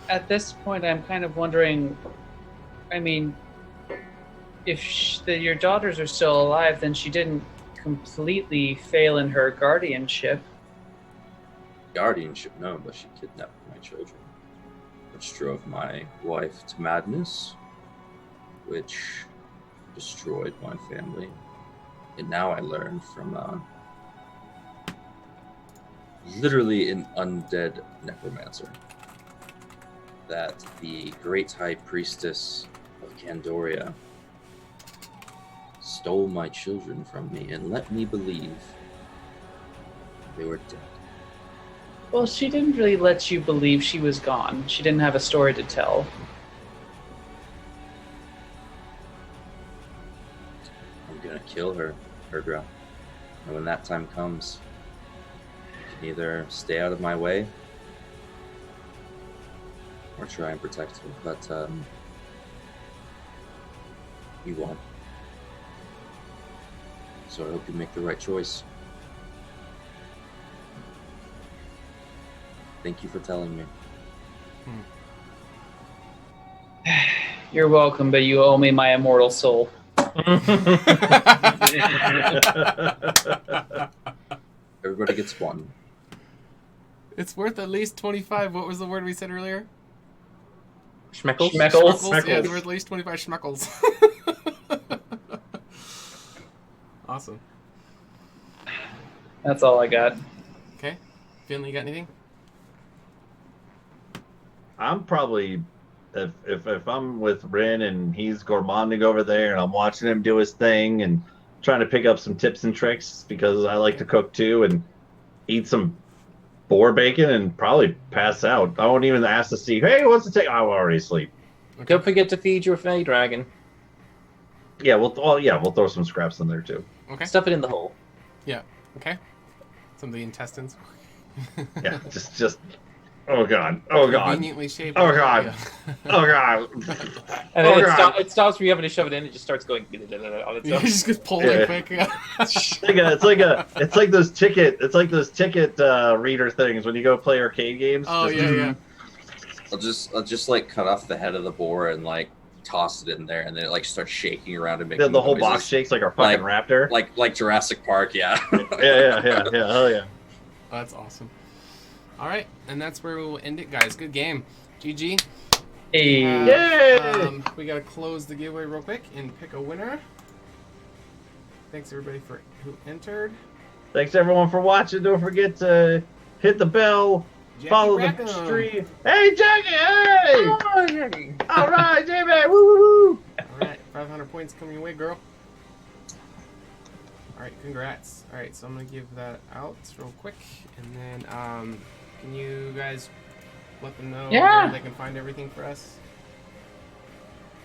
at this point, I'm kind of wondering, I mean, if your daughters are still alive, then she didn't completely fail in her guardianship. Guardianship, no, but she kidnapped my children, which drove my wife to madness, which destroyed my family. And now I learned from literally an undead necromancer that the great high priestess of Candoria stole my children from me and let me believe they were dead. Well, she didn't really let you believe she was gone. She didn't have a story to tell. I'm gonna kill her, Urgra. And when that time comes, you can either stay out of my way or try and protect her. But you won't. So I hope you make the right choice. Thank you for telling me. You're welcome, but you owe me my immortal soul. Everybody gets one. It's worth at least 25. What was the word we said earlier? Schmeckles? Schmeckles. Yeah, it's worth at least 25 schmeckles. Awesome. That's all I got. Okay. Finley, you got anything? I'm probably, if I'm with Rin and he's gourmanding over there and I'm watching him do his thing and trying to pick up some tips and tricks because I like to cook too, and eat some boar bacon and probably pass out. I won't even ask to see, hey, what's the take? I will already sleep. Okay. Don't forget to feed your Fey Dragon. Yeah, we'll throw some scraps in there too. Okay. Stuff it in the hole. Yeah. Okay. Some of the intestines. Yeah, just. Oh god! Oh god! Conveniently shaped. Oh god! Oh god! And then it stops from you having to shove it in. It just starts going on its You own. just get pulling quick. It's like those ticket reader things when you go play arcade games. Oh yeah. I'll just like cut off the head of the boar and like toss it in there, and then it like starts shaking around and making The whole noises. box shakes like a fucking raptor. Like Jurassic Park, yeah. yeah. Hell yeah. Oh, that's awesome. All right, and that's where we will end it, guys. Good game. GG. Hey. Yay! We got to close the giveaway real quick and pick a winner. Thanks, everybody, for who entered. Thanks, everyone, for watching. Don't forget to hit the bell, Jackie follow Rackham. the stream. Hey, Jackie! Hey! Oh, Jackie. All right, J-Man! Woo! All right, 500 points coming your way, girl. All right, congrats. All right, so I'm going to give that out real quick. And then, can you guys let them know where they can find everything for us?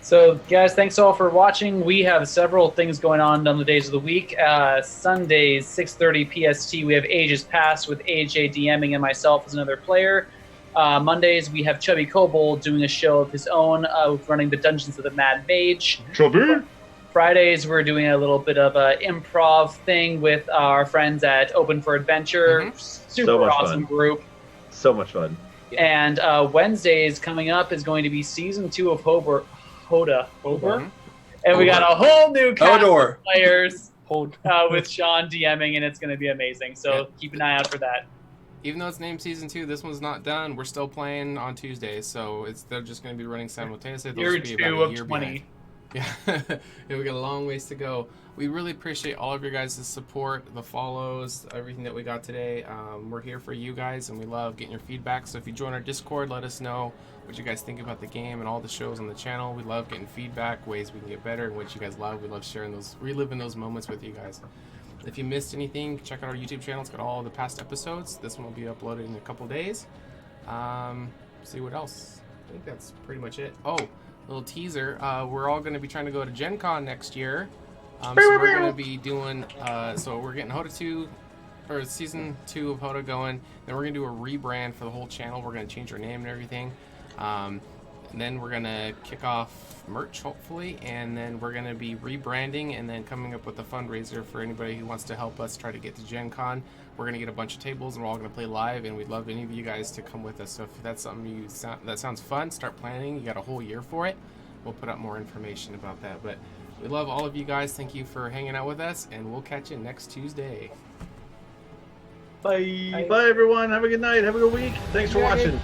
So, guys, thanks all for watching. We have several things going on the days of the week. Sundays, 6:30 PST, we have Ages Past with AJ DMing and myself as another player. Mondays, we have Chubby Kobold doing a show of his own, running the Dungeons of the Mad Mage. Chubby! Fridays, we're doing a little bit of an improv thing with our friends at Open for Adventure. Mm-hmm. Super awesome group. So much fun. And Wednesdays coming up is going to be season 2 of HotA. Mm-hmm. And we got a whole new cast Hodor. of players with Sean DMing, and it's going to be amazing. So keep an eye out for that. Even though it's named Season 2, this one's not done. We're still playing on Tuesdays, so they're just going to be running simultaneously. Year 2 of 20. Behind. Yeah, we got a long ways to go. We really appreciate all of your guys' support, the follows, everything that we got today. We're here for you guys, and we love getting your feedback. So if you join our Discord, let us know what you guys think about the game and all the shows on the channel. We love getting feedback, ways we can get better, and what you guys love. We love sharing those, reliving those moments with you guys. If you missed anything, check out our YouTube channel. It's got all the past episodes. This one will be uploaded in a couple days. See what else. I think that's pretty much it. Oh, little teaser. We're all going to be trying to go to Gen Con next year. So we're going to be doing, so we're getting HotA 2, or Season 2 of HotA going. Then we're going to do a rebrand for the whole channel. We're going to change our name and everything. And then we're going to kick off merch, hopefully. And then we're going to be rebranding and then coming up with a fundraiser for anybody who wants to help us try to get to Gen Con. We're going to get a bunch of tables and we're all going to play live. And we'd love any of you guys to come with us. So if that's something that sounds fun, start planning. You got a whole year for it. We'll put up more information about that. But we love all of you guys. Thank you for hanging out with us. And we'll catch you next Tuesday. Bye. Bye, everyone. Have a good night. Have a good week. Thanks for watching.